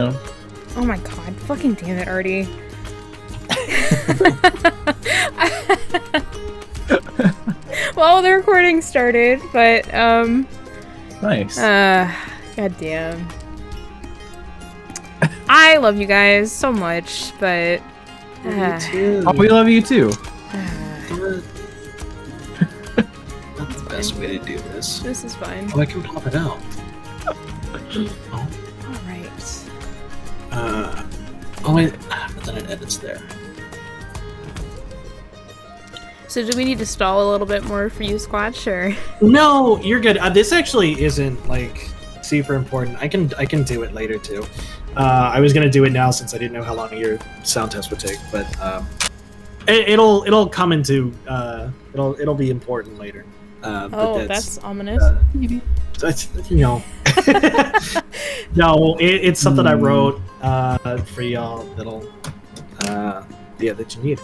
Oh my god, fucking damn it, Artie. Well, the recording started, but, Nice. god damn. I love you guys so much, but... Me too. Oh, we love you too. Not the best way to do this. This is fine. Oh, I can pop it out. Oh, Alright. oh wait, but then it edits there. So do we need to stall a little bit more for you, Squatch, or? No, you're good. This actually isn't like super important. I can do it later too. I was gonna do it now since I didn't know how long your sound test would take, but it'll come into it'll be important later. Oh, that's ominous. You know. No, it's something I wrote for y'all that'll that you need.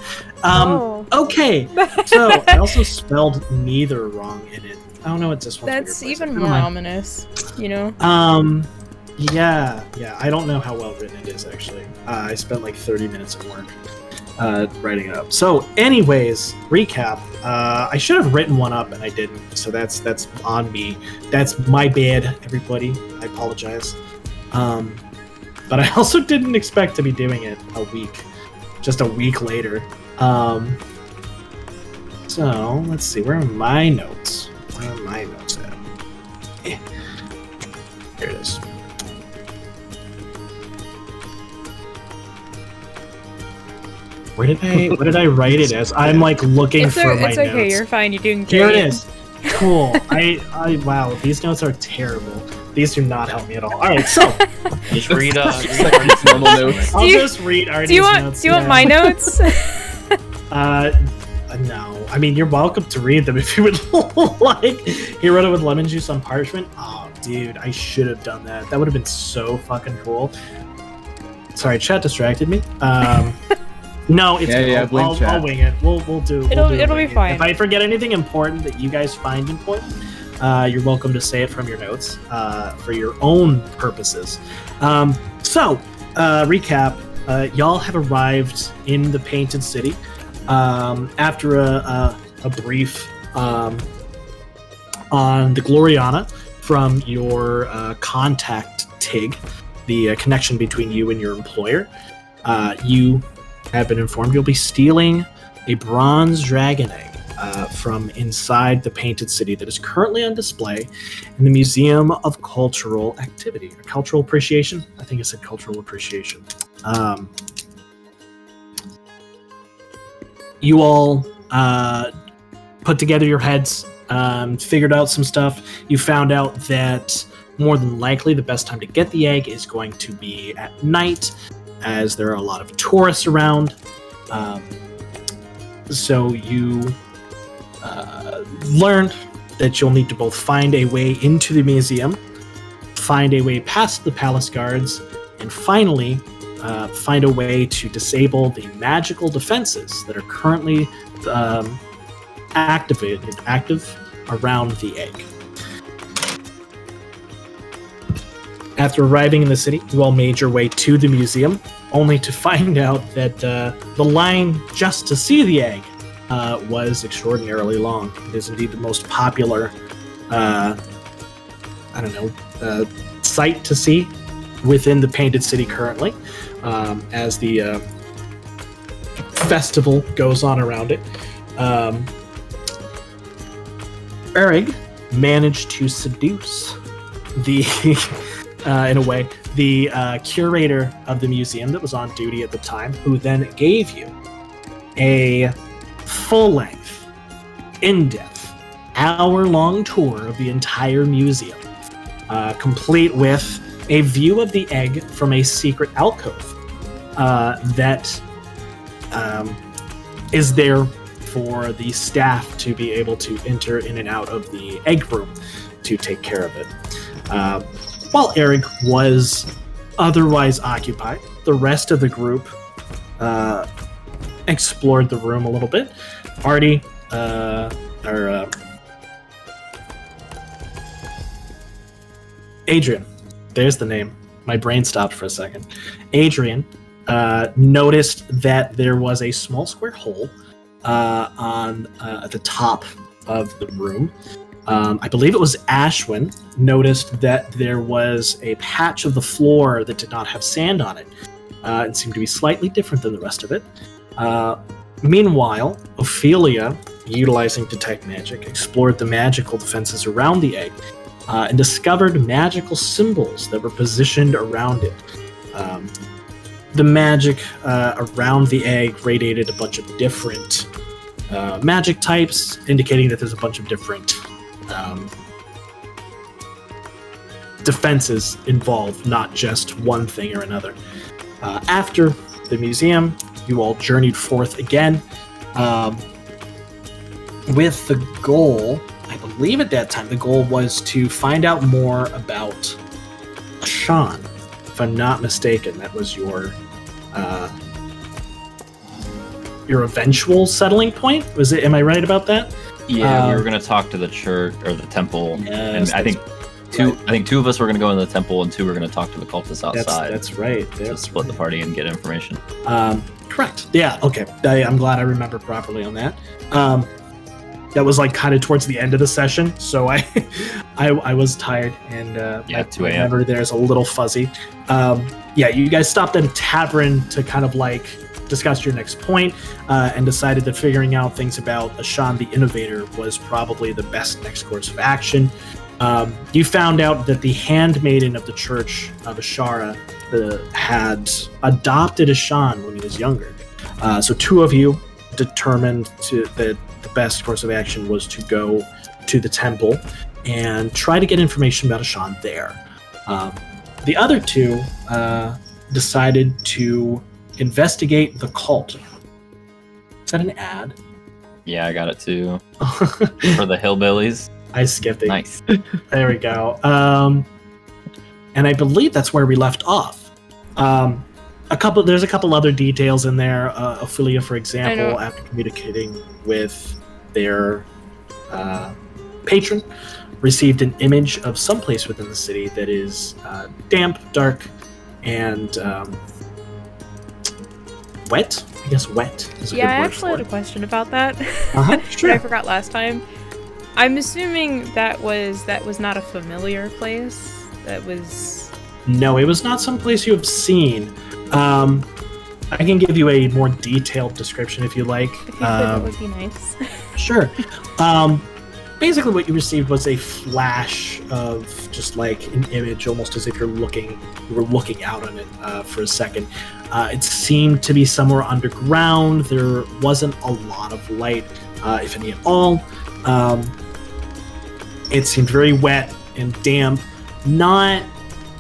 Okay, so I also spelled neither wrong in it. I don't know what this one's. That's even more ominous, you know? Yeah, I don't know how well written it is, actually. I spent like 30 minutes of work writing it up. So anyways, recap. I should have written one up and I didn't, so that's on me. That's my bad, everybody. I apologize. But I also didn't expect to be doing it just a week later. So let's see, where are my notes? Where are my notes at? Here it is. What did I write it as? I'm like looking for my notes. It's okay, you're fine, you're doing great. Here it is. Cool. I wow, these notes are terrible. These do not help me at all. Alright, so Just read Artie's normal notes. I'll just read Artie's notes. Do you want my notes? No. I mean, you're welcome to read them if you would like. He wrote it with lemon juice on parchment. Oh, dude, I should have done that. That would have been so fucking cool. Sorry, chat distracted me. No, it's cool. I'll wing it. We'll do. It'll be fine. If I forget anything important that you guys find important, you're welcome to say it from your notes for your own purposes. So, recap. Y'all have arrived in the Painted City after a brief on the Gloriana from your contact Tig, the connection between you and your employer. You have been informed you'll be stealing a bronze dragon egg from inside the Painted City that is currently on display in the Museum of Cultural Activity. Or Cultural Appreciation? I think it said Cultural Appreciation. You all put together your heads, figured out some stuff. You found out that more than likely the best time to get the egg is going to be at night, as there are a lot of tourists around. So you learned that you'll need to both find a way into the museum, find a way past the palace guards, and finally find a way to disable the magical defenses that are currently active around the egg. After arriving in the city, you all made your way to the museum, only to find out that the line just to see the egg was extraordinarily long. It is indeed the most popular, sight to see within the Painted City currently, as the festival goes on around it. Erig managed to seduce the... in a way, the curator of the museum that was on duty at the time, who then gave you a full-length, in-depth, hour-long tour of the entire museum, complete with a view of the egg from a secret alcove that is there for the staff to be able to enter in and out of the egg room to take care of it. While Eric was otherwise occupied, the rest of the group explored the room a little bit. Artie, Adrian, there's the name. my brain stopped for a second. Adrian noticed that there was a small square hole on at the top of the room. I believe it was Ashwin noticed that there was a patch of the floor that did not have sand on it. It seemed to be slightly different than the rest of it. Meanwhile, Ophelia, utilizing Detect Magic, explored the magical defenses around the egg and discovered magical symbols that were positioned around it. The magic around the egg radiated a bunch of different magic types, indicating that there's a bunch of different defenses involved, not just one thing or another. After the museum, you all journeyed forth again with the goal, I believe at that time, the goal was to find out more about Sean. If I'm not mistaken, that was your eventual settling point. Was it? Am I right about that? Yeah, we were going to talk to the church or the temple, yes, and I think two of us were going to go into the temple, and 2 were going to talk to the cultists outside. That's right. To split the party and get information. Correct. Yeah. Okay. I'm glad I remember properly on that. That was like kind of towards the end of the session, so I was tired and my 2 a.m. memory there is a little fuzzy. Yeah, you guys stopped at a tavern to kind of like discuss your next point and decided that figuring out things about Ashan the Innovator was probably the best next course of action. You found out that the handmaiden of the Church of Ashara had adopted Ashan when he was younger. So 2 of you determined that the best course of action was to go to the temple and try to get information about Ashan there. The other 2 decided to investigate the cult. Is that an ad? Yeah, I got it too. For the hillbillies. I skipped it. Nice. There we go. And I believe that's where we left off. There's a couple other details in there. Ophelia, for example, after communicating with their patron, received an image of someplace within the city that is damp, dark, and wet. I guess wet is a good word. Yeah, I actually had a question about that. Sure. That I forgot last time. I'm assuming that was not a familiar place. That was... No, it was not someplace you have seen. I can give you a more detailed description if you like. If you could, that would be nice. Sure. Basically what you received was a flash of just like an image, almost as if you were looking out on it for a second. It seemed to be somewhere underground. There wasn't a lot of light, if any at all. It seemed very wet and damp, not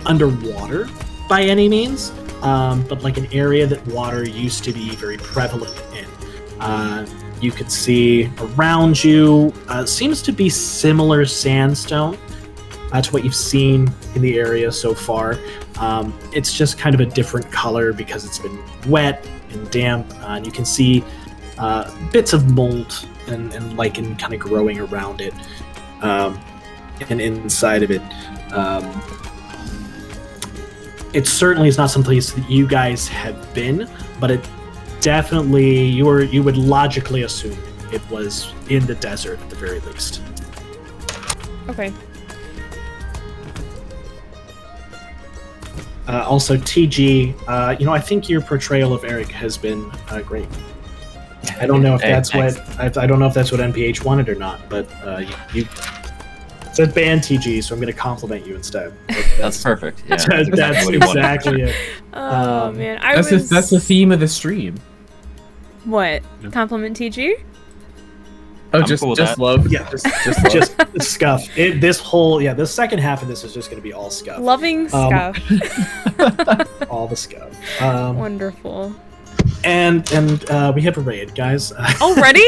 underwater by any means, but like an area that water used to be very prevalent in. You could see around you seems to be similar sandstone to what you've seen in the area so far. It's just kind of a different color because it's been wet and damp, and you can see bits of mold and lichen kind of growing around it and inside of it. It certainly is not someplace that you guys have been, but it definitely you would logically assume it was in the desert at the very least. Okay. Also, TG, I think your portrayal of Eric has been great. I don't know if that's I don't know if that's what NPH wanted or not, but you said ban TG, so I'm going to compliment you instead. That's perfect. Yeah, that's exactly it. Oh man, That's the theme of the stream. What? Compliment TG? Oh, I'm just cool with that. love. Yeah, just love. just scuff. The second half of this is just going to be all scuff. Loving scuff. All the scuff. Wonderful. And we have a raid, guys. Already?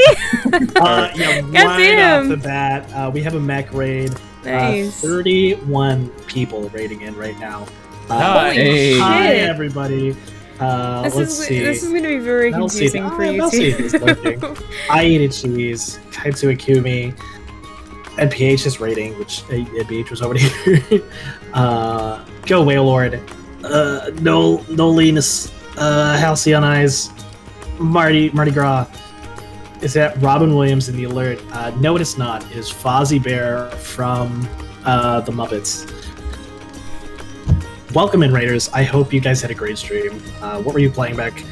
Right damn. off the bat, we have a mech raid. Nice. 31 people raiding in right now. Hi. Holy Hi, shit. everybody. Let's see. This is going to be very confusing for you Elsie two. is lurking. I ate cheese. Kaitsu Akumi. NPH is raiding, which NPH was already here. Go Whalelord. Nolinus, Halcyon Eyes, Marty Gras. Is that Robin Williams in the alert? No, it is not. It is Fozzie Bear from the Muppets. Welcome in, Raiders. I hope you guys had a great stream. What were you playing back?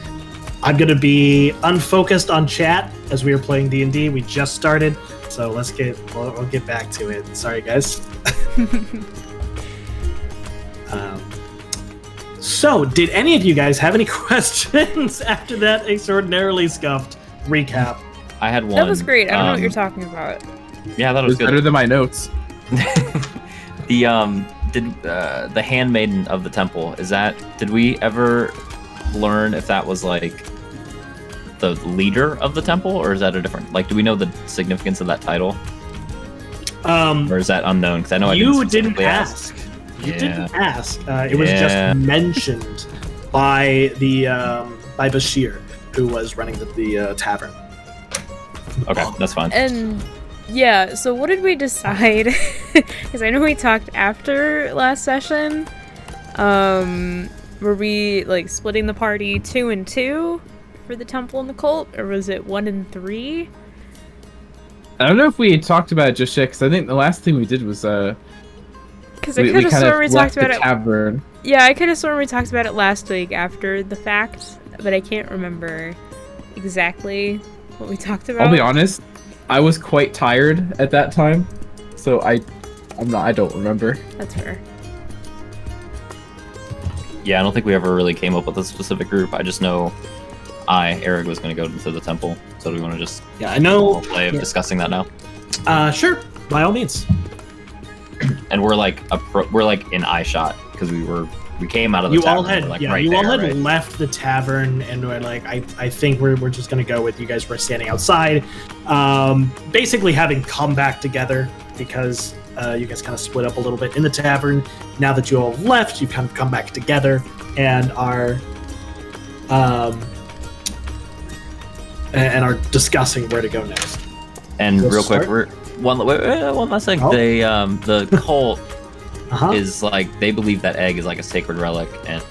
I'm going to be unfocused on chat as we are playing D&D. We just started, so we'll get back to it. Sorry, guys. So, did any of you guys have any questions after that extraordinarily scuffed recap? I had one. That was great. I don't know what you're talking about. Yeah, that It was was good. better than my notes. The handmaiden of the temple, did we ever learn if that was like the leader of the temple, or is that a different, like, do we know the significance of that title, or is that unknown? Because I know You I didn't ask. You didn't ask. It was just mentioned by by Bashir, who was running the tavern. Okay, that's fine. And yeah, so what did we decide? Because I know we talked after last session. Were we like splitting the party 2 and 2 for the temple and the cult, or was it 1 and 3? I don't know if we had talked about it just yet, because I think the last thing we did was Because I could have sworn we talked about it. Tavern. Yeah, I could have sworn we talked about it last week after the fact, but I can't remember exactly what we talked about. I'll be honest, I was quite tired at that time, so I don't remember. That's fair. Yeah, I don't think we ever really came up with a specific group. I just know Eric was going to go to the temple. So do we want to just I know. play of discussing that now? Sure, by all means. And we're like in eye shot because we came out of the tavern. All had we're, like, yeah, right you there, all had right? left the tavern, and we're like, I think we're just gonna go with you guys. Were standing outside, basically having come back together because you guys kind of split up a little bit in the tavern. Now that you all have left, you've kind of come back together and are discussing where to go next. And Let's real quick, start. one last thing. Oh. The cult Uh-huh. is like, they believe that egg is like a sacred relic, and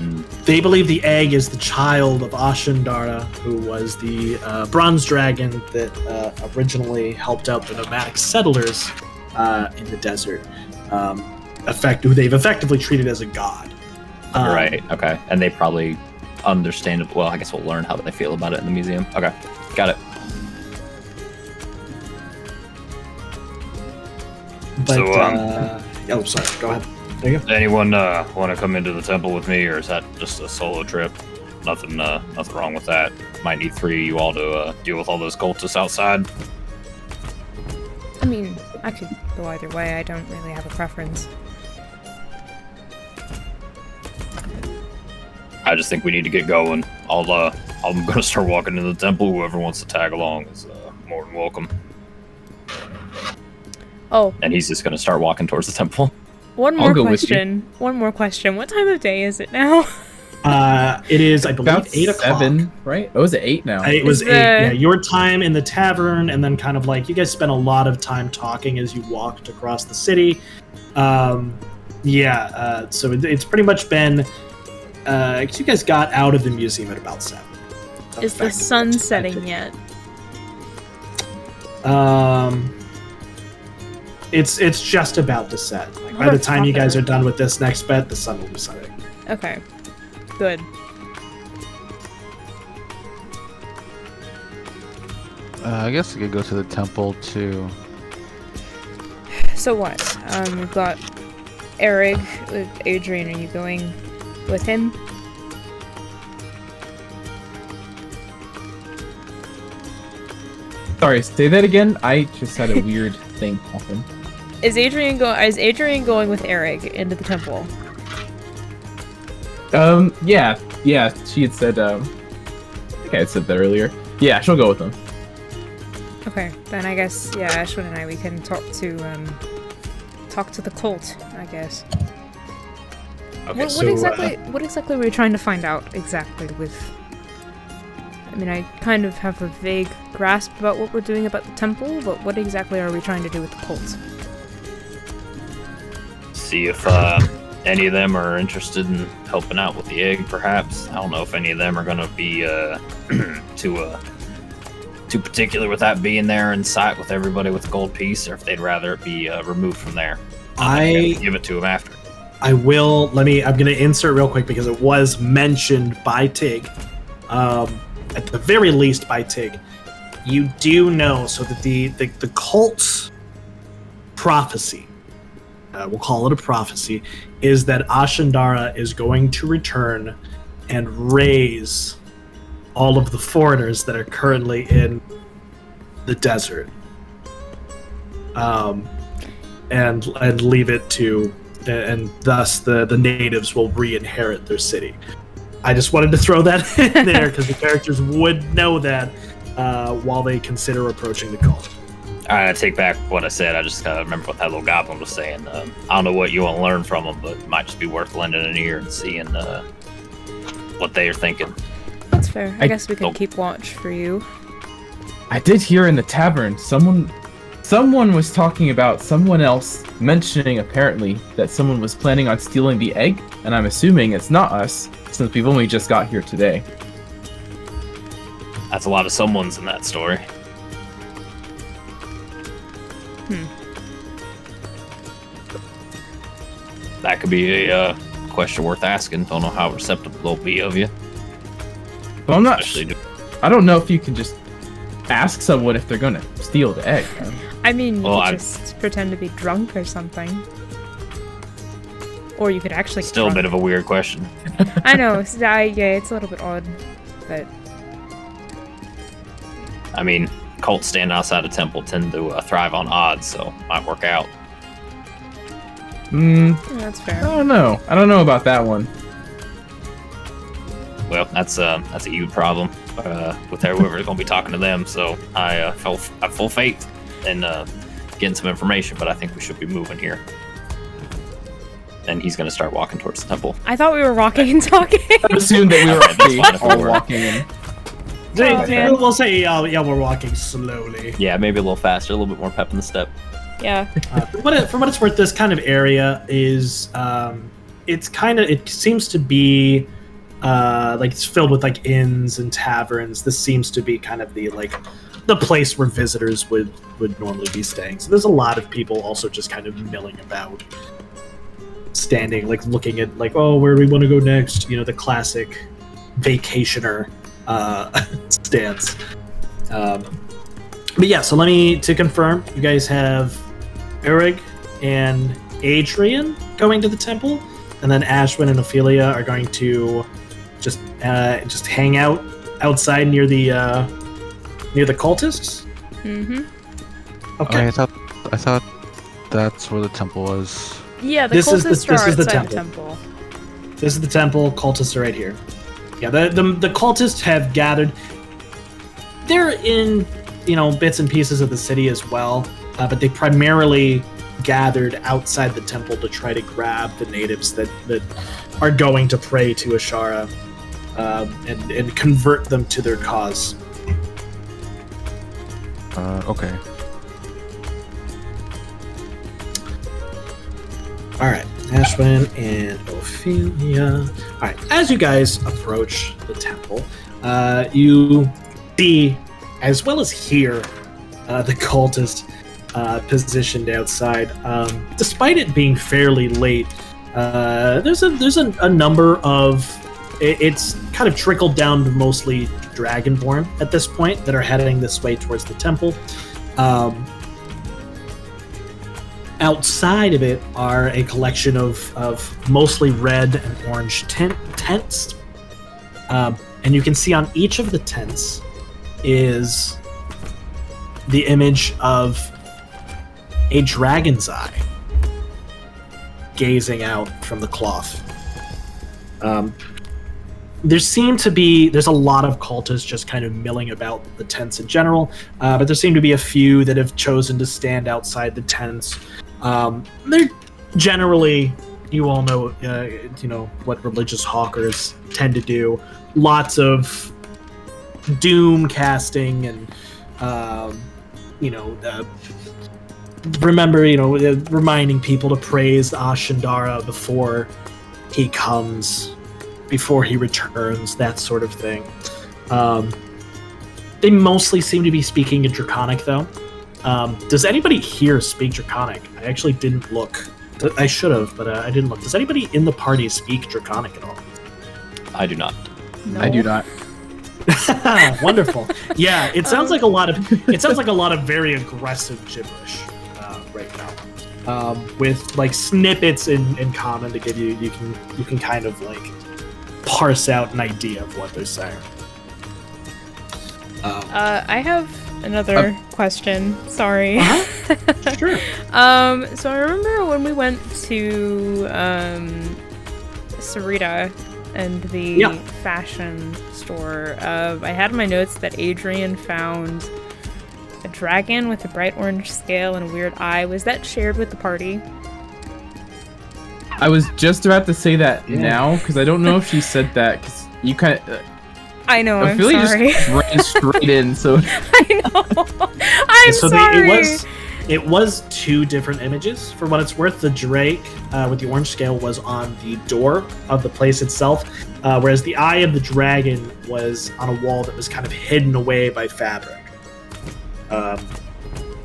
They believe the egg is the child of Ashendara, who was the bronze dragon that originally helped out the nomadic settlers in the desert. Who they've effectively treated as a god. right, okay, and they probably understand it. Well, I guess we'll learn how they feel about it in the museum. Okay, got it. But, So, sorry. Go ahead. There you go. anyone want to come into the temple with me, or is that just a solo trip? Nothing wrong with that. Might need 3 of you all to deal with all those cultists outside. I mean, I could go either way. I don't really have a preference. I just think we need to get going. I'm gonna start walking into the temple. Whoever wants to tag along is more than welcome. Oh, And he's just gonna start walking towards the temple. one I'll more go with you. question. One more question. What time of day is it now? It is, I believe, About 8 o'clock. 7, right? Oh, is it 8 now? It was Is 8. the- Yeah, your time in the tavern, and then kind of like you guys spent a lot of time talking as you walked across the city. So it's pretty much been. 'Cause you guys got out of the museum at about 7. Is the sun setting yet? It's just about to set. Like, by the time you guys are done with this next bet, the sun will be setting. Okay. Good. I guess we could go to the temple too. So what? We've got Eric with Adrian. Are you going with him? Sorry, say that again. I just had a weird thing happen. Is Adrian going with Eric into the temple? Yeah, she had said, I think I had said that earlier. Yeah, she'll go with them. Okay, then I guess Ashwin and I we can talk to the cult. I guess. Okay, What exactly were we trying to find out exactly with? I mean, I kind of have a vague grasp about what we're doing about the temple, but what exactly are we trying to do with the cult? See if any of them are interested in helping out with the egg, perhaps. I don't know if any of them are going to be too particular with that being there in sight with everybody with the gold piece, or if they'd rather it be removed from there. I give it to them after. I'm going to insert real quick because it was mentioned by Tig. At the very least by Tig. You do know, so that the cult's prophecy, we'll call it a prophecy, is that Ashandara is going to return and raise all of the foreigners that are currently in the desert, and leave it to, and thus the natives will re-inherit their city. I just wanted to throw that in there because the characters would know that while they consider approaching the cult. I take back what I said. I just remember what that little goblin was saying. I don't know what you want to learn from them, but it might just be worth lending an ear and seeing what they are thinking. That's fair. I guess we could keep watch for you. I did hear in the tavern someone was talking about someone else mentioning apparently that someone was planning on stealing the egg, and I'm assuming it's not us since we've only just got here today. That's a lot of someones in that story. That could be a question worth asking. Don't know how receptive they'll be of you. But I'm not. I don't know if you can just ask someone if they're gonna steal the egg. I mean, you could just pretend to be drunk or something. Or you could actually. Still a bit of a weird question. I know. Yeah, it's a little bit odd, but. I mean, cults stand outside a temple tend to thrive on odds, so might work out. Yeah, that's fair. I don't know. I don't know about that one. Well, that's a you problem with whoever's going to be talking to them. So I have full faith in getting some information, but I think we should be moving here. And he's going to start walking towards the temple. I thought we were walking and talking. I assumed that we were all walking in. We'll say, yeah, we're walking slowly. Yeah, maybe a little faster, a little bit more pep in the step. Yeah. For what it's worth, this kind of area is, it seems to be, like it's filled with like inns and taverns. This seems to be kind of the place where visitors would normally be staying. So there's a lot of people also just kind of milling about, standing, like looking at like, oh, where do we want to go next? You know, the classic vacationer stance. But yeah, so to confirm, you guys have Eric and Adrian going to the temple, and then Ashwin and Ophelia are going to just hang out outside near the cultists. Mm-hmm. Okay. I thought that's where the temple was. Yeah, the This is cultists the are outside temple. This is the temple. Cultists are right here. Yeah, the cultists have gathered. They're in, bits and pieces of the city as well, but they primarily gathered outside the temple to try to grab the natives that are going to pray to Ashara, and convert them to their cause. Okay. All right, Ashwin and Ophelia. All right, as you guys approach the temple, you see, as well as hear, the cultist positioned outside. Despite it being fairly late, there's a number of. It's kind of trickled down to mostly Dragonborn at this point that are heading this way towards the temple. Outside of it are a collection of mostly red and orange tents. And you can see on each of the tents is the image of a dragon's eye gazing out from the cloth. There's a lot of cultists just kind of milling about the tents in general, but there seem to be a few that have chosen to stand outside the tents. They're generally, you all know, what religious hawkers tend to do. Lots of doom casting and, remember, reminding people to praise Ashandara before he comes, before he returns, that sort of thing. They mostly seem to be speaking in Draconic, though. Does anybody here speak Draconic? I actually didn't look. I should have, but I didn't look. Does anybody in the party speak Draconic at all? I do not. No. I do not. Wonderful. Yeah, it sounds like a lot of very aggressive gibberish right now, with like snippets in common to give you can kind of like parse out an idea of what they're saying. I have another question. Sorry. Sure. So I remember when we went to Sarita and the fashion store. I had in my notes that Adrian found a dragon with a bright orange scale and a weird eye. Was that shared with the party? I was just about to say that now, because I don't know if she said that, because you kind of... I know, I'm Ophelia sorry. just ran straight in, so... I know. I'm sorry. It was two different images. For what it's worth, the Drake with the orange scale was on the door of the place itself, whereas the eye of the dragon was on a wall that was kind of hidden away by fabric.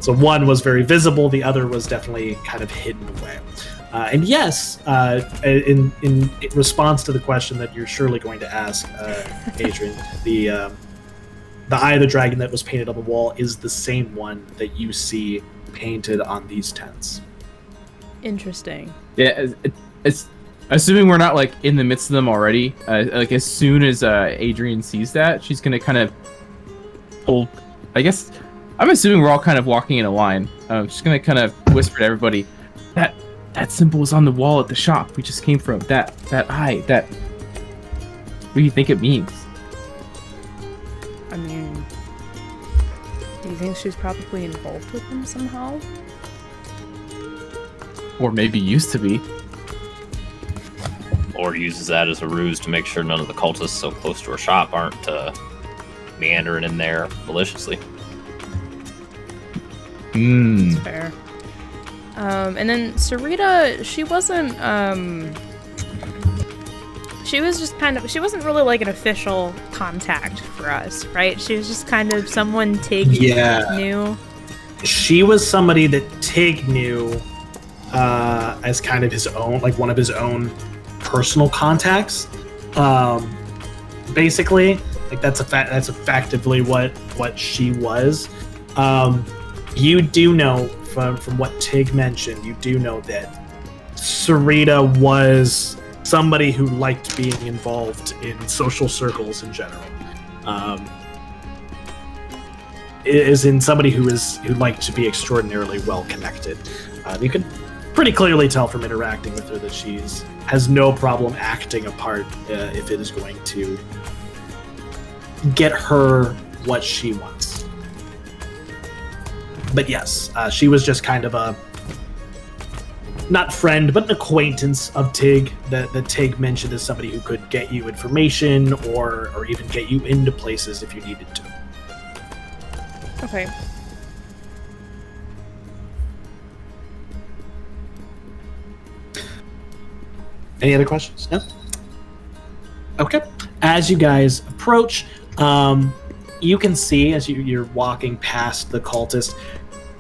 So one was very visible, the other was definitely kind of hidden away. And yes, in response to the question that you're surely going to ask, Adrian, the eye of the dragon that was painted on the wall is the same one that you see painted on these tents. Interesting. Yeah, it's assuming we're not like in the midst of them already. Like as soon as Adrian sees that, she's gonna kind of pull. I guess I'm assuming we're all kind of walking in a line. She's gonna kind of whisper to everybody, that symbol is on the wall at the shop we just came from. That eye. That. What do you think it means? I mean, do you think she's probably involved with them somehow? Or maybe used to be. Or uses that as a ruse to make sure none of the cultists so close to her shop aren't meandering in there maliciously. Hmm. That's fair. And then Sarita, she wasn't, she was just kind of, she wasn't really like an official contact for us, right? She was just kind of someone Tig knew. She was somebody that Tig knew as kind of his own, like one of his own personal contacts. Basically, like that's effectively what she was. You do know from what Tig mentioned, you do know that Sarita was somebody who liked being involved in social circles in general. Is in somebody who liked to be extraordinarily well connected. You can pretty clearly tell from interacting with her that has no problem acting a part if it is going to get her what she wants. But yes, she was just kind of a not friend, but an acquaintance of Tig that Tig mentioned as somebody who could get you information or even get you into places if you needed to. Okay. Any other questions? No? Okay. As you guys approach, you can see as you're walking past the cultist,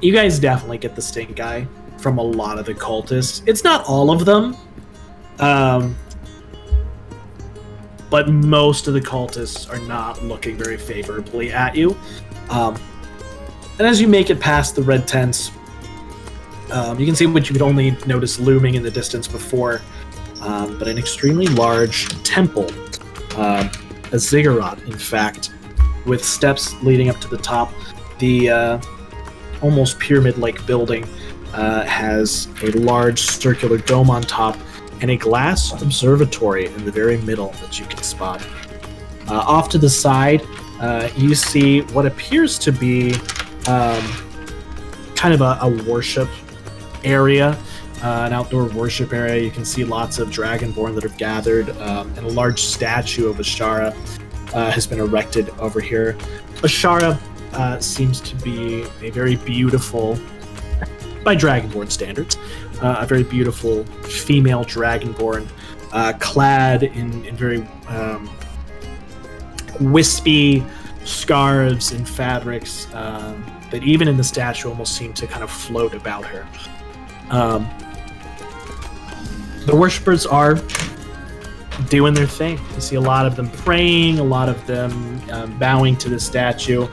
you guys definitely get the stink eye from a lot of the cultists. It's not all of them, but most of the cultists are not looking very favorably at you. And as you make it past the red tents, you can see what you could only notice looming in the distance before, but an extremely large temple, a ziggurat, in fact, with steps leading up to the top. The almost pyramid-like building has a large circular dome on top and a glass observatory in the very middle that you can spot. Off to the side, you see what appears to be kind of a worship area, an outdoor worship area. You can see lots of Dragonborn that have gathered, and a large statue of Ashara has been erected over here. Ashara seems to be a very beautiful by Dragonborn standards. A very beautiful female Dragonborn, clad in very wispy scarves and fabrics that even in the statue almost seem to kind of float about her. The worshippers are doing their thing. You see a lot of them praying, a lot of them bowing to the statue.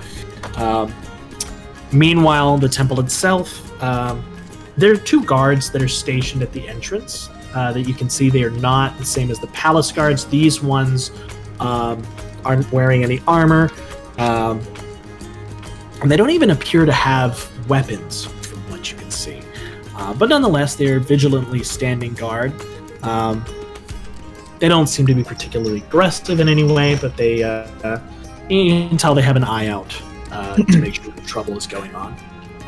Meanwhile, the temple itself, there are 2 guards that are stationed at the entrance that you can see. They are not the same as the palace guards. These ones aren't wearing any armor, and they don't even appear to have weapons from what you can see. But nonetheless, they're vigilantly standing guard. They don't seem to be particularly aggressive in any way, but they you can tell they have an eye out to make sure trouble is going on.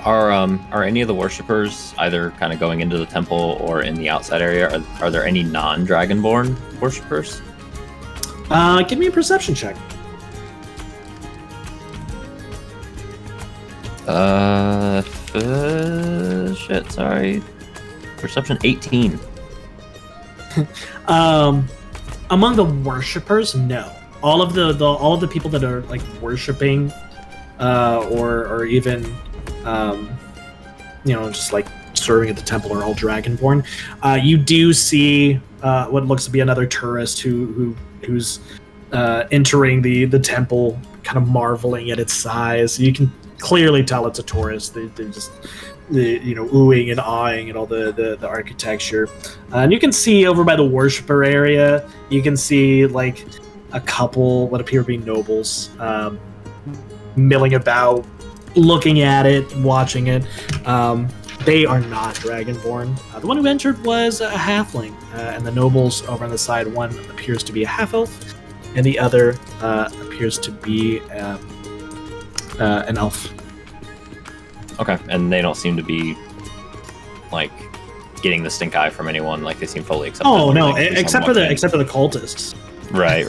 Are any of the worshippers either kind of going into the temple or in the outside area? Are there any non-Dragonborn worshippers? Give me a perception check. Shit, sorry. Perception 18. Among the worshippers, no. All of the people that are like worshiping, or even, just like serving at the temple are all Dragonborn. You do see what looks to be another tourist who's entering the temple, kind of marveling at its size. You can clearly tell it's a tourist. They're just oohing and awing at all the architecture. And you can see over by the worshipper area, you can see like a couple what appear to be nobles milling about, looking at it, watching it. They are not Dragonborn. The one who entered was a halfling, and the nobles over on the side, one appears to be a half-elf, and the other appears to be an elf. Okay, and they don't seem to be like getting the stink eye from anyone. Like they seem fully accepted. Oh no, like, except for the cultists. Right.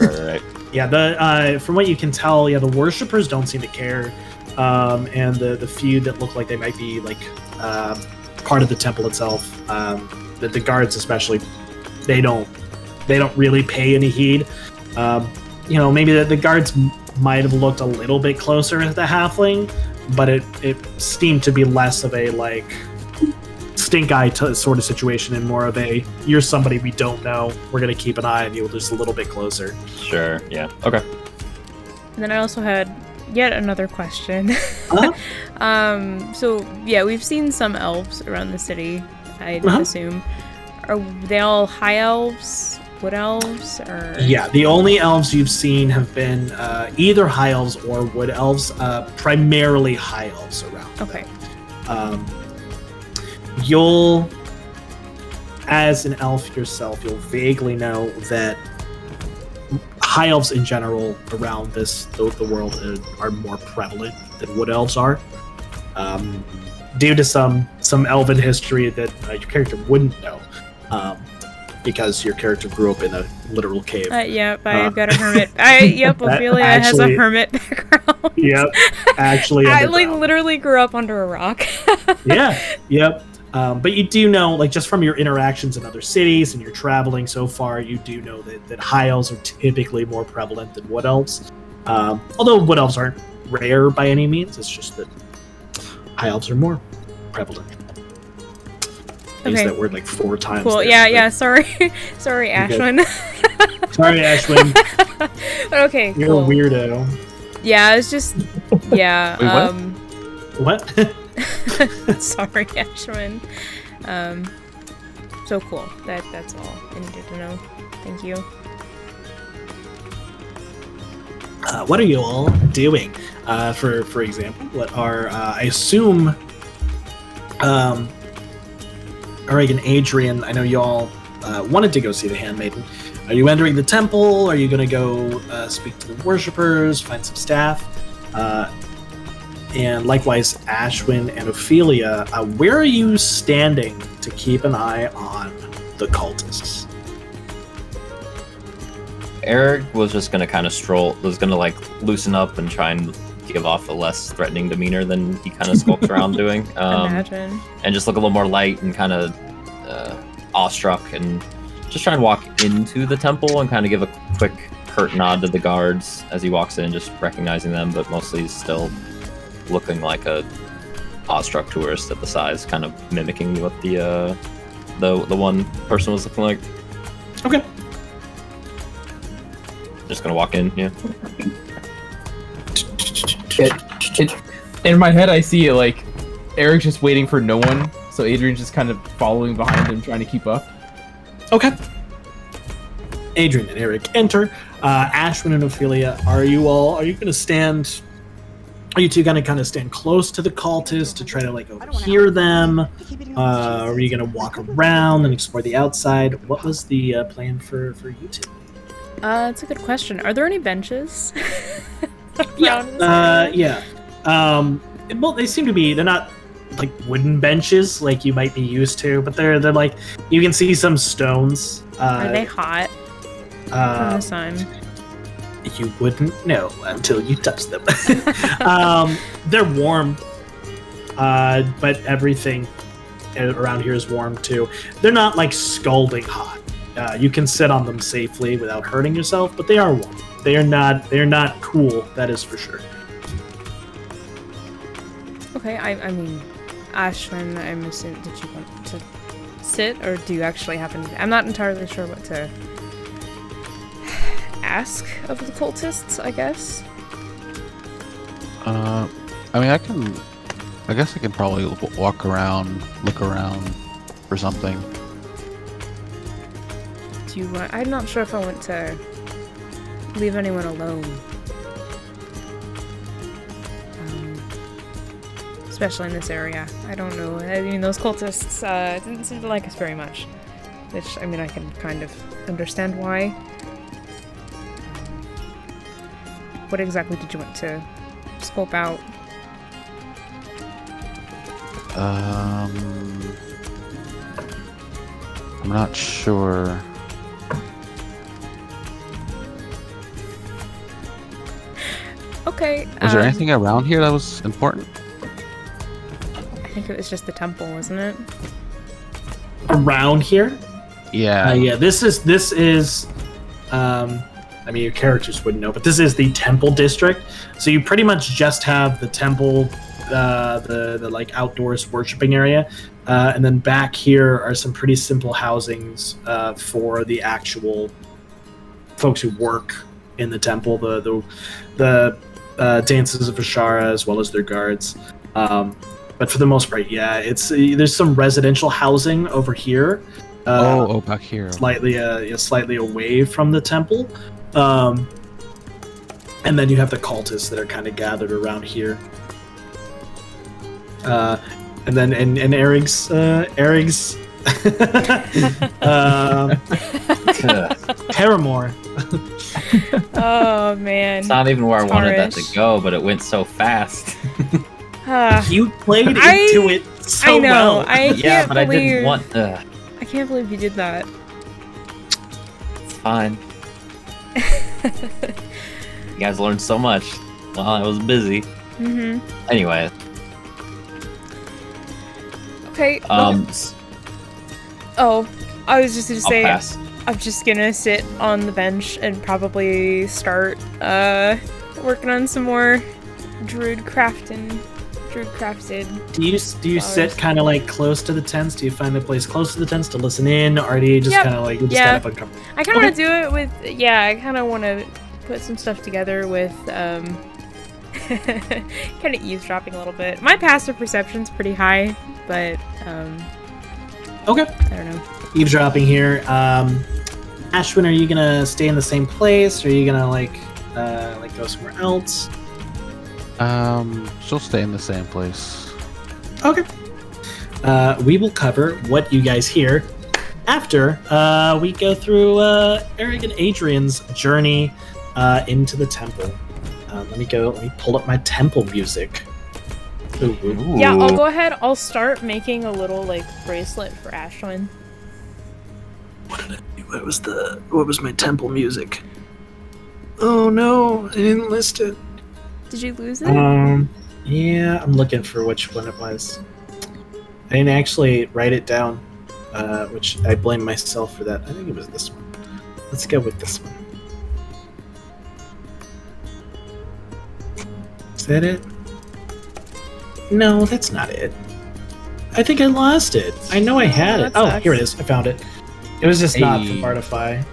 Yeah, from what you can tell, the worshippers don't seem to care, and the few that look like they might be like part of the temple itself, the guards especially, they don't really pay any heed. Maybe the guards might have looked a little bit closer at the halfling, but it seemed to be less of a like stink eye sort of situation and more of a you're somebody we don't know, we're gonna keep an eye on you just a little bit closer. Sure. Yeah. Okay. And then I also had yet another question. Uh-huh. So yeah, we've seen some elves around the city, I'd Uh-huh. assume. Are they all high elves? Wood elves? Or Yeah, the only elves you've seen have been either high elves or wood elves, primarily high elves around. Okay. You'll, as an elf yourself, you'll vaguely know that high elves in general around the world are more prevalent than wood elves are, due to some elven history that your character wouldn't know, because your character grew up in a literal cave. Yep, I've got a hermit. Ophelia has a hermit background. Yep, actually, I underground. literally grew up under a rock. Yep. But you do know, like, just from your interactions in other cities and your traveling so far, you do know that high elves are typically more prevalent than wood elves. Although wood elves aren't rare by any means, it's just that high elves are more prevalent. I used that word like 4 times. Cool. there, Yeah. Sorry, Ashwin. Sorry, Ashwin. Okay. You're cool. a weirdo. Yeah, it's just yeah. What? Sorry, Ashwin. So cool. That's all I needed to know. Thank you. What are you all doing? For example, what are I assume Oregon, Adrian, I know y'all wanted to go see the Handmaiden. Are you entering the temple? Are you going to go speak to the worshippers, find some staff? And likewise, Ashwin and Ophelia, where are you standing to keep an eye on the cultists? Eric was just gonna kind of stroll, was gonna like loosen up and try and give off a less threatening demeanor than he kind of skulks around doing. Imagine. And just look a little more light and kind of awestruck, and just try and walk into the temple and kind of give a quick curt nod to the guards as he walks in, just recognizing them, but mostly still looking like a awestruck tourist at the size, kind of mimicking what the one person was looking like. Okay. Just gonna walk in, yeah. In my head, I see it like Eric just waiting for no one, so Adrian's just kind of following behind him, trying to keep up. Okay. Adrian and Eric enter. Ashwin and Ophelia, are you gonna stand? Are you two gonna kind of stand close to the cultists to try to like overhear them? Are you gonna walk around and explore the outside? What was the plan for you two? It's a good question. Are there any benches? Yeah. Well, they seem to be. They're not like wooden benches like you might be used to, but they're like you can see some stones. Are they hot from the sun? You wouldn't know until you touch them. They're warm, but everything around here is warm too. They're not like scalding hot. You can sit on them safely without hurting yourself, but they are warm. They are not cool. That is for sure. Okay, I mean, Ashwin, I'm assuming, did you want to sit, or do you actually happen to... I'm not entirely sure what to ask of the cultists, I guess. I mean, I guess I can probably walk around, look around for something. Do you want... I'm not sure if I want to leave anyone alone. Especially in this area. I don't know. I mean, those cultists didn't seem to like us very much. Which, I mean, I can kind of understand why. What exactly did you want to scope out? I'm not sure. Okay. Was there anything around here that was important? I think it was just the temple, wasn't it? Around here? Yeah. Yeah. This is. I mean, your characters wouldn't know, but this is the temple district. So you pretty much just have the temple, the like outdoors worshiping area, and then back here are some pretty simple housings for the actual folks who work in the temple, the dances of Ashara as well as their guards. But for the most part, yeah, there's some residential housing over here. Back here. Slightly away from the temple. And then you have the cultists that are kind of gathered around here. And then and Eric's paramour. Oh man. It's not even where I wanted that to go, but it went so fast. You played into it so I know. well. I didn't want to. I can't believe you did that. It's fine. You guys learned so much while I was busy. Mm-hmm. Anyway. Okay. Oh, I was just gonna say. Pass. I'm just gonna sit on the bench and probably start working on some more druid crafted. Do you sit kind of like close to the tents? Do you find a place close to the tents to listen in, or do you just kind of like kind of uncomfortable? I kind of want to do it with I kind of want to put some stuff together with kind of eavesdropping a little bit. My passive perception's pretty high, but okay. I don't know. Eavesdropping here. Ashwin, are you gonna stay in the same place, or are you gonna like go somewhere else? She'll stay in the same place. Okay. We will cover what you guys hear after we go through Eric and Adrian's journey into the temple. Let me pull up my temple music. Ooh. Yeah, I'll go ahead. I'll start making a little like bracelet for Ashlyn. What was my temple music? Oh no, I didn't list it. Did you lose it? Yeah, I'm looking for which one it was. I didn't actually write it down, which I blame myself for that. I think it was this one. Let's go with this one. Is that it? No, that's not it. I think I lost it. I know I had it. that Oh, sucks. here it is. I found it. It was just not from Hey. Bartify.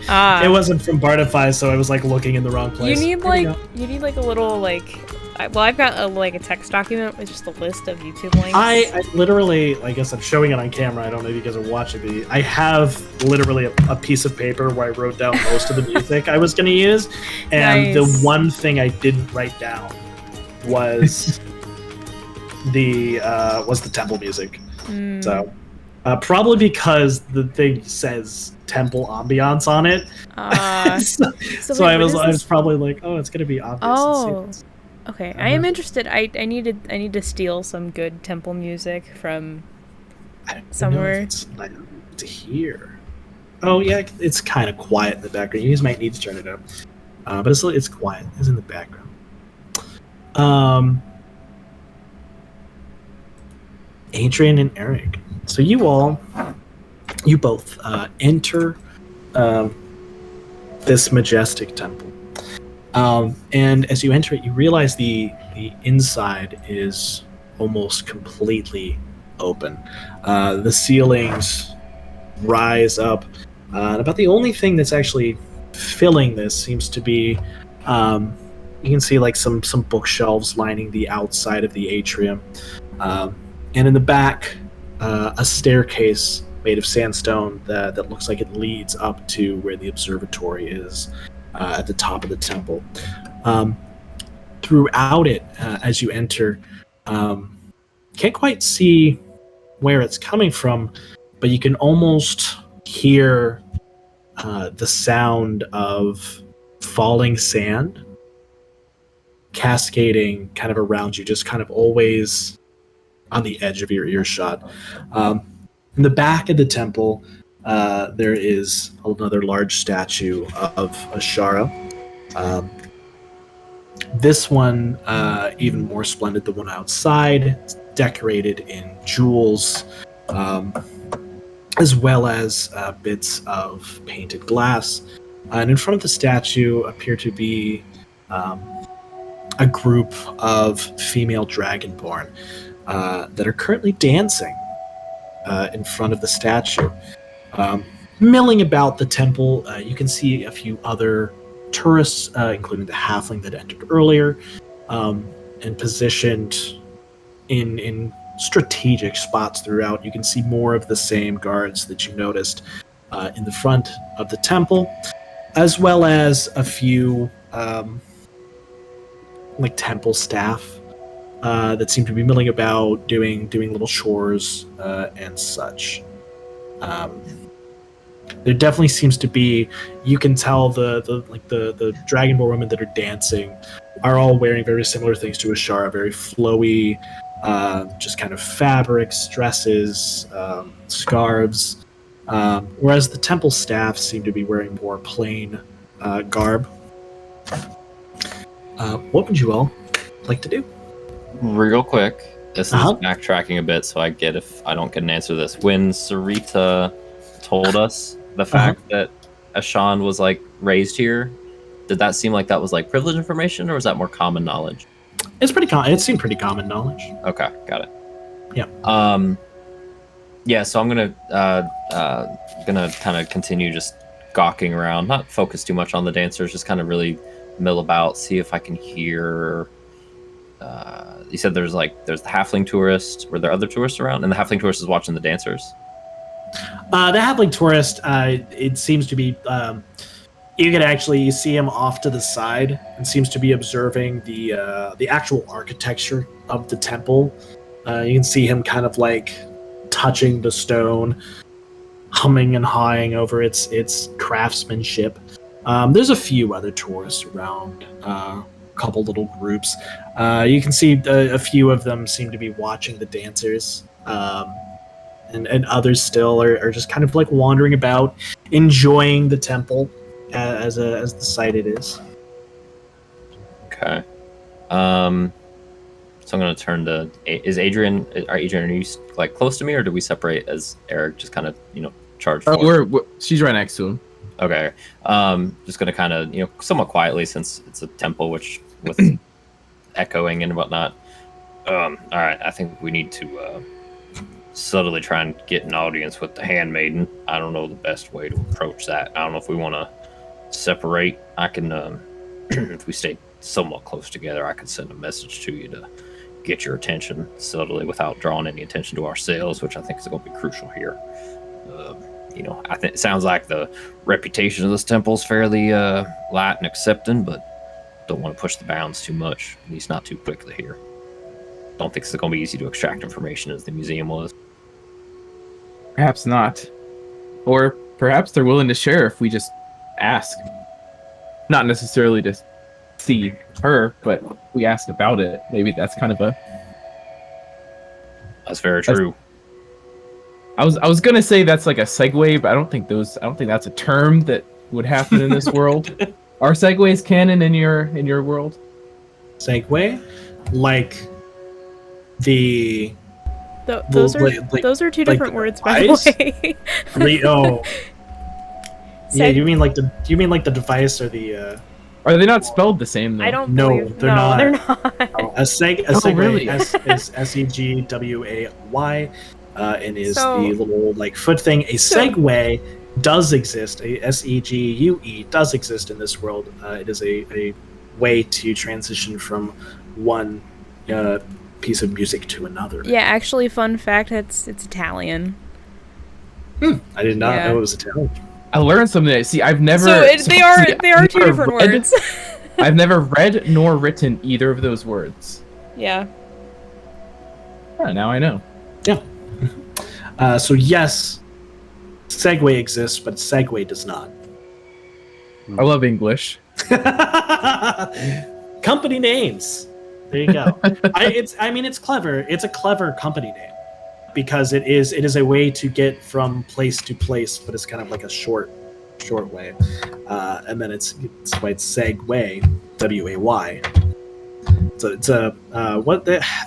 Ah. It wasn't from Bartify, so I was like looking in the wrong You place. need There we like go. you need like a little like. I've got a text document with just a list of YouTube links. I literally, I guess I'm showing it on camera. I don't know if you guys are watching the. I have literally a piece of paper where I wrote down most of the music I was going to use, and the Nice. one thing I didn't write down was the temple music. Mm. So probably because the thing says temple ambiance on it. So wait, I what was is I was this? probably like, oh, it's going to be obvious. Oh. Okay, I am Uh-huh. interested. I need to steal some good temple music from I don't know if somewhere. it's like to hear. Oh yeah, it's kind of quiet in the background. You guys might need to turn it up, but it's quiet. It's in the background. Adrian and Eric. So you both enter this majestic temple, and as you enter it, you realize the inside is almost completely open. The ceilings rise up, and about the only thing that's actually filling this seems to be you can see like some bookshelves lining the outside of the atrium, and in the back a staircase made of sandstone that looks like it leads up to where the observatory is at the top of the temple. Throughout it, as you enter, can't quite see where it's coming from, but you can almost hear the sound of falling sand cascading kind of around you, just kind of always on the edge of your earshot. In the back of the temple, there is another large statue of Ashara. This one, even more splendid, the one outside, it's decorated in jewels, as well as bits of painted glass. And in front of the statue appear to be a group of female dragonborn that are currently dancing in front of the statue. Milling about the temple, you can see a few other tourists, including the halfling that entered earlier, and positioned in strategic spots throughout. You can see more of the same guards that you noticed in the front of the temple, as well as a few like temple staff that seem to be milling about, doing little chores and such. There definitely seems to be. You can tell the Dragonborn women that are dancing are all wearing very similar things to Ashara, very flowy, just kind of fabrics, dresses, scarves. Whereas the temple staff seem to be wearing more plain garb. What would you all like to do? Real quick, this is Uh-huh. backtracking a bit, so I get if I don't get an answer to this. When Sarita told us the fact that Ashan was like raised here, did that seem like that was like privileged information, or was that more common knowledge? It's pretty common. It seemed pretty common knowledge. Okay, got it. Yeah. Yeah. So I'm gonna kind of continue just gawking around, not focus too much on the dancers, just kind of really mill about, see if I can hear. You said there's the halfling tourist. Were there other tourists around? And the halfling tourist is watching the dancers. The halfling tourist, it seems to be. You can actually see him off to the side and seems to be observing the actual architecture of the temple. You can see him kind of like touching the stone, humming and hawing over its craftsmanship. There's a few other tourists around, a couple little groups. You can see a few of them seem to be watching the dancers, and others still are just kind of like wandering about, enjoying the temple as the site it is. Okay. So I'm gonna turn to. Is Adrian? Are you like close to me, or do we separate as Eric just kind of charge Oh, forward? she's right next to him. Okay. Just gonna kind of somewhat quietly, since it's a temple, which with echoing and whatnot. All right. I think we need to subtly try and get an audience with the handmaiden. I don't know the best way to approach that. I don't know if we want to separate. I can, if we stay somewhat close together, I could send a message to you to get your attention subtly without drawing any attention to ourselves, which I think is going to be crucial here. I think it sounds like the reputation of this temple is fairly light and accepting, but don't want to push the bounds too much, at least not too quickly here. Don't think it's going to be easy to extract information as the museum was. Perhaps not. Or perhaps they're willing to share if we just ask. Not necessarily to see her, but we ask about it. Maybe that's kind of a... That's very true. I was gonna say that's like a segue, but I don't think that's a term that would happen in this world. Are segues canon in your world? Segue? Like the... Those are like, those are two like different the words, by device? the way. Oh. Yeah, you mean like the device or the Are they not spelled the same though? I don't No, believe they're not. They're not. a segue really? is Segway, and is So- the little like foot thing. A segue does exist. A segue does exist in this world. It is a way to transition from one piece of music to another. Yeah, actually, fun fact, it's Italian. I did not Yeah. know it was Italian. I learned something. See, I've never. They are two never different read- words. I've never read nor written either of those words. Yeah. Now I know. So yes, segue exists, but segue does not. I love English. Company names. There you go. It's clever. It's a clever company name because it is a way to get from place to place, but it's kind of like a short way. And then it's why it's Segway, W-A-Y. So it's a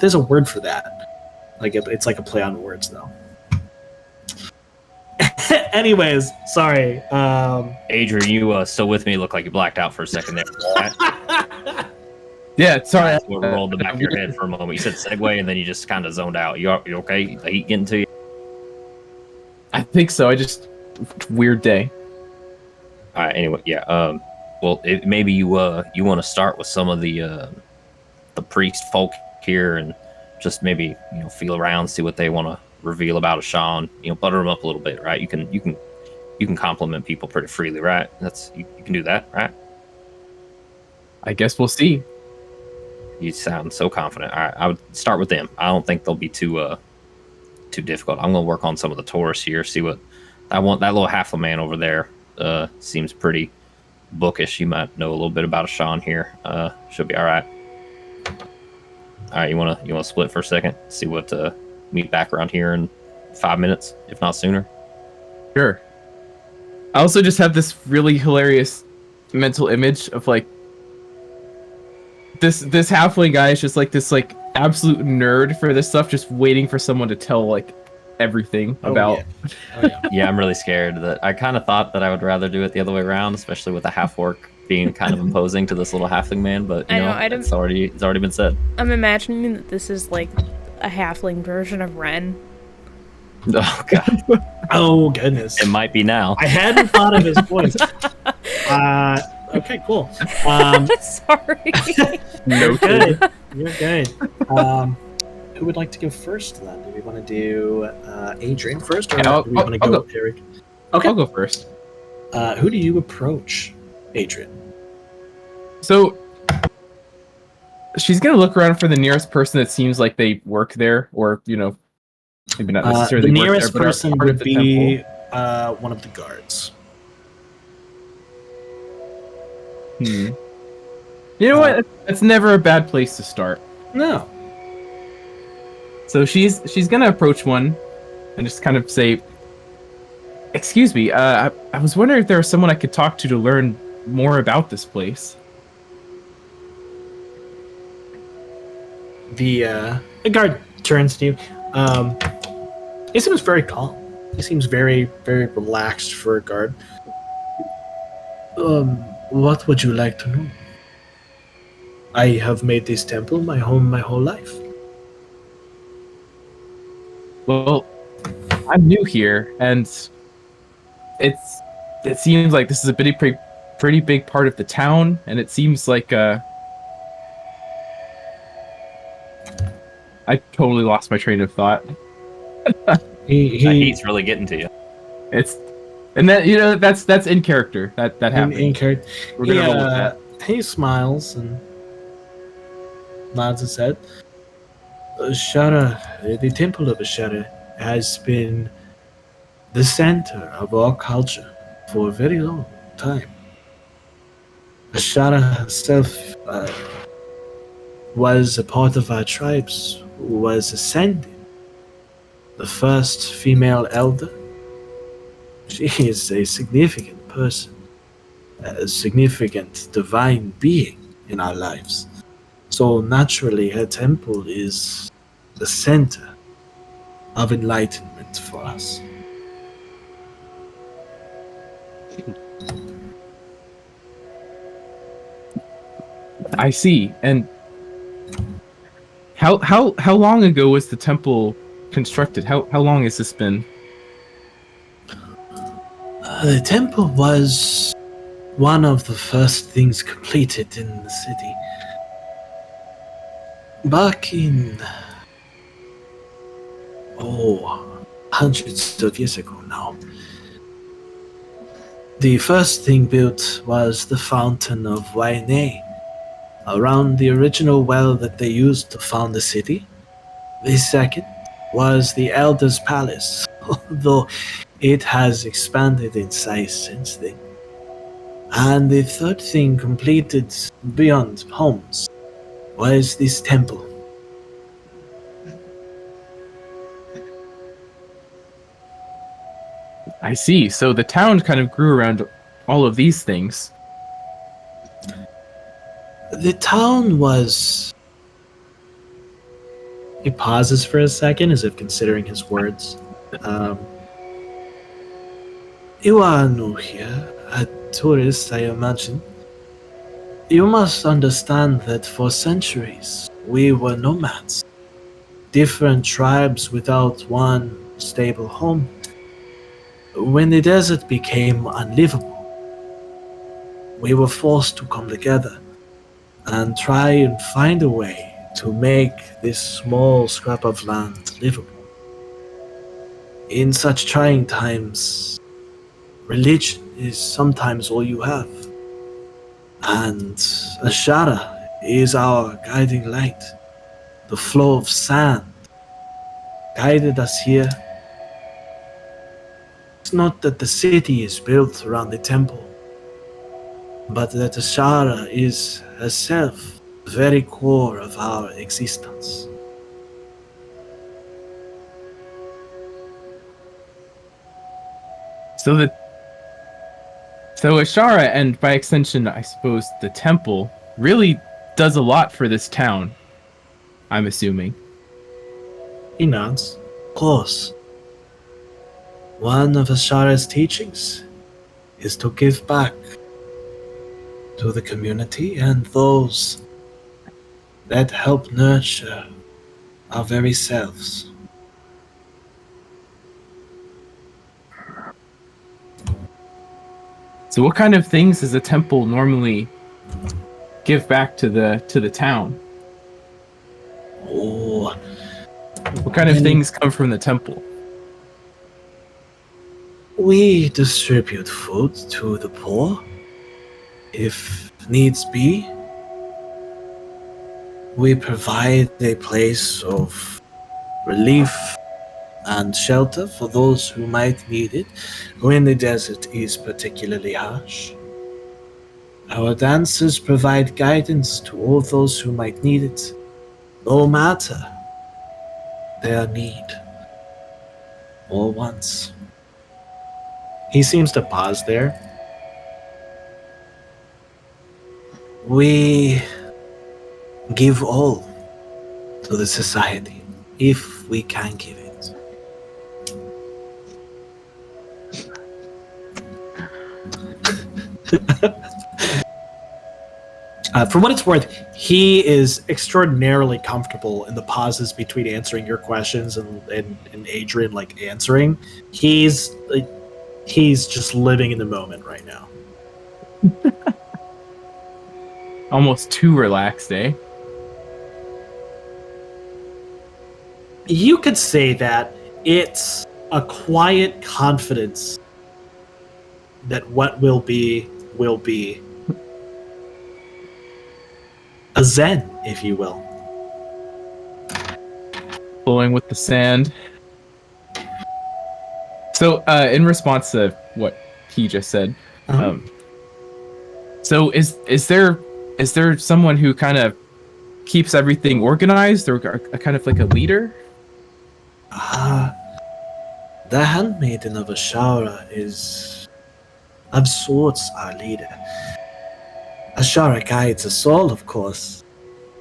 there's a word for that. Like it's like a play on words though. Anyways, sorry. Adrian, you still with me? Look like you blacked out for a second there. Yeah, sorry. That's what rolled the back of your head for a moment. You said segue, and then you just kind of zoned out. You okay? The heat getting to you? I think so. Weird day. All right. Anyway, yeah. Well, maybe you want to start with some of the priest folk here, and just maybe feel around, see what they want to reveal about Ashan. Butter them up a little bit, right? You can compliment people pretty freely, right? You can do that, right? I guess we'll see. You sound so confident. All right, I would start with them. I don't think they'll be too difficult. I'm gonna work on some of the tourists here. See what I want. That little halfling man over there seems pretty bookish. You might know a little bit about Ashan here. Should be all right. All right, you wanna split for a second? See what meet back around here in 5 minutes, if not sooner. Sure. I also just have this really hilarious mental image of like this halfling guy is just like this like absolute nerd for this stuff, just waiting for someone to tell like everything about. Yeah, I'm really scared. That I kind of thought that I would rather do it the other way around, especially with the half orc being kind of imposing to this little halfling man. But it's already been said. I'm imagining that this is like a halfling version of Ren. Oh god. Oh goodness. It might be now. I hadn't thought of his voice. Okay, cool. Sorry. You're good. You're good. Who would like to go first then? Do we want to do Adrian first, or do we want to go Eric? Okay, I'll go first. Who do you approach, Adrian? So she's gonna look around for the nearest person that seems like they work there, or maybe not necessarily. The nearest work there, but are person part of would the be temple. one of the guards. You know what? That's never a bad place to start. No. So she's gonna approach one and just kind of say, "Excuse me, I was wondering if there was someone I could talk to learn more about this place." The guard turns to you. He seems very calm. He seems very, very relaxed for a guard. What would you like to know? I have made this temple my home my whole life. Well, I'm new here, and it seems like this is a pretty big part of the town, and it seems like I totally lost my train of thought. That heat's really getting to you. It's and that that's in character. That happens. in character. We're gonna roll with that. He smiles and nods his head. Shara, the Temple of Shara has been the center of our culture for a very long time. Shara herself was a part of our tribes who was ascended. The first female elder. She is a significant person, a significant divine being in our lives. So naturally, her temple is the center of enlightenment for us. I see. And how long ago was the temple constructed? How long has this been? The temple was one of the first things completed in the city. Back in hundreds of years ago now. The first thing built was the Fountain of Wainé, around the original well that they used to found the city. The second was the Elder's Palace, although it has expanded in size since then. And the third thing completed beyond homes was this temple. I see. So the town kind of grew around all of these things. The town was... He pauses for a second as if considering his words. You are new here, a tourist, I imagine. You must understand that for centuries we were nomads, different tribes without one stable home. When the desert became unlivable, we were forced to come together and try and find a way to make this small scrap of land livable. In such trying times, religion is sometimes all you have. And Ashara is our guiding light. The flow of sand guided us here. It's not that the city is built around the temple, but that Ashara is herself the very core of our existence. So Ashara, and by extension, I suppose, the temple, really does a lot for this town, I'm assuming. He nods. Of course. One of Ashara's teachings is to give back to the community and those that help nurture our very selves. So what kind of things does a temple normally give back to the town? Oh, What kind of things come from the temple? we distribute food to the poor, if needs be. We provide a place of relief and shelter for those who might need it when the desert is particularly harsh. Our dancers provide guidance to all those who might need it, no matter their need or wants. He seems to pause there. We give all to the society, if we can give it. For what it's worth, he is extraordinarily comfortable in the pauses between answering your questions and Adrian like answering. He's just living in the moment right now. Almost too relaxed, eh? You could say that it's a quiet confidence that what will be will be. A zen, if you will. Flowing with the sand. So, in response to what he just said, so is there someone who kind of keeps everything organized, or a kind of like a leader? The handmaiden of Ashara is, of sorts, our leader. Ashara guides us all, of course,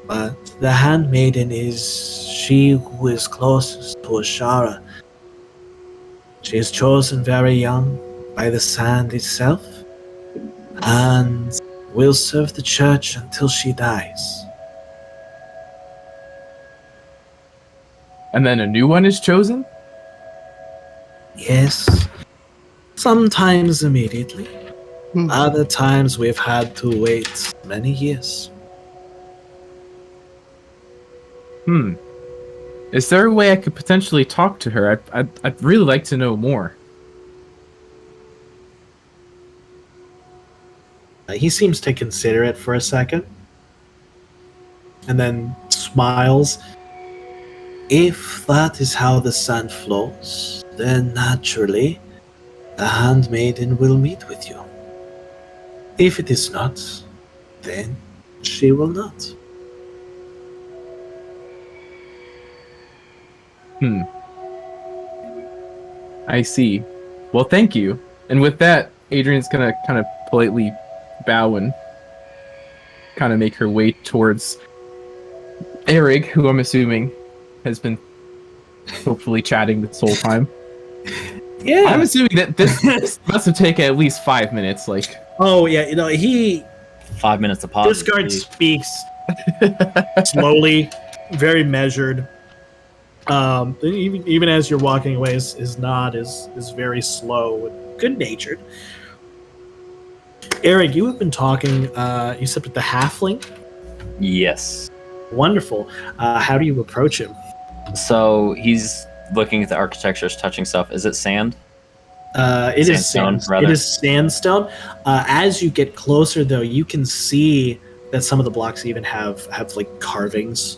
but the handmaiden is she who is closest to Ashara. She is chosen very young by the sand itself, and will serve the church until she dies. And then a new one is chosen? Yes, sometimes immediately. Other times we've had to wait many years. Is there a way I could potentially talk to her? I'd really like to know more. He seems to consider it for a second, and then smiles. If that is how the sand flows, then naturally, the handmaiden will meet with you. If it is not, then she will not. I see. Well, thank you. And with that, Adrian's gonna kind of politely bow and kind of make her way towards Eric, who I'm assuming has been hopefully chatting this whole time. Yeah. I'm assuming that this must have taken at least 5 minutes. Like, Oh yeah, you know he. 5 minutes of pause. This guard speaks slowly, very measured. Even as you're walking away, his nod is very slow and good natured. Eric, you have been talking. You said with the halfling. Yes. Wonderful. How do you approach him? So he's looking at the architecture, touching stuff. Is it sand? It is Sandstone, sand. rather. It is sandstone. As you get closer, though, you can see that some of the blocks even have like carvings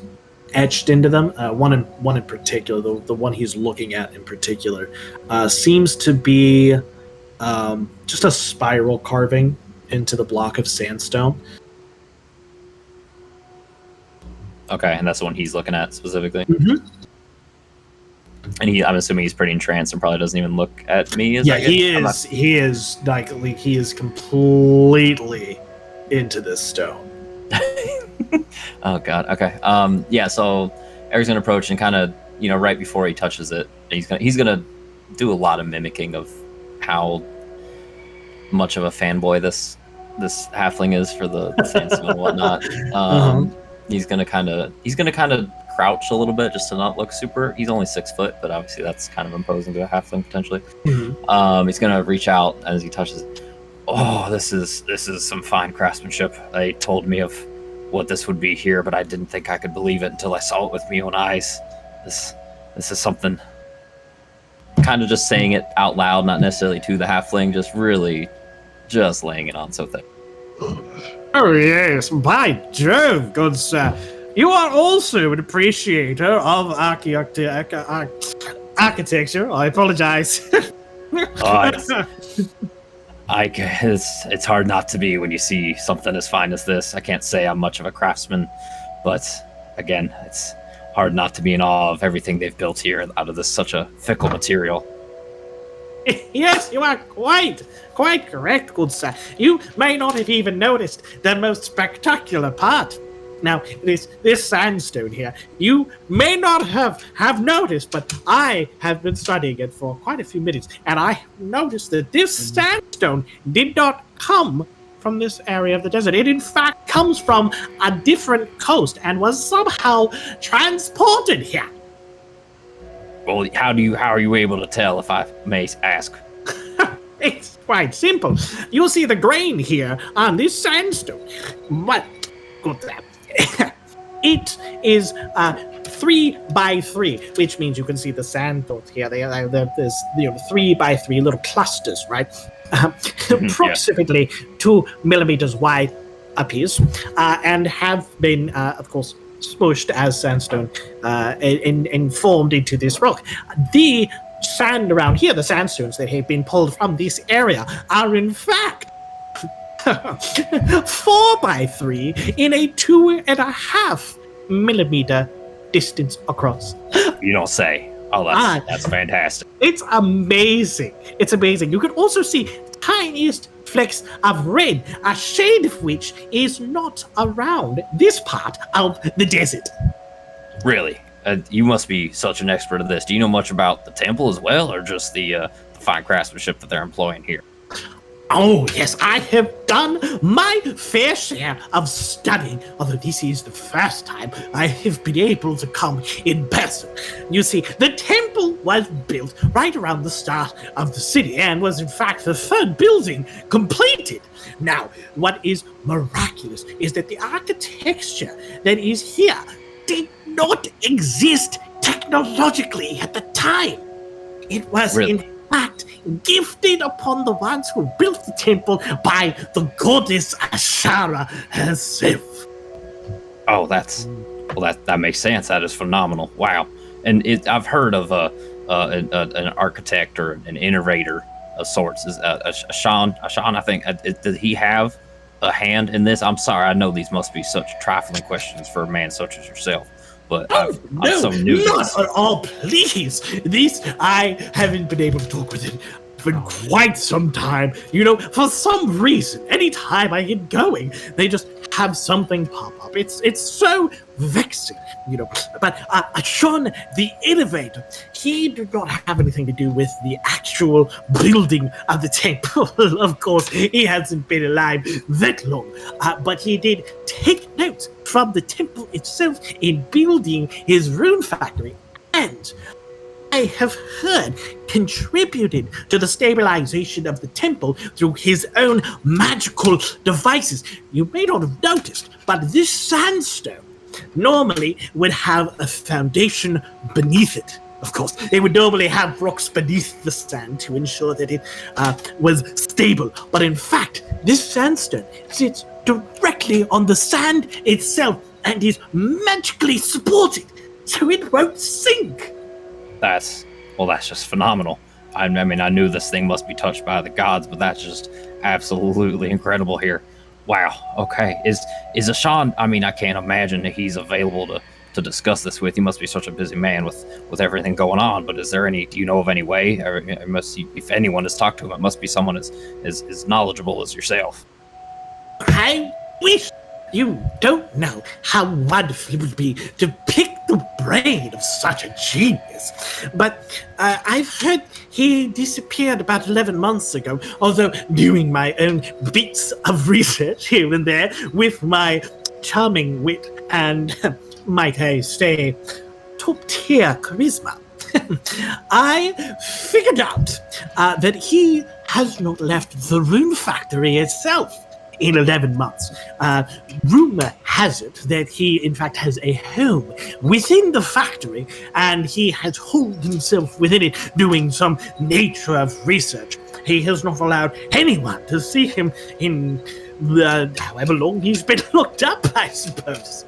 etched into them. One in particular, the one he's looking at in particular, seems to be just a spiral carving into the block of sandstone. Okay, and that's the one he's looking at specifically. Mm-hmm. And I'm assuming he's pretty entranced and probably doesn't even look at me. Yeah, he is. He is completely into this stone. Oh god. Okay. Yeah. So Eric's gonna approach and kind of, right before he touches it, he's gonna do a lot of mimicking of how much of a fanboy this halfling is for the sandstone and whatnot. He's gonna kind of crouch a little bit just to not look super. He's only 6 foot, but obviously that's kind of imposing to a halfling potentially. He's gonna reach out as he touches it. Oh, this is some fine craftsmanship. They told me of what this would be here, but I didn't think I could believe it until I saw it with my own eyes. This is something. Kind of just saying it out loud, not necessarily to the halfling, just really just laying it on so thick. Oh yes, by Jove, good sir. You are also an appreciator of architecture. I apologize. It's hard not to be when you see something as fine as this. I can't say I'm much of a craftsman, but again, it's hard not to be in awe of everything they've built here out of this such a fickle material. Yes, you are quite correct, good sir. You may not have even noticed the most spectacular part. Now, this sandstone here, you may not have noticed, but I have been studying it for quite a few minutes, and I noticed that this sandstone did not come from this area of the desert. It, in fact, comes from a different coast and was somehow transported here. Well, how are you able to tell, if I may ask? It's quite simple. You'll see the grain here on this sandstone. But, good that. It is 3 by 3, which means you can see the sandstones here. There's 3 by 3 little clusters, right? Approximately 2 millimeters wide apiece, and have been, of course, smushed as sandstone and formed into this rock. The sand around here, the sandstones that have been pulled from this area, are in fact 4 by 3 in a 2.5 millimeter distance across. You don't say. Oh, that's fantastic. It's amazing. It's amazing. You can also see tiniest flecks of red, a shade of which is not around this part of the desert. Really? You must be such an expert at this. Do you know much about the temple as well, or just the fine craftsmanship that they're employing here? Oh, yes, I have done my fair share of studying, although this is the first time I have been able to come in person. You see, the temple was built right around the start of the city and was, in fact, the third building completed. Now, what is miraculous is that the architecture that is here did not exist technologically at the time. It was, in fact, gifted upon the ones who built the temple by the goddess Ashara herself. Oh, that makes sense. That is phenomenal. Wow. And I've heard of an architect or an innovator of sorts. Is Ashan, I think. Did he have a hand in this? I'm sorry. I know these must be such trifling questions for a man such as yourself. But I'm so new to this. Not at all, please. I haven't been able to talk with it for quite some time. You know, for some reason, anytime I get going, they just have something pop up. It's so vexing, you know. But Sean, the innovator, he did not have anything to do with the actual building of the temple. Of course, he hasn't been alive that long. But he did take notes from the temple itself in building his rune factory, and I have heard contributed to the stabilization of the temple through his own magical devices. You may not have noticed, but this sandstone normally would have a foundation beneath it. Of course, they would normally have rocks beneath the sand to ensure that it was stable. But in fact, this sandstone sits directly on the sand itself and is magically supported, so it won't sink. That's just phenomenal. I mean, I knew this thing must be touched by the gods, but that's just absolutely incredible here. Wow. Okay. Is Ashan? I mean, I can't imagine that he's available to discuss this with. He must be such a busy man with everything going on. But is there any? Do you know of any way? Or if anyone has talked to him, it must be someone as knowledgeable as yourself. I wish. You don't know how wonderful it would be to pick the brain of such a genius. But I've heard he disappeared about 11 months ago, although doing my own bits of research here and there with my charming wit and, might I say, top-tier charisma. I figured out that he has not left the rune factory itself in 11 months. Rumor has it that he, in fact, has a home within the factory, and he has holed himself within it doing some nature of research. He has not allowed anyone to see him in however long he's been locked up, I suppose.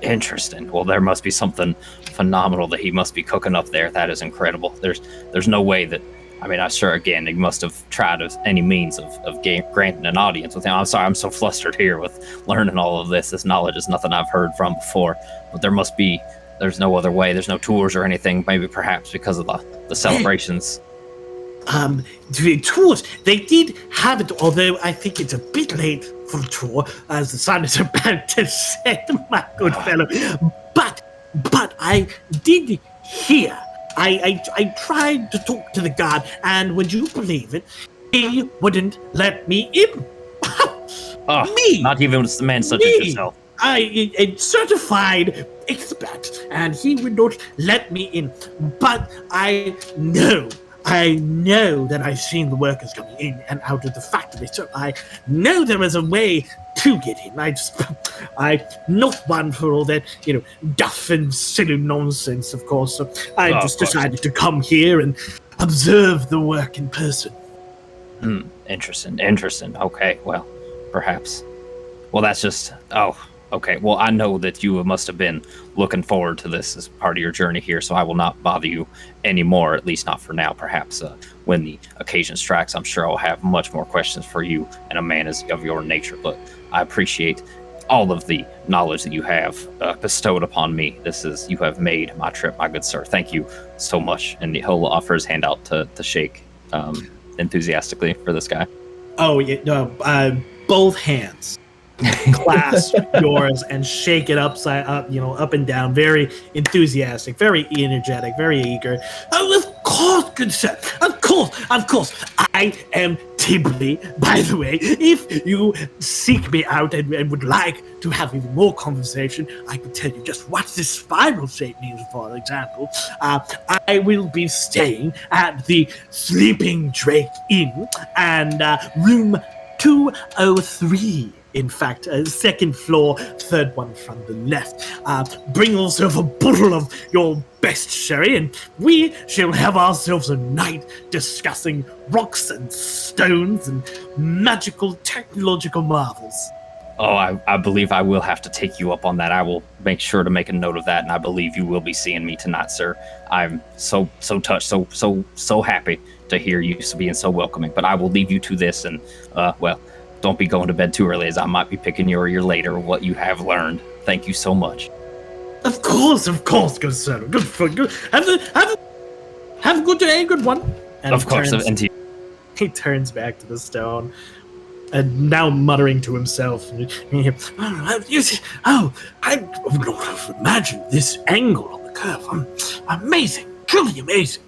Interesting. Well, there must be something phenomenal that he must be cooking up there. That is incredible. There's no way that. I mean, I'm sure, again, he must have tried any means of granting an audience with him. I'm sorry, I'm so flustered here with learning all of this. This knowledge is nothing I've heard from before. But there's no other way. There's no tours or anything, maybe perhaps because of the celebrations. The tours, they did have it, although I think it's a bit late delightful tour, as the sun is about to set, my good fellow. But I did hear. I tried to talk to the guard, and would you believe it? He wouldn't let me in. Oh, Me! not even a man such as yourself. A certified expert, and he would not let me in. But I know that I've seen the workers coming in and out of the factory, so I know there is a way to get in. I'm not one for all that, duff and silly nonsense, of course. So I just decided to come here and observe the work in person. Interesting. Okay, well, perhaps. Well, that's just... Oh, okay. Well, I know that you must have been looking forward to this as part of your journey here, so I will not bother you anymore, at least not for now. Perhaps when the occasion strikes, I'm sure I'll have much more questions for you and a man of your nature, but I appreciate all of the knowledge that you have bestowed upon me. You have made my trip, my good sir. Thank you so much. And he'll offer his hand out to shake enthusiastically for this guy. Oh, yeah, both hands clasp yours and shake it up and down. Very enthusiastic, very energetic, very eager. Oh, of course, good sir. Of course. I am Tibley, by the way. If you seek me out and would like to have even more conversation, I could tell you just what this spiral shape means, for example. I will be staying at the Sleeping Drake Inn and room 203. In fact, second floor, third one from the left. Bring yourself a bottle of your best sherry, and we shall have ourselves a night discussing rocks and stones and magical technological marvels. Oh, I believe I will have to take you up on that. I will make sure to make a note of that, and I believe you will be seeing me tonight, sir. I'm so touched, so happy to hear you being so welcoming. But I will leave you to this, and don't be going to bed too early, as I might be picking your ear later of what you have learned. Thank you so much. Of course, good sir. Good. Have a good day, good one. And of course, and to you. He turns back to the stone, and now muttering to himself. I would not have imagined this angle on the curve. Amazing, truly amazing.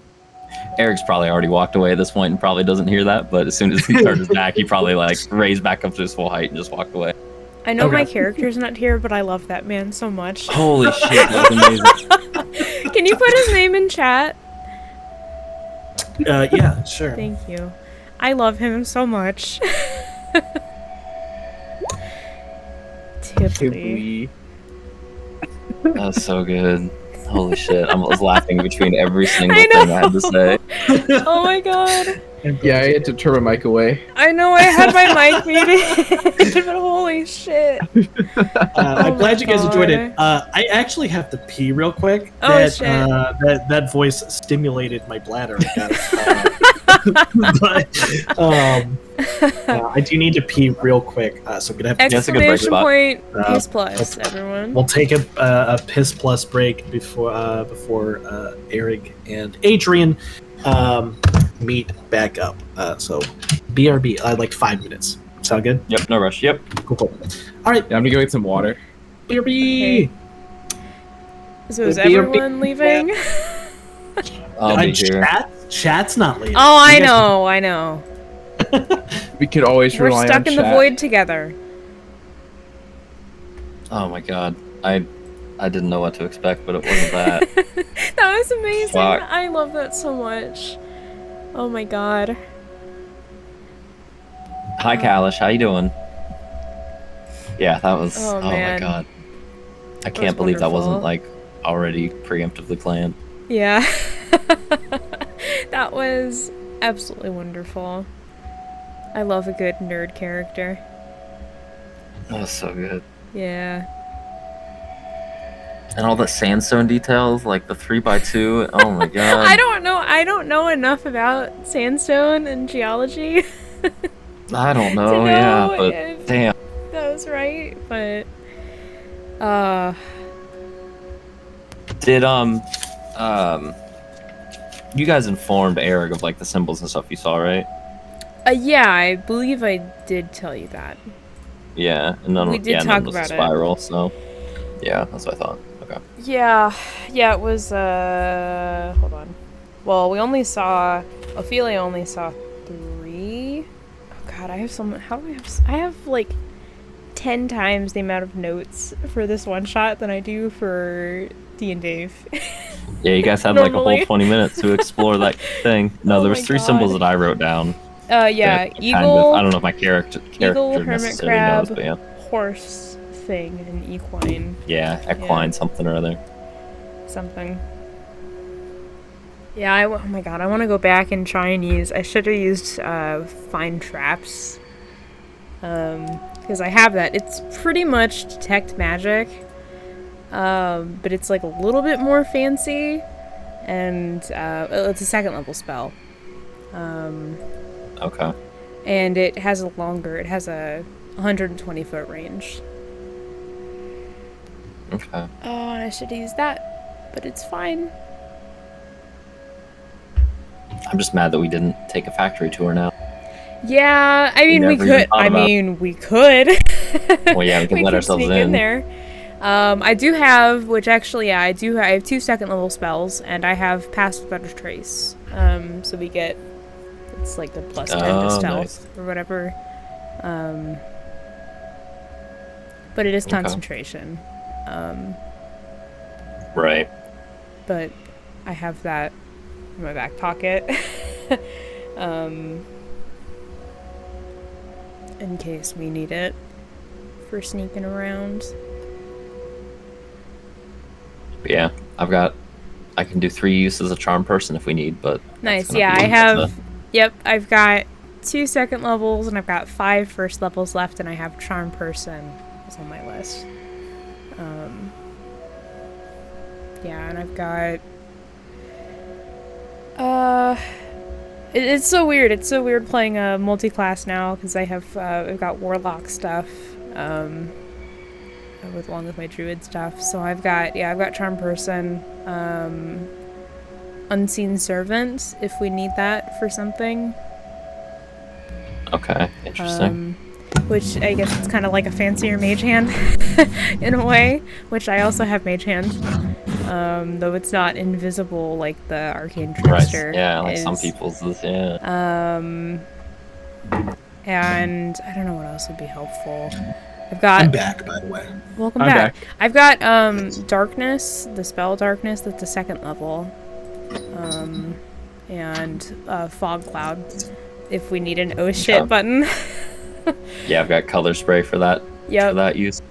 Eric's probably already walked away at this point and probably doesn't hear that, but as soon as he turns his back, he probably raised back up to his full height and just walked away. I know my character's not here, but I love that man so much. Holy shit, that was amazing. Can you put his name in chat? Yeah, sure. Thank you. I love him so much. Tipley. That's so good. Holy shit, I was laughing between every single thing I had to say. Oh my god. Yeah, I had to turn my mic away. I know I had my mic muted, but holy shit. I'm glad you guys enjoyed it. I actually have to pee real quick. Oh, shit. That voice stimulated my bladder. I do need to pee real quick, so I'm gonna have to exclamation point piss plus, everyone. We'll take a piss plus break before Eric and Adrian meet back up. So BRB, like 5 minutes. Sound good? Yep, no rush. Yep. Cool. All right. Yeah, I'm gonna go get some water. BRB. Okay. So is everyone leaving? I'll be here. Chat's not leaving. Oh, I know. We could always We're rely on stuck in the chat. void together. Oh my god. I didn't know what to expect, but it wasn't that. That was amazing. Fuck. I love that so much. Oh my god. Hi, Kalish. How you doing? Yeah, that was... Oh, my man. god. I That can't was believe that wasn't, wonderful. already preemptively planned. Yeah. That was absolutely wonderful. I love a good nerd character. That was so good. Yeah. And all the sandstone details, like the 3x2. Oh my god. I don't know enough about sandstone and geology. I don't to know, yeah, but if damn. that was right, but Did you guys informed Eric of the symbols and stuff you saw, right? yeah, I believe I did tell you that. Yeah, and none. We did yeah, talk none was a about it. spiral. So, yeah, that's what I thought. Okay. Yeah, it was, hold on. Well, Ophelia only saw 3. Oh god, I have like 10 times the amount of notes for this one shot than I do for D and Dave. Yeah, you guys had like a Normally. whole 20 minutes to explore that thing. No, Oh there was my 3 symbols God. that I wrote down. Yeah, that eagle, I don't know if my character hermit necessarily crab, knows, but yeah. horse thing, and equine Yeah, equine something or other. something. Yeah, oh my god, I want to go back and try and I should have used find traps. Because I have that. It's pretty much detect magic. But it's like a little bit more fancy. And it's a 2nd level spell. Okay. And it has a 120 foot range. Okay. Oh, and I should use that. But it's fine. I'm just mad that we didn't take a factory tour now. Yeah, I mean, we never even could. thought about it. We could. Well, yeah, we can let ourselves sneak in there. I do have, which actually, yeah, I have 2 2nd level spells, and I have Pass Without a Trace. So we get, it's like the plus 10 to stealth nice. or whatever. But it is concentration. Right. But I have that in my back pocket. In case we need it for sneaking around. But yeah, I can do 3 uses of charm person if we need, but Nice. Yeah, I've got 2 2nd levels and I've got 5 1st levels left, and I have charm person is on my list. Yeah, and I've got it's so weird. It's so weird playing a multi-class now because I've got warlock stuff along with my druid stuff. So I've got charm person, unseen servant if we need that for something. Okay, interesting. Which I guess it's kind of like a fancier mage hand in a way, which I also have mage hand. Though it's not invisible like the arcane trickster. Right. Yeah, like some people's is, yeah. And I don't know what else would be helpful. I'm back, by the way. Welcome I'm back. back. I've got darkness, the spell darkness, that's the 2nd level. And fog cloud if we need an oh shit button. Yeah, I've got color spray for that. Yep. For that use.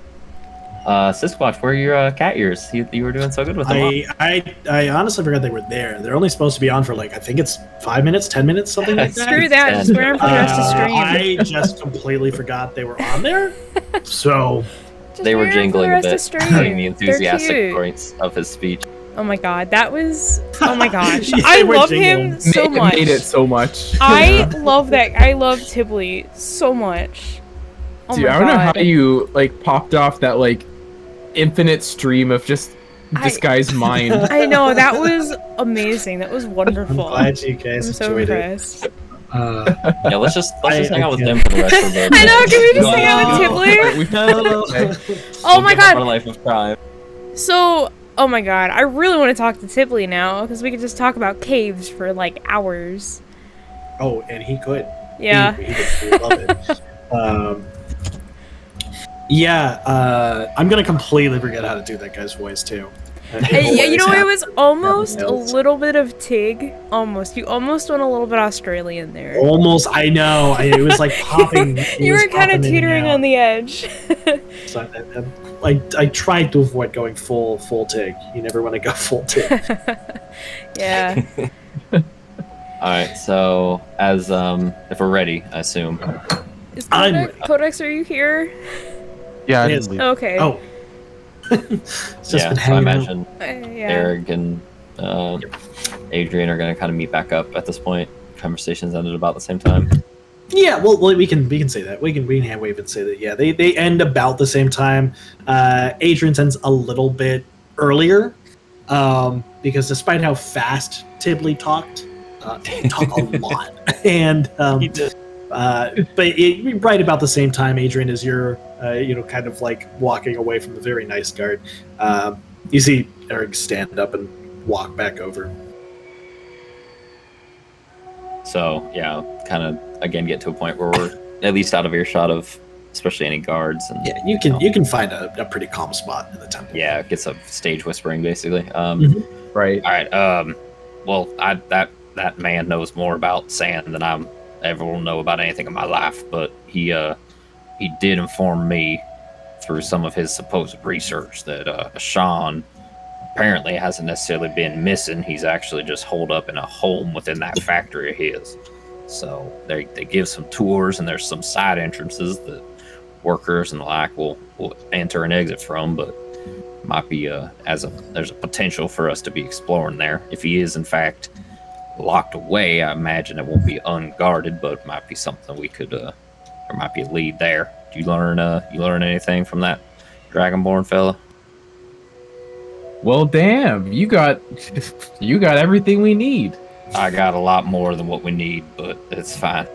Sisquatch, where are your cat ears? You were doing so good with them. I honestly forgot they were there. They're only supposed to be on for like, I think it's 5 minutes, 10 minutes, something like that. Screw that, just wear them for the rest of stream. I just completely forgot they were on there. So They were jingling a bit during the enthusiastic cute. points of his speech. Oh my god, that was... Oh my gosh. Yeah, I we're love jingling. him so much. It made it so much. I love that. I love Tibley so much. Oh Dude, my I don't know god. how you like popped off that like infinite stream of just this guy's mind. I know, that was amazing. That was wonderful. I'm glad you guys I'm so enjoyed impressed. it. Yeah, let's just hang out with can't. him for the rest of the I know, can we just No. hang out with Tibley? We- Oh my We'll give up our god. life of crime. So, oh my god, I really want to talk to Tibley now, because we could just talk about caves for like hours. Oh, and he could. Yeah. He would love it. I'm gonna completely forget how to do that guy's voice too. Yeah, you know, it was almost a Happens. little bit of Tig. Almost. You almost went a little bit Australian there. Almost, I know. It was like popping. You were kind of teetering on the edge. So I tried to avoid going full Tig. You never want to go full Tig. Yeah. Alright, so as if we're ready, I assume. Is I'm Codex, ready. Codex, are you here? Yeah, I Yes. didn't leave. Okay. Oh. It's just Yeah, been so I hanging out. imagine Yeah. Eric and Adrian are gonna kind of meet back up at this point. Conversations ended about the same time. Yeah, well, we can say that. We can hand wave and say that. Yeah, they end about the same time. Adrian ends a little bit earlier, because despite how fast Tibley talked, he talked a lot, and He did. but right about the same time, Adrian, as you're kind of like walking away from the very nice guard. You see Eric stand up and walk back over. So yeah, kind of again get to a point where we're at least out of earshot of especially any guards. And Yeah, you can find a pretty calm spot in the temple. yeah, get some stage whispering basically. Right. All right. Well, that man knows more about sand than I ever will know about anything in my life. But he did inform me through some of his supposed research that Sean apparently hasn't necessarily been missing. He's actually just holed up in a home within that factory of his. So they give some tours, and there's some side entrances that workers and the like will enter and exit from, but might be there's a potential for us to be exploring there. If he is in fact locked away, I imagine it won't be unguarded, but it might be something we could there might be a lead there. Do you learn anything from that Dragonborn fella? Well, damn, you got everything we need. I got a lot more than what we need, but it's fine.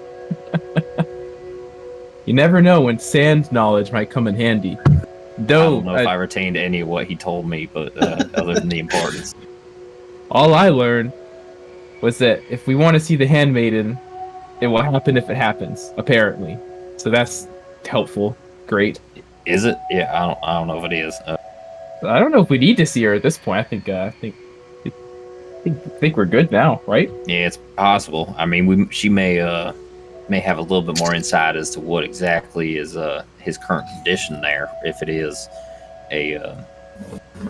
You never know when sand knowledge might come in handy. I Though, don't know if I retained any of what he told me, but other than the importance. all I learned was that if we want to see the handmaiden, it will happen if it happens, apparently. So that's helpful. Great. Is it? Yeah, I don't know if it is. I don't know if we need to see her at this point. I think we're good now, right? Yeah, it's possible. I mean, she may have a little bit more insight as to what exactly is his current condition there, if it is a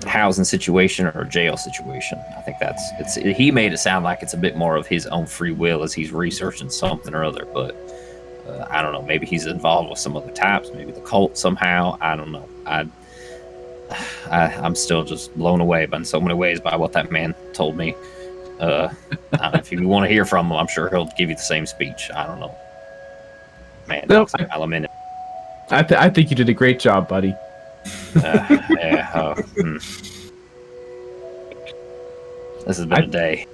housing situation or a jail situation. I think he made it sound like it's a bit more of his own free will as he's researching something or other, but I don't know. Maybe he's involved with some other types, maybe the cult somehow. I don't know. I'm still just blown away in so many ways by what that man told me. If you want to hear from him, I'm sure he'll give you the same speech. I don't know. Man, Nope. I think you did a great job, buddy. Yeah. This has been a day.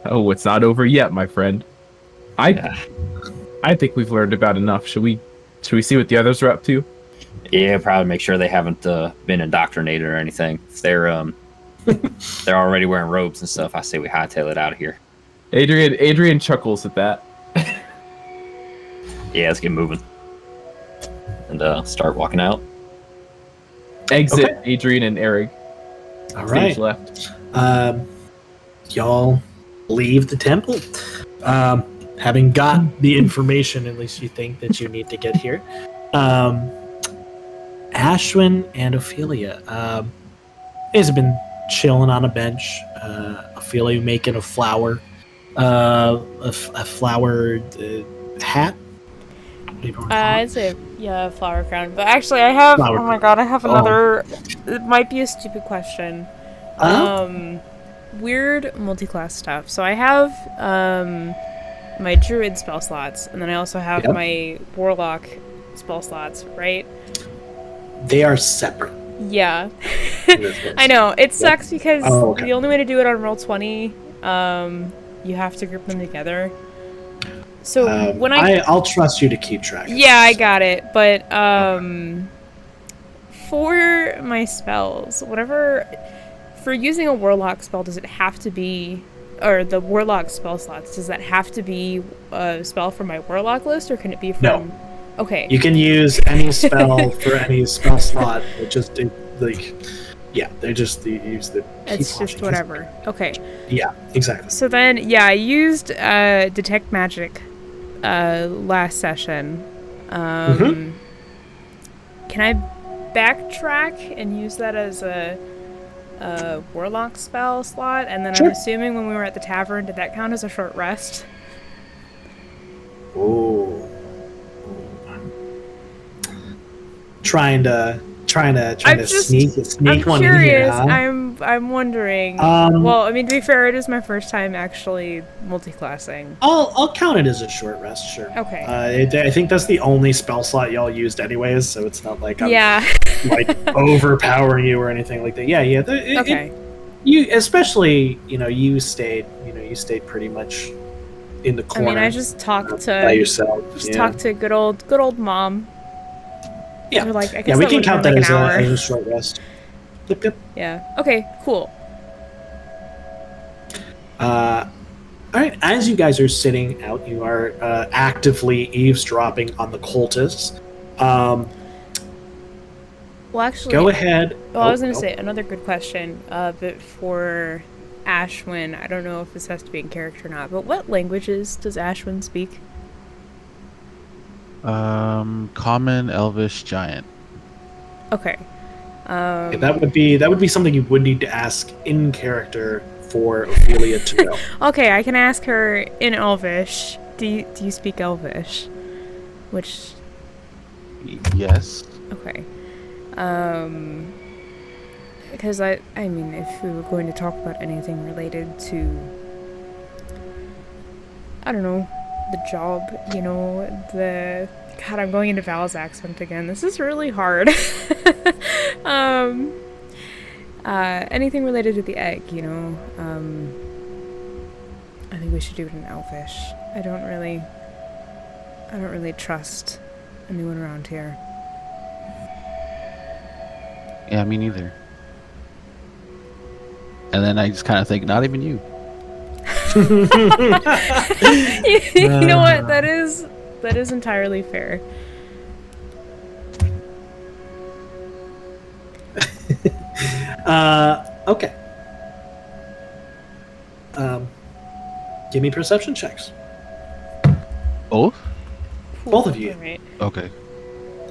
Oh, it's not over yet, my friend. I think we've learned about enough. Should we see what the others are up to? Yeah, probably make sure they haven't been indoctrinated or anything. If they're they're already wearing robes and stuff, I say we hightail it out of here. Adrian chuckles at that. Yeah, let's get moving. And start walking out. Exit Okay. Adrian and Eric. All Stage right. left. Y'all leave the temple. Having got the information, at least you think that you need to get here. Ashwin and Ophelia. Has been chilling on a bench. Ophelia making a flower, a flowered hat. What do you want to call it? I'd say, yeah, flower crown. But actually, I have. Flower Oh my crown. god, I have another. It might be a stupid question. Weird multi-class stuff. So I have my druid spell slots, and then I also have Yep. my warlock spell slots. Right? They are separate. Yeah. in this case. I know it sucks because Oh, okay. the only way to do it on Roll20, you have to group them together. So when I'll trust you to keep track. yeah, I got it. But for my spells, for using a warlock spell, does it have to be, or the warlock spell slots, does that have to be a spell from my warlock list, or can it be from? No. Okay. You can use any spell for any spell slot. They just they use the. It's just whatever. Okay. Yeah, exactly. So then, yeah, I used detect magic last session. Can I backtrack and use that as a warlock spell slot? And then Sure. I'm assuming when we were at the tavern, did that count as a short rest? Oh. Trying to sneak I'm one curious. in here, huh? I'm wondering. Um, well, I mean, to be fair, it is my first time actually multi-classing. I'll count it as a short rest, sure. Okay. I think that's the only spell slot y'all used anyways, so it's not like I'm Yeah. like overpowering you or anything like that. Yeah. Okay. You especially, you stayed pretty much in the I corner. mean, I just talked by to yourself. talked to good old mom. Yeah. Or, like, I guess Yeah, we that can would've count been, that like, an hour. as a short rest. Yep. Yeah. Okay, cool. All right, as you guys are sitting out, you are actively eavesdropping on the cultists. Well, actually, Go ahead. well, I was going to say, another good question, but for Ashwin, I don't know if this has to be in character or not, but what languages does Ashwin speak? Common, Elvish, Giant. Okay. Yeah, that would be something you would need to ask in character for Ophelia to know. Okay, I can ask her in Elvish. Do you speak Elvish? Which, Yes. okay. Because I mean, if we were going to talk about anything related to, I don't know, the job, you know, God, I'm going into Val's accent again. This is really hard. Anything related to the egg, you know, I think we should do it in Elvish. I don't really trust anyone around here. Yeah, me neither. And then I just kind of think, not even you. You know what? That is entirely fair. Okay. Give me perception checks. Both? Both of you. All right. Okay.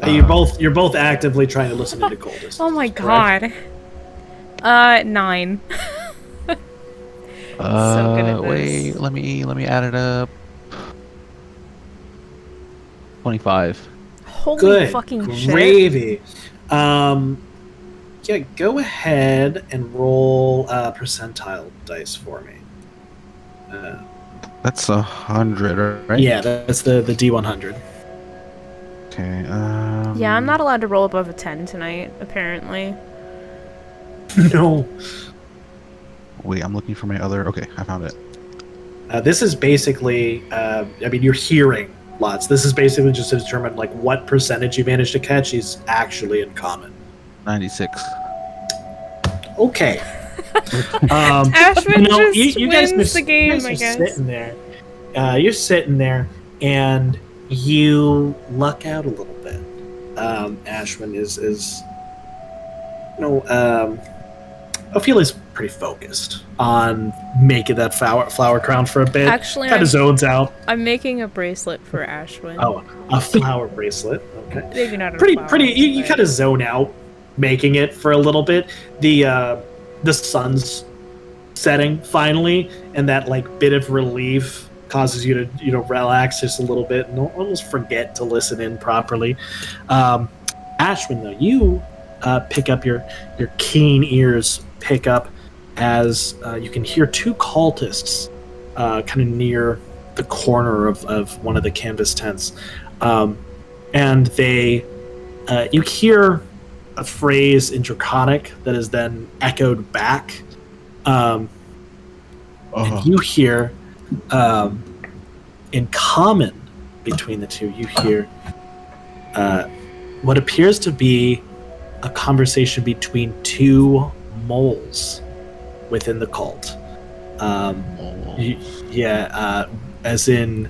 You're both actively trying to listen into cultists. Oh my correct? god. 9. So good at Wait, this. let me add it up. 25. Holy Good fucking shit. gravy. Yeah, go ahead and roll percentile dice for me. That's 100, right? Yeah, that's the D100. Okay. Yeah, I'm not allowed to roll above a 10 tonight, apparently. No. Wait, I'm looking for my other. Okay, I found it. This is basically, I mean, you're hearing lots. This is basically just to determine like what percentage you managed to catch is actually in common. 96. Okay. Ashwin just you guys wins the game, you guys I are guess. Sitting there. You're sitting there, and you luck out a little bit. Ashwin is Ophelia's pretty focused on making that flower crown for a bit. Actually, kind of zones out. I'm making a bracelet for Ashwin. Oh, a flower bracelet. Okay. Maybe not a Pretty. flower, You but- kind of zone out making it for a little bit. The sun's setting finally, and that like bit of relief causes you to relax just a little bit and almost forget to listen in properly. Ashwin, though, you pick up your keen ears pick up as you can hear two cultists kind of near the corner of one of the canvas tents, and they you hear a phrase in Draconic that is then echoed back, and you hear in common between the two, you hear what appears to be a conversation between two moles within the cult. As in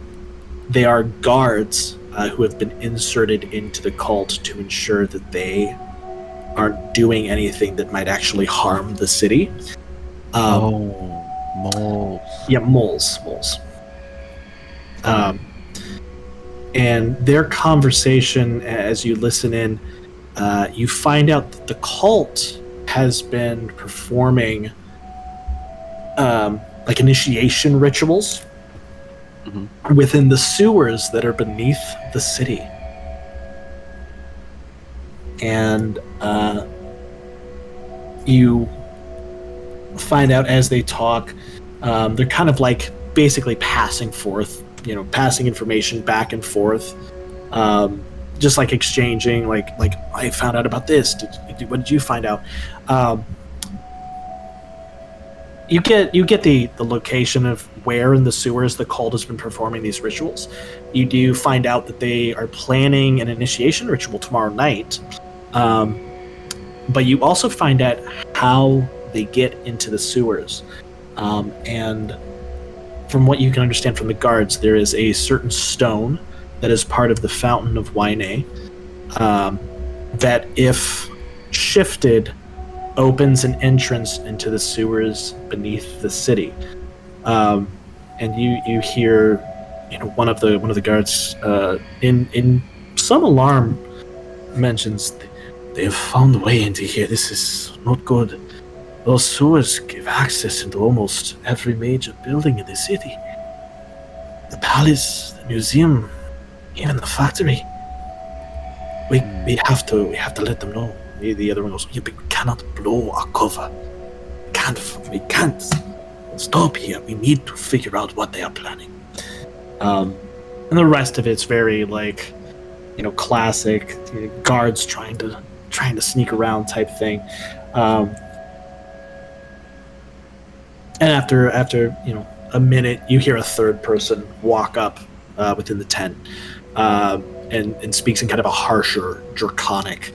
they are guards who have been inserted into the cult to ensure that they aren't doing anything that might actually harm the city. Moles. Yeah, moles. And their conversation, as you listen in, you find out that the cult has been performing like initiation rituals within the sewers that are beneath the city. And you find out as they talk, they're kind of like basically passing information back and forth, just like exchanging, like I found out about this. What did you find out? You get the location of where in the sewers the cult has been performing these rituals. You do find out that they are planning an initiation ritual tomorrow night, but you also find out how they get into the sewers. And from what you can understand from the guards, there is a certain stone that is part of the Fountain of Wine, that if shifted, opens an entrance into the sewers beneath the city. And you hear, one of the guards in some alarm mentions, they have found a way into here. This is not good. Those sewers give access into almost every major building in the city. The palace, the museum, even the factory. We have to let them know. The other one goes, yeah, but we cannot blow our cover. We can't stop here. We need to figure out what they are planning. And the rest of it's very classic guards trying to sneak around type thing. And after a minute, you hear a third person walk up within the tent and speaks in kind of a harsher, draconic.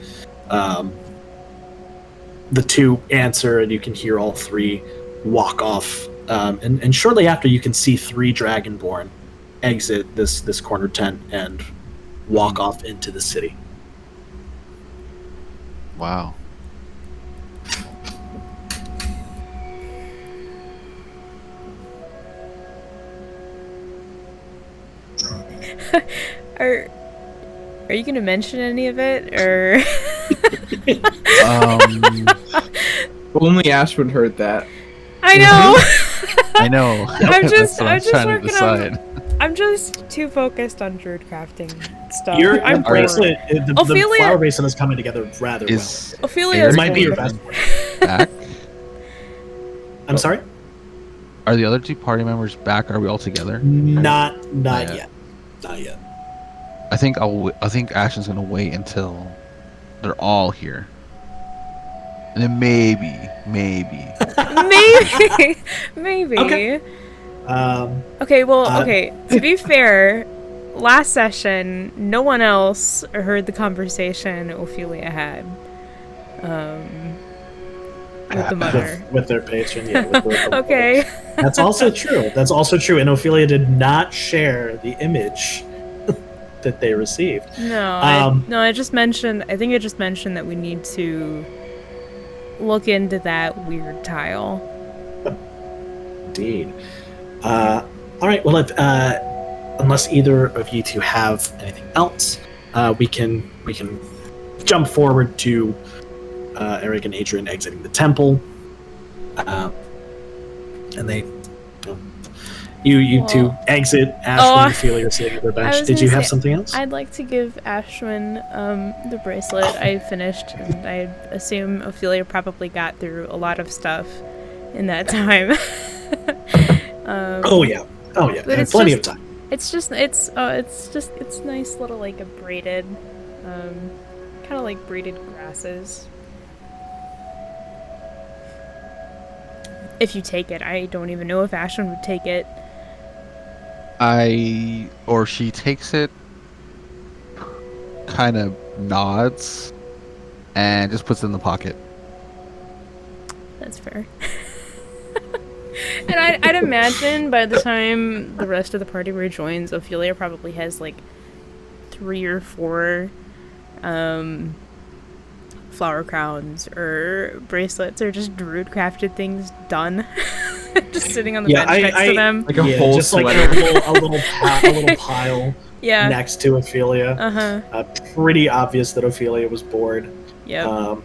The two answer, and you can hear all three walk off. And shortly after, you can see 3 Dragonborn exit this corner tent and walk off into the city. Wow. Are you gonna mention any of it, or? Only Ashwin heard that. I know. I know. I'm just trying to working decide. I'm just too focused on druid crafting stuff. Your I'm bracelet, the Ophelia- flower basin is coming together rather Is Ophelia Eric well. It might be your best one. back? I'm sorry? Are the other 2 party members back? Are we all together? Not yet. yet. Not yet. I think Ashton's gonna wait until they're all here, and then maybe. maybe. Okay. Okay, well, to be fair, last session, no one else heard the conversation Ophelia had with the mother. With their patron, yeah. With their Okay. That's also true. And Ophelia did not share the image that they received. No, I just mentioned that we need to look into that weird tile. Indeed. All right. Well, if, unless either of you two have anything else, we can jump forward to Eric and Adrian exiting the temple, and they. You two exit. Ashwin and Ophelia are sitting at their bench. Did you have something else? I'd like to give Ashwin the bracelet. I finished, and I assume Ophelia probably got through a lot of stuff in that time. Oh yeah. But Plenty of time. It's nice little a braided, kind of like braided grasses. If you take it, I don't even know if Ashwin would take it. She takes it, kind of nods, and just puts it in the pocket. That's fair. And I'd imagine by the time the rest of the party rejoins, Ophelia probably has 3 or 4 flower crowns or bracelets or just druid crafted things done. Just sitting on the bench next to them. Like a whole just sweater. a little pile next to Ophelia. Pretty obvious that Ophelia was bored. Yep.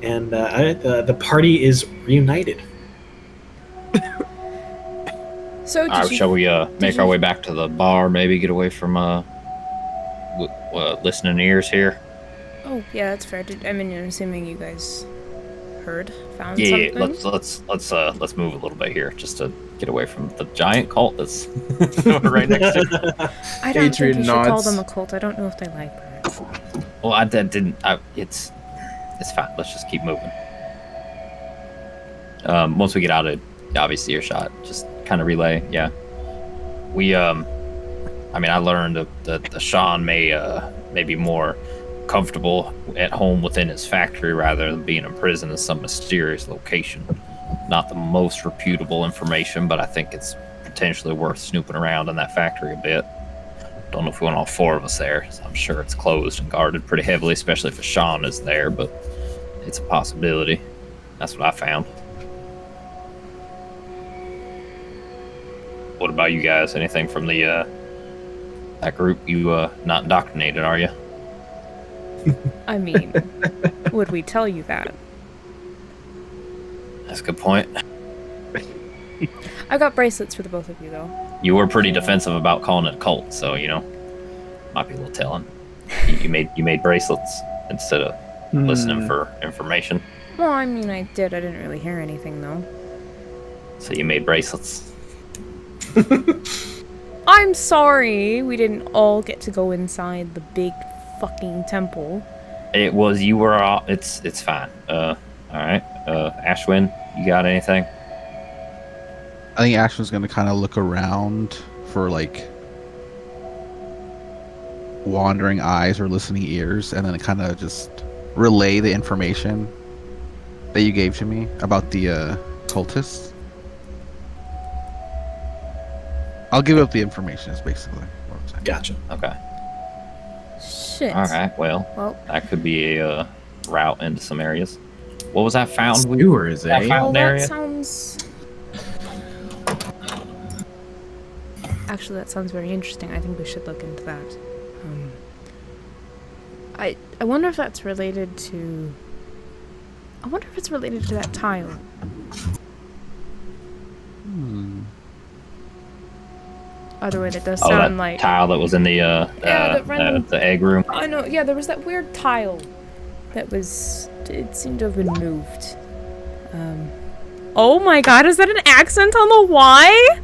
And the party is reunited. So shall we make our way back to the bar? Maybe get away from listening ears here. Oh yeah, that's fair. I'm assuming you guys found Yeah, something. let's move a little bit here, just to get away from the giant cult that's right next to it. I don't think Adrian you should call nods. them a cult. I don't know if they like birds. Well, it's fine. Let's just keep moving. Once we get out of obviously earshot. Just kind of relay. Yeah. We I mean, I learned that the Sean may be more comfortable at home within his factory rather than being in prison in some mysterious location. Not the most reputable information, but I think it's potentially worth snooping around in that factory a bit. Don't know if we want all 4 of us there. So I'm sure it's closed and guarded pretty heavily, especially if Sean is there, but it's a possibility. That's what I found. What about you guys? Anything from the that group? You not indoctrinated, are you? I mean, would we tell you that? That's a good point. I got bracelets for the both of you, though. You were pretty defensive about calling it a cult, so you know, might be a little telling. You made bracelets instead of listening for information. Well, I mean, I did. I didn't really hear anything, though. So you made bracelets. I'm sorry we didn't all get to go inside the big fucking temple. It was you were all. It's fine. All right. Ashwin, you got anything? I think Ashwin's gonna kind of look around for like wandering eyes or listening ears, and then kind of just relay the information that you gave to me about the cultists. I'll give up the information. Is basically what I'm saying. Gotcha. Okay. Shit. All right. Well, that could be a route into some areas. What was that found? Sewers, That eh? Well, found that area? sounds... Actually, that sounds very interesting. I think we should look into that. I wonder if that's related to... I wonder if it's related to that tile. Either way, that does Oh, sound that like... tile that was in the that random- the egg room. I know, yeah, there was that weird tile that was... It seemed to have been moved. Oh my god, is that an accent on the Y?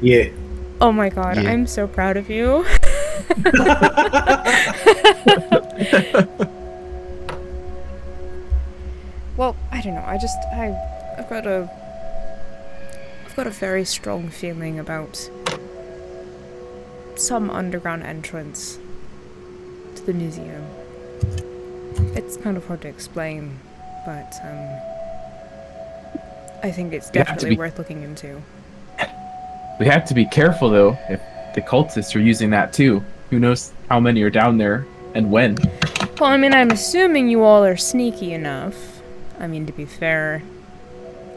Yeah. Oh my god, Yeah. I'm so proud of you. Well, I don't know. I've got a very strong feeling about some underground entrance to the museum. It's kind of hard to explain, but I think it's We have to definitely be- worth looking into. We have to be careful though. If the cultists are using that too, who knows how many are down there and when? Well, I mean, I'm assuming you all are sneaky enough. I mean, to be fair,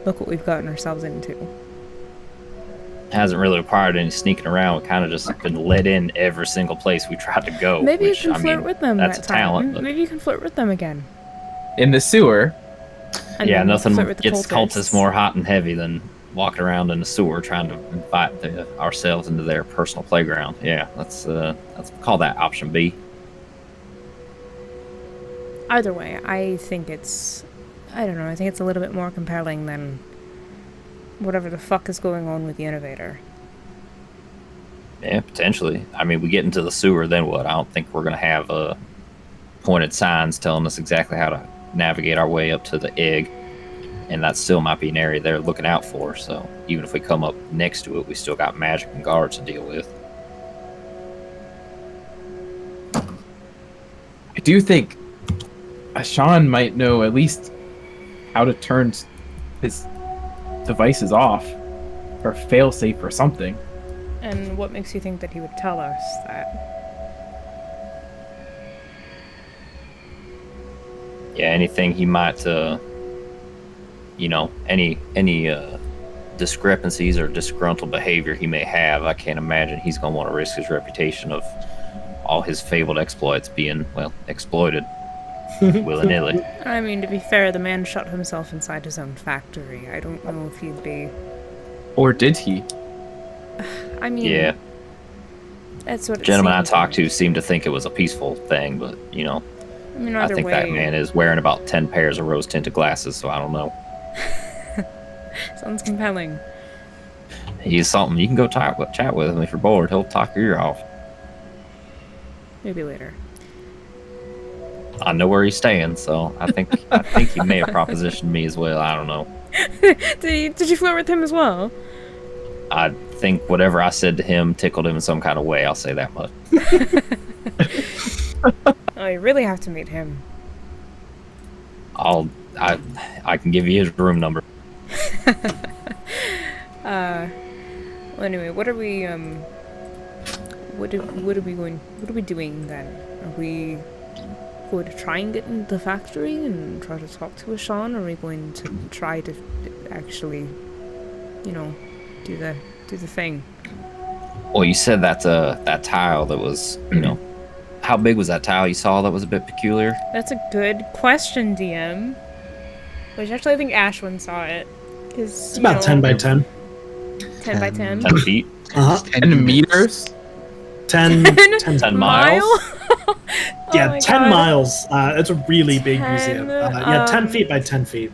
look what we've gotten ourselves into. Hasn't really required any sneaking around. We kind of just been let in every single place we tried to go. Maybe which, you can I flirt mean, with them that's that a time. talent, but- Maybe you can flirt with them again. In the sewer. And Yeah, then nothing flirt with the gets cultists more hot and heavy than walking around in the sewer trying to invite ourselves into their personal playground. Yeah, let's call that option B. Either way, I think it's... I don't know, I think it's a little bit more compelling than whatever the fuck is going on with the Innovator. Yeah, potentially. I mean, we get into the sewer, then what? I don't think we're gonna have pointed signs telling us exactly how to navigate our way up to the egg, and that still might be an area they're looking out for. So even if we come up next to it, we still got magic and guards to deal with. I do think Sean might know at least how to turn his devices off, or fail-safe or something. And what makes you think that he would tell us that? Yeah, anything he might, any discrepancies or disgruntled behavior he may have, I can't imagine he's going to want to risk his reputation of all his fabled exploits being, well, exploited willy-nilly. I mean, to be fair, the man shot himself inside his own factory. I don't know if he'd be... Or did he? I mean... Yeah, That's what it gentlemen I seems talked like. to seemed to think it was a peaceful thing, but, I mean, I either think way... that man is wearing about 10 pairs of rose-tinted glasses, so I don't know. Sounds compelling. He's something. You can go chat with him if you're bored. He'll talk your ear off. Maybe later. I know where he's staying, so I think he may have propositioned me as well. I don't know. Did you flirt with him as well? I think whatever I said to him tickled him in some kind of way. I'll say that much. Oh, you really have to meet him. I can give you his room number. Well, anyway, what are we what are we doing then? Are we going to try and get into the factory and try to talk to Ashan, or are we going to try to actually, you know, do the thing? Well, you said that tile that was, you know, how big was that tile you saw that was a bit peculiar? That's a good question, DM. Which actually, I think Ashwin saw it. It's about 10 by 10. 10 by 10. 10 feet? 10 meters? 10 10 miles? Yeah, my 10 God. miles. It's a really big 10, museum. Yeah, 10 feet by 10 feet.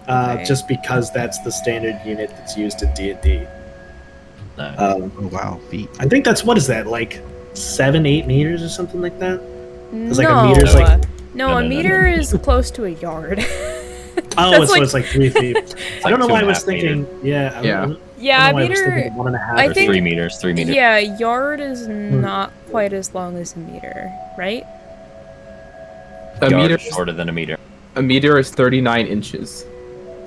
Okay. Just because that's the standard unit that's used in D&D. No. Oh wow, feet. I think that's, what is that, like 7-8 meters or something like that? No, like a meter's like- no, a meter is close to a yard. Oh, That's so like- it's like 3 feet. I don't know why I was thinking. Yeah. Yeah. Yeah, I a don't know why I was meter. thinking 1.5. I or think- 3 meters, 3 meters. Yeah, a yard is not quite as long as a meter, right? A Yard meter, is shorter than a meter. a meter is 39 inches.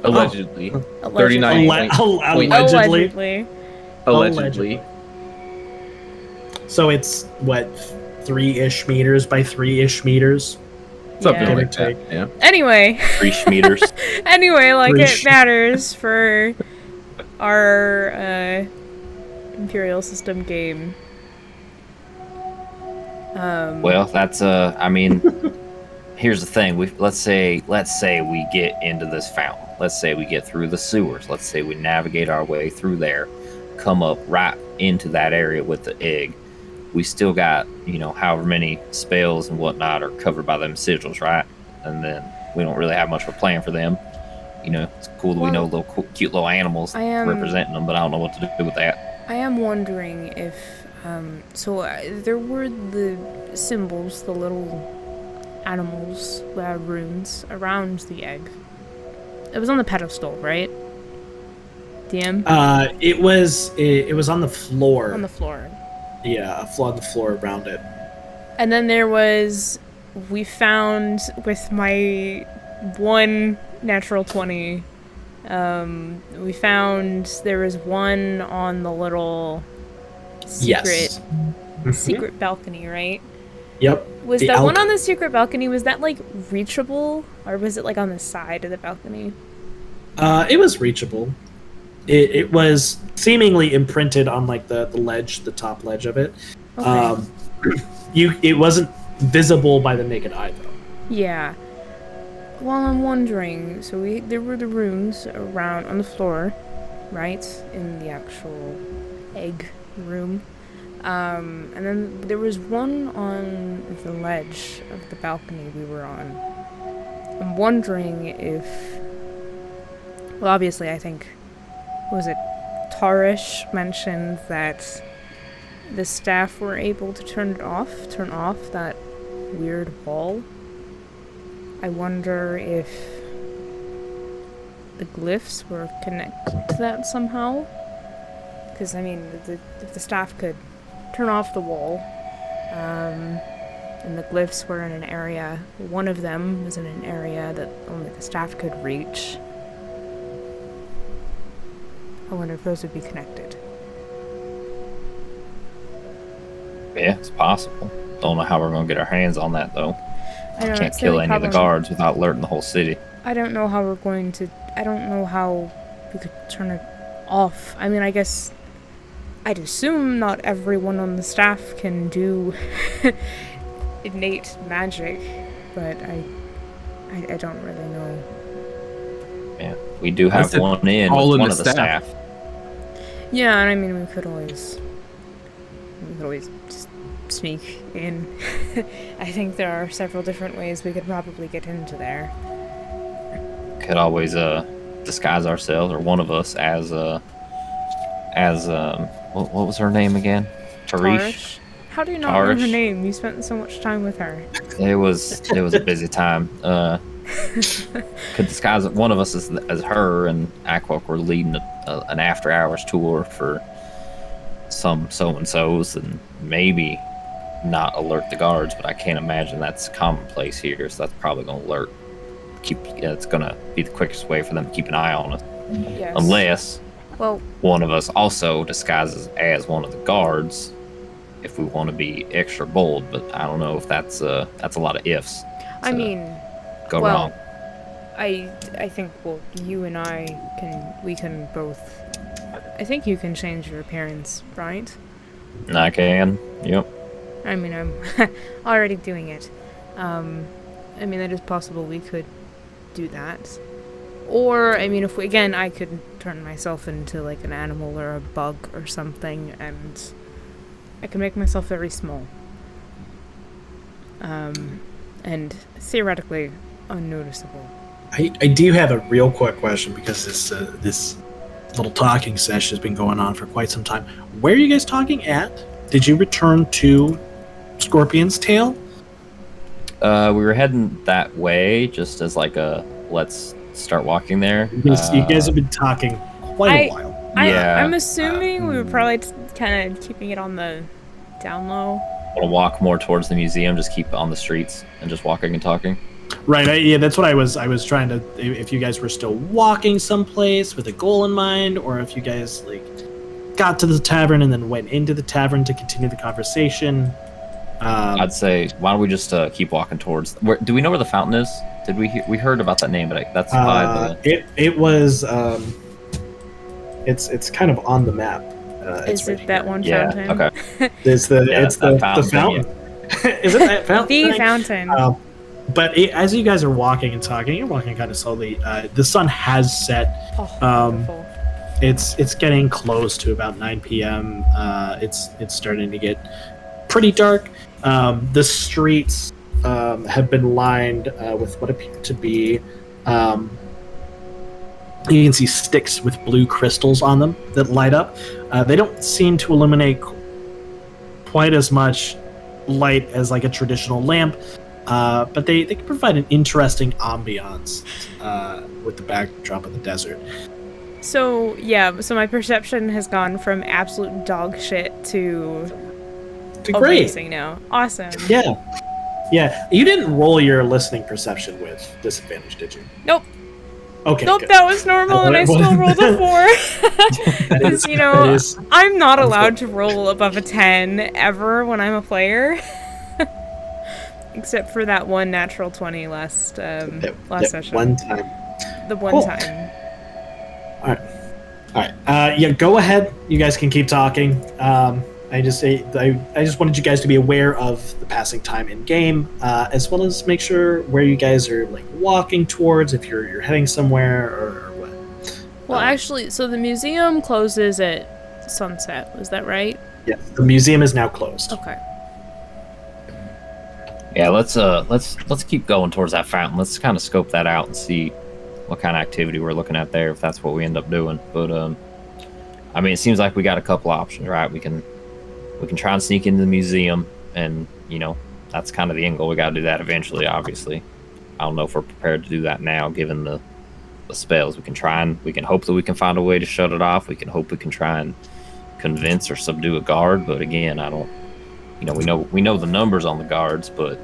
Allegedly. Allegedly. 39 Allegedly. Allegedly. So it's what, 3-ish meters by 3-ish meters? Something Yeah. like that. Yeah. Anyway, 3 meters. anyway, like it Reach. matters for our Imperial System game. Well, that's I mean, here's the thing. Let's say we get into this fountain. Let's say we get through the sewers. Let's say we navigate our way through there, come up right into that area with the egg. We still got, you know, however many spells and whatnot are covered by them sigils, right? And then we don't really have much of a plan for them. You know, it's cool that we know Well, little cute little animals I am- representing them, but I don't know what to do with that. I am wondering if there were the symbols, the little animals, runes around the egg. It was on the pedestal, right? DM? It was on the floor. On the floor. Yeah, on the floor around it. And then we found with my one natural 20, we found there was one on the little Yes. secret balcony, right? Yep. Was The that one alc- on the secret balcony, was that like reachable, or was it like on the side of the balcony? It was reachable. It was seemingly imprinted on like the ledge, the top ledge of it. Okay. It wasn't visible by the naked eye though. Yeah. Well, I'm wondering, so there were the runes around on the floor, right? In the actual egg room. And then there was one on the ledge of the balcony we were on. I'm wondering if... Well, obviously, I think... Was it Tarish mentioned that the staff were able to turn off that weird wall? I wonder if the glyphs were connected to that somehow. Because, I mean, if the staff could turn off the wall, and the glyphs were in an area, one of them was in an area that only the staff could reach. I wonder if those would be connected. Yeah, it's possible. Don't know how we're gonna get our hands on that though. I don't know, Can't it's kill only any of the problem- guards without alerting the whole city. I don't know how we're going to... I don't know how we could turn it off. I mean, I guess... I'd assume not everyone on the staff can do innate magic, but I don't really know. Yeah, we do have Listen, one in all with in one the of the staff. staff. Yeah, and I mean, we could always just sneak in. I think there are several different ways we could probably get into there. Could always disguise ourselves, or one of us, as what was her name again? Tarish. How do you not know her Tarish. name? You spent so much time with her. It was a busy time. Could disguise one of us as her, and act like we're leading an after-hours tour for some so-and-sos, and maybe not alert the guards, but I can't imagine that's commonplace here, so that's probably going to alert. It's going to be the quickest way for them to keep an eye on us. Yes. Unless Well, one of us also disguises as one of the guards if we want to be extra bold, but I don't know if that's a lot of ifs. I to mean, go well, wrong. I think, well, you and we can both. I think you can change your appearance, right? I can. Yep. I mean, I'm already doing it. I mean, it is possible we could do that. Or, I mean, if we, again, I could turn myself into like an animal or a bug or something, and I can make myself very small. And theoretically unnoticeable. I do have a real quick question because this little talking session has been going on for quite some time. Where are you guys talking at? Did you return to Scorpion's Tail? We were heading that way, just as like a let's start walking there. You guys have been talking quite a while. I'm assuming we were probably kind of keeping it on the down low. Want to walk more towards the museum, just keep on the streets and just walking and talking. Right. Yeah, that's what I was trying to. If you guys were still walking someplace with a goal in mind, or if you guys like got to the tavern and then went into the tavern to continue the conversation. I'd say why don't we just keep walking towards? Do we know where the fountain is? Did we we heard about that name? But that's by the. It was. It's kind of on the map. Is it that one Yeah. fountain? Okay. It's the fountain. Is it that fountain? The thing? fountain. But as you guys are walking and talking, you're walking kind of slowly. The sun has set. Wonderful. It's getting close to about 9 p.m. It's starting to get pretty dark. The streets have been lined with what appear to be. You can see sticks with blue crystals on them that light up. They don't seem to illuminate quite as much light as like a traditional lamp, but they can provide an interesting ambiance with the backdrop of the desert. So my perception has gone from absolute dog shit to Great. amazing now. Awesome. Yeah. You didn't roll your listening perception with disadvantage, did you? Nope. Okay. Nope, good. that was normal, and I still rolled a 4. Because, I'm not allowed to roll above a 10 ever when I'm a player. Except for that one natural 20 last session. One time. The one Cool. time. All right. Yeah, go ahead. You guys can keep talking. I just wanted you guys to be aware of the passing time in game, as well as make sure where you guys are like walking towards, if you're heading somewhere or what. Well, actually, so the museum closes at sunset. Was that right? Yeah, the museum is now closed. Okay. Yeah, let's keep going towards that fountain. Let's kind of scope that out and see what kind of activity we're looking at there, if that's what we end up doing. But I mean, it seems like we got a couple options, right? We can try and sneak into the museum, and that's kind of the end goal. We got to do that eventually, obviously. I don't know if we're prepared to do that now, given the spells. We can hope that we can find a way to shut it off. We can hope we can try and convince or subdue a guard. But again, I don't. We know the numbers on the guards, but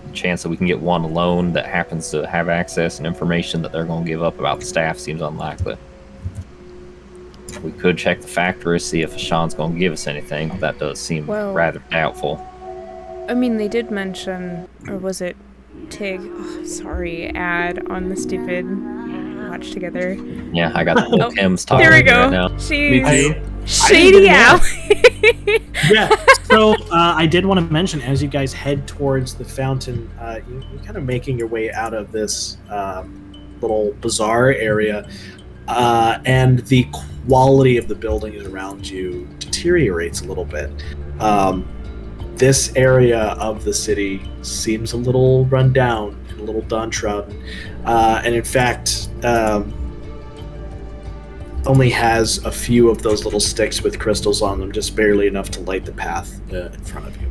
the chance that we can get one alone that happens to have access and information that they're going to give up about the staff seems unlikely. We could check the factory, see if Sean's going to give us anything. That does seem rather doubtful. I mean, they did mention, or was it Tig? Oh, sorry, ad on the stupid Watch Together. Yeah, I got the Tim's talking There we go. right now. She's shady out. Yeah. So I did want to mention, as you guys head towards the fountain, you're kind of making your way out of this little bazaar area, and the quality of the buildings around you deteriorates a little bit. This area of the city seems a little run down, a little downtrodden, and in fact, only has a few of those little sticks with crystals on them, just barely enough to light the path in front of you.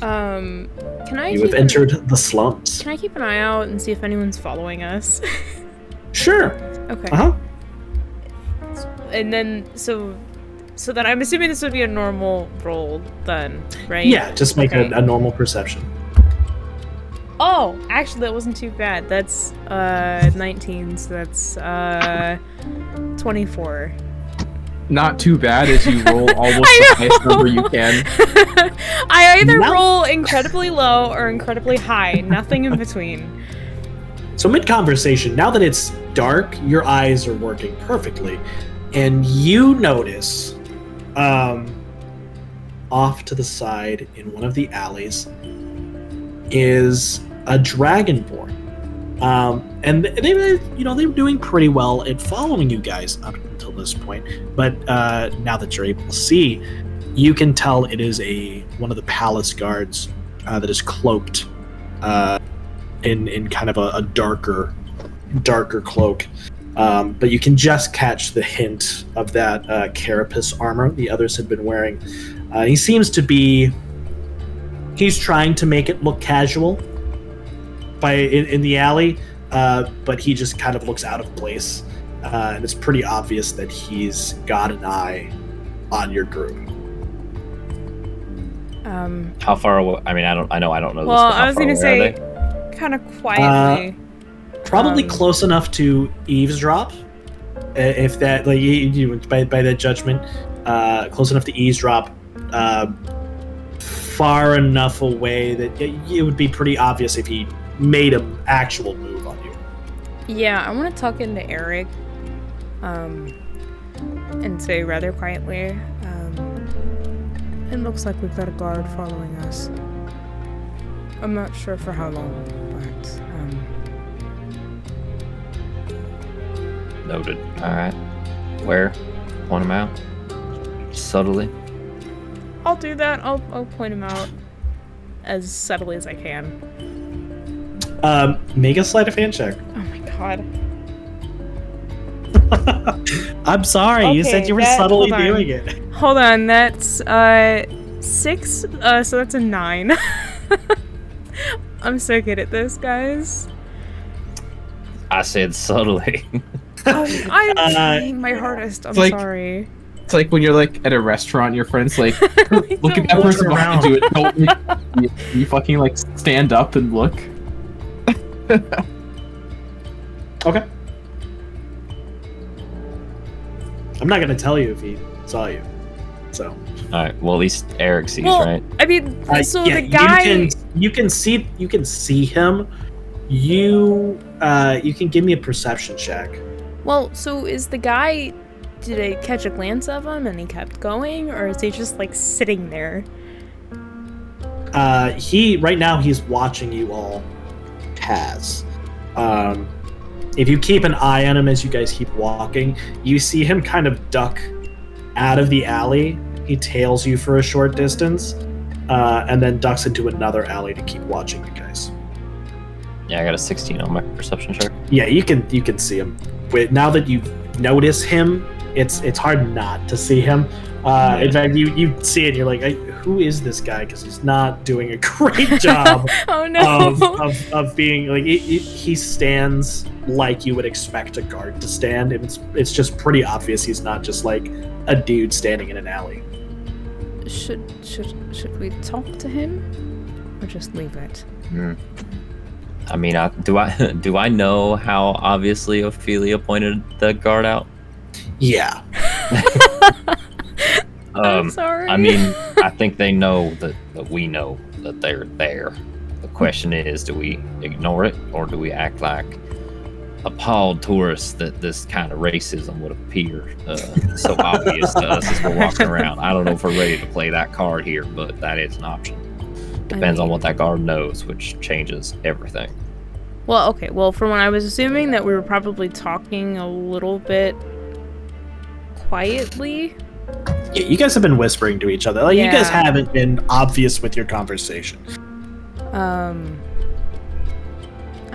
Can I? You have entered the slums. Can I keep an eye out and see if anyone's following us? Sure. Okay. Uh-huh. And then so then I'm assuming this would be a normal roll then, right? Yeah, just make Okay. a normal perception. Oh, actually that wasn't too bad. That's 19, so that's 24. Not too bad as you roll almost I the highest number you can. I either No. roll incredibly low or incredibly high, nothing in between. So mid-conversation, now that it's dark, your eyes are working perfectly, and you notice, off to the side in one of the alleys, is a dragonborn. And they're doing pretty well at following you guys up until this point. But now that you're able to see, you can tell it is one of the palace guards that is cloaked in kind of a darker cloak. But you can just catch the hint of that carapace armor the others had been wearing. He seems to be. He's trying to make it look casual in the alley, but he just kind of looks out of place, and it's pretty obvious that he's got an eye on your group. How far away? I mean, I don't know this. Well, But how I was far gonna away say are they? kind of quietly. Probably close enough to eavesdrop, if that by that judgment, close enough to eavesdrop. Far enough away that it would be pretty obvious if he made an actual move on you. Yeah, I want to talk into Eric, and say rather quietly, it looks like we've got a guard following us. I'm not sure for how long, but, Noted. All right. Where? Point them out. Subtly. I'll do that. I'll point him out as subtly as I can. Make a sleight of hand check. Oh my god. I'm sorry, you said Okay, you were that- subtly hold on. doing it. Hold on, that's 6, so that's a 9. I'm so good at this, guys. I said subtly. I'm trying my hardest. I'm like- sorry. It's like when you're like at a restaurant, your friend's like, Like, look at don't that look person behind around. you. Don't you fucking like stand up and look. Okay. I'm not gonna tell you if he saw you. So. All right. Well, at least Eric sees, Well, right? I mean, so yeah, the guy. you can see him. You can give me a perception check. Well, so is the guy? Did I catch a glance of him and he kept going, or is he just like sitting there? Right now he's watching you all pass. If you keep an eye on him as you guys keep walking, you see him kind of duck out of the alley. He tails you for a short distance, and then ducks into another alley to keep watching you guys. Yeah, I got a 16 on my perception check. Yeah, you can see him. Now that you notice him, it's hard not to see him. In fact, you see it, and you're like, who is this guy? Because he's not doing a great job Oh no! of being like he stands like you would expect a guard to stand. It's just pretty obvious he's not just like a dude standing in an alley. Should we talk to him, or just leave it? I mean, do I know how obviously Ophelia pointed the guard out? Yeah. I'm sorry. I mean, I think they know that we know that they're there. The question is, do we ignore it, or do we act like appalled tourists that this kind of racism would appear so obvious to us as we're walking around? I don't know if we're ready to play that card here, but that is an option. Depends on what that guard knows, which changes everything. Well, okay. Well, from what I was assuming that we were probably talking a little bit quietly. Yeah, you guys have been whispering to each other. Like, you guys Yeah. haven't been obvious with your conversation. I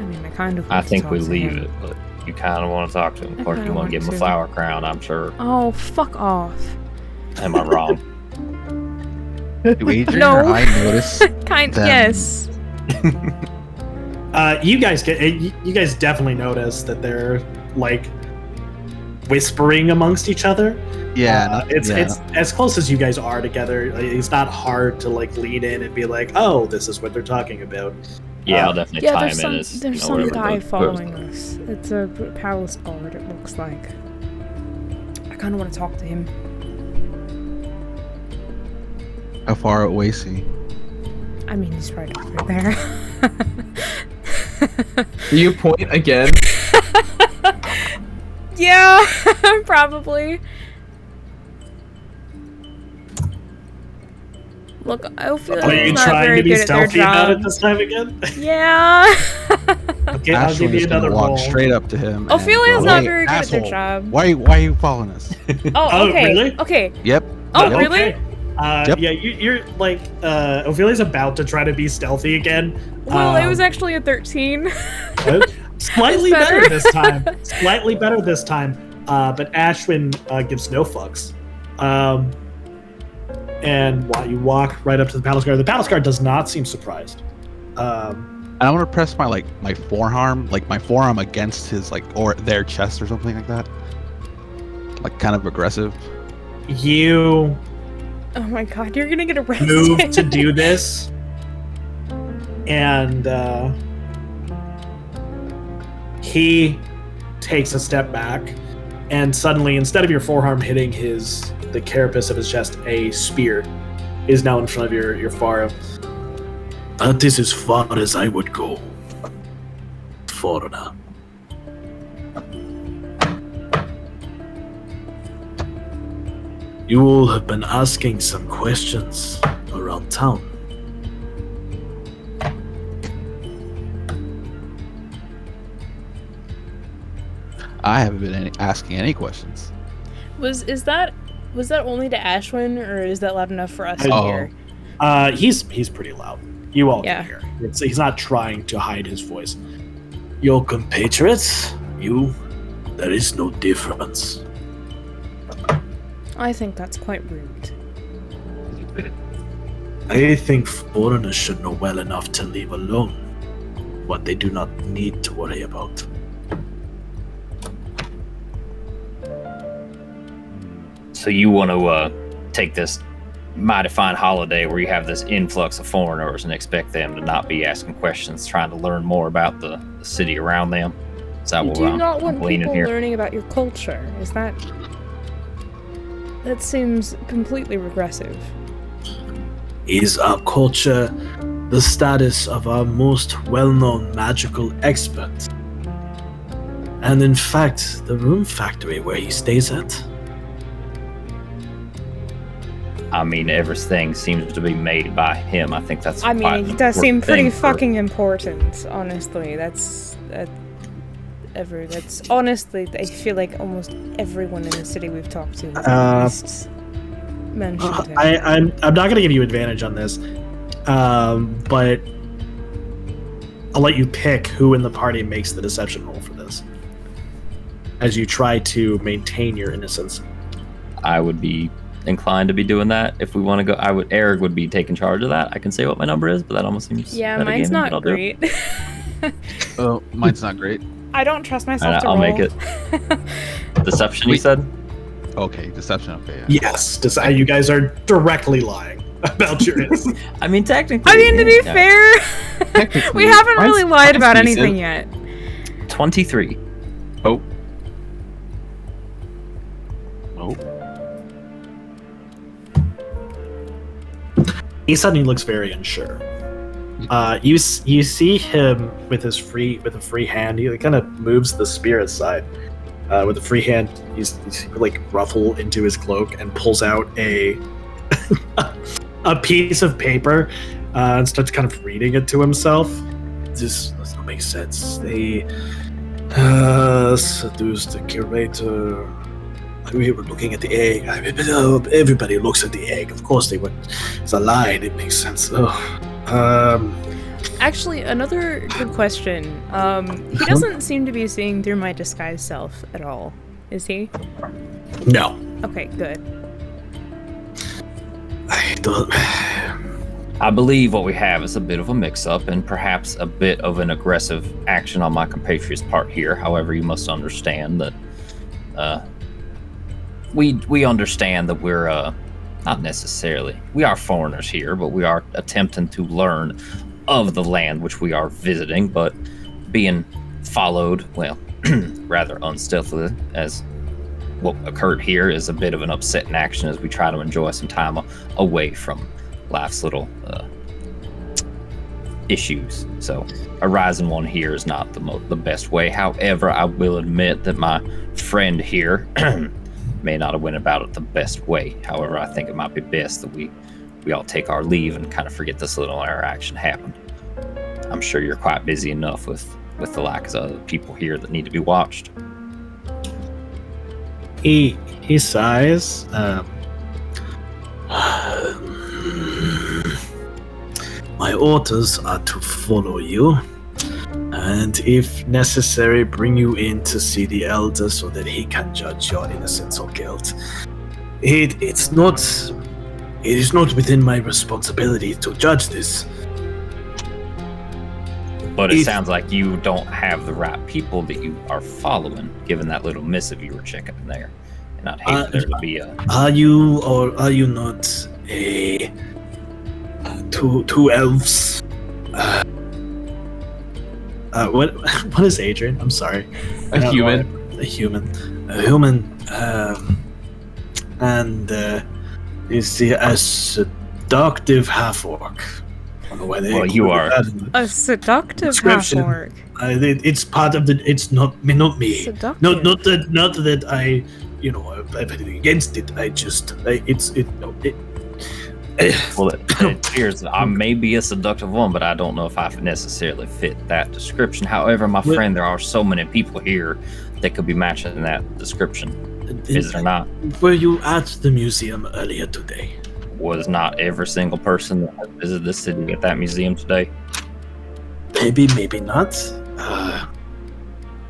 mean, I kind of. I want to think talk we to leave him. it, but You kind of want to talk to him. Of course, you want to give him a flower crown, I'm sure. Oh, fuck off. Am I wrong? Do Adrian No. or I notice? them? Yes. You guys definitely notice that they're like whispering amongst each other. Yeah, It's as close as you guys are together. It's not hard to like lean in and be like, "Oh, this is what they're talking about." Yeah, I'll definitely Yeah, tie there's him some, in as there's some whatever guy the- following us. It's a palace guard, it looks like. I kind of want to talk to him. How far away is he? I mean, he's right over there. Do you point again? Yeah, probably. Look, I feel Are you not trying very to be good at their stealthy about it job. this time again? Yeah. Okay, I'll give Ashlyn you is gonna another walk roll. straight up to him. and Ophelia's go, not "Hey, very good at their asshole, job. Why are you following us? Oh, Oh, okay. really? Okay. Yep. Oh, Okay. really? Yep. Yeah, you're like Ophelia's about to try to be stealthy again. Well, it was actually a 13. Slightly It's better better. this time. Slightly better this time. But Ashwin gives no fucks. And while you walk right up to the palace guard does not seem surprised. And I'm gonna press my forearm, my forearm against his or their chest or something like that. Like kind of aggressive. You Oh my god, you're gonna get arrested. move to do this, and he takes a step back, and suddenly, instead of your forearm hitting the carapace of his chest, a spear is now in front of your forearm. That is as far as I would go, foreigner. You all have been asking some questions around town. I haven't been asking any questions. Was that only to Ashwin, or is that loud enough for us to Oh. hear? He's pretty loud. You all Yeah. can hear. He's not trying to hide his voice. Your compatriots, there is no difference. I think that's quite rude. I think foreigners should know well enough to leave alone what they do not need to worry about. So you want to take this mighty fine holiday where you have this influx of foreigners and expect them to not be asking questions, trying to learn more about the city around them? Is that what Do you I'm not want leaning people here? learning about your culture? Is that... That seems completely regressive. Is our culture the status of our most well-known magical expert? And in fact, the room factory where he stays at? I mean, everything seems to be made by him. I think that's. I quite mean, an it does seem important pretty thing for- fucking important, honestly. That's honestly, I feel like almost everyone in the city we've talked to has at least mentioned him. I'm not going to give you advantage on this, but I'll let you pick who in the party makes the deception roll for this, as you try to maintain your innocence. I would be inclined to be doing that if we want to go. Eric would be taking charge of that. I can say what my number is, but that almost seems. Yeah, metagaming, mine's but I'll not do it. great. Oh, mine's not great. I don't trust myself to I'll roll. make it. Deception, you said? Okay, deception. Okay, yeah. Yes, you guys are directly lying about your innocence. I mean, technically. I mean, to be yeah. fair, Technically, we haven't mine's- really lied mine's about decent. anything yet. 23. Oh, He suddenly looks very unsure. You see him with a free hand. He kind of moves the spear aside. With a free hand, he's like ruffle into his cloak and pulls out a a piece of paper and starts kind of reading it to himself. This does not make sense. They seduced the curator. We were looking at the egg. Everybody looks at the egg. Of course they would. It's a lie. It makes sense. Actually, another good question. He doesn't seem to be seeing through my disguise self at all, is he? No. Okay, good. I don't. I believe what we have is a bit of a mix-up and perhaps a bit of an aggressive action on my compatriot's part here. However, you must understand that we understand that we're not necessarily. We are foreigners here, but we are attempting to learn of the land which we are visiting, but being followed, well, rather unstealthily, as what occurred here is a bit of an upsetting action as we try to enjoy some time away from life's little issues. So a rising one here is not the best way. However, I will admit that my friend here may not have went about it the best way. However, I think it might be best that we all take our leave and kind of forget this little interaction happened. I'm sure you're quite busy enough with the lack of other people here that need to be watched. He sighs. My orders are to follow you, and if necessary, bring you in to see the elder so that he can judge your innocence or guilt. It is not within my responsibility to judge this. But it sounds like you don't have the right people that you are following, given that little missive you were checking in there. And I'd hate for there to be a... Are you or are you not a... two elves? What is Adrian? I'm sorry. A human. A human. And is he a seductive half-orc? Well, you are. A seductive half-orc. It's part of the. It's not me. Seductive. Not that I, have anything against it. Well, it appears that I may be a seductive one, but I don't know if I necessarily fit that description. However, my friend, there are so many people here that could be matching that description. Is there not? Were you at the museum earlier today? Was not every single person that has visited the city at that museum today? Maybe not.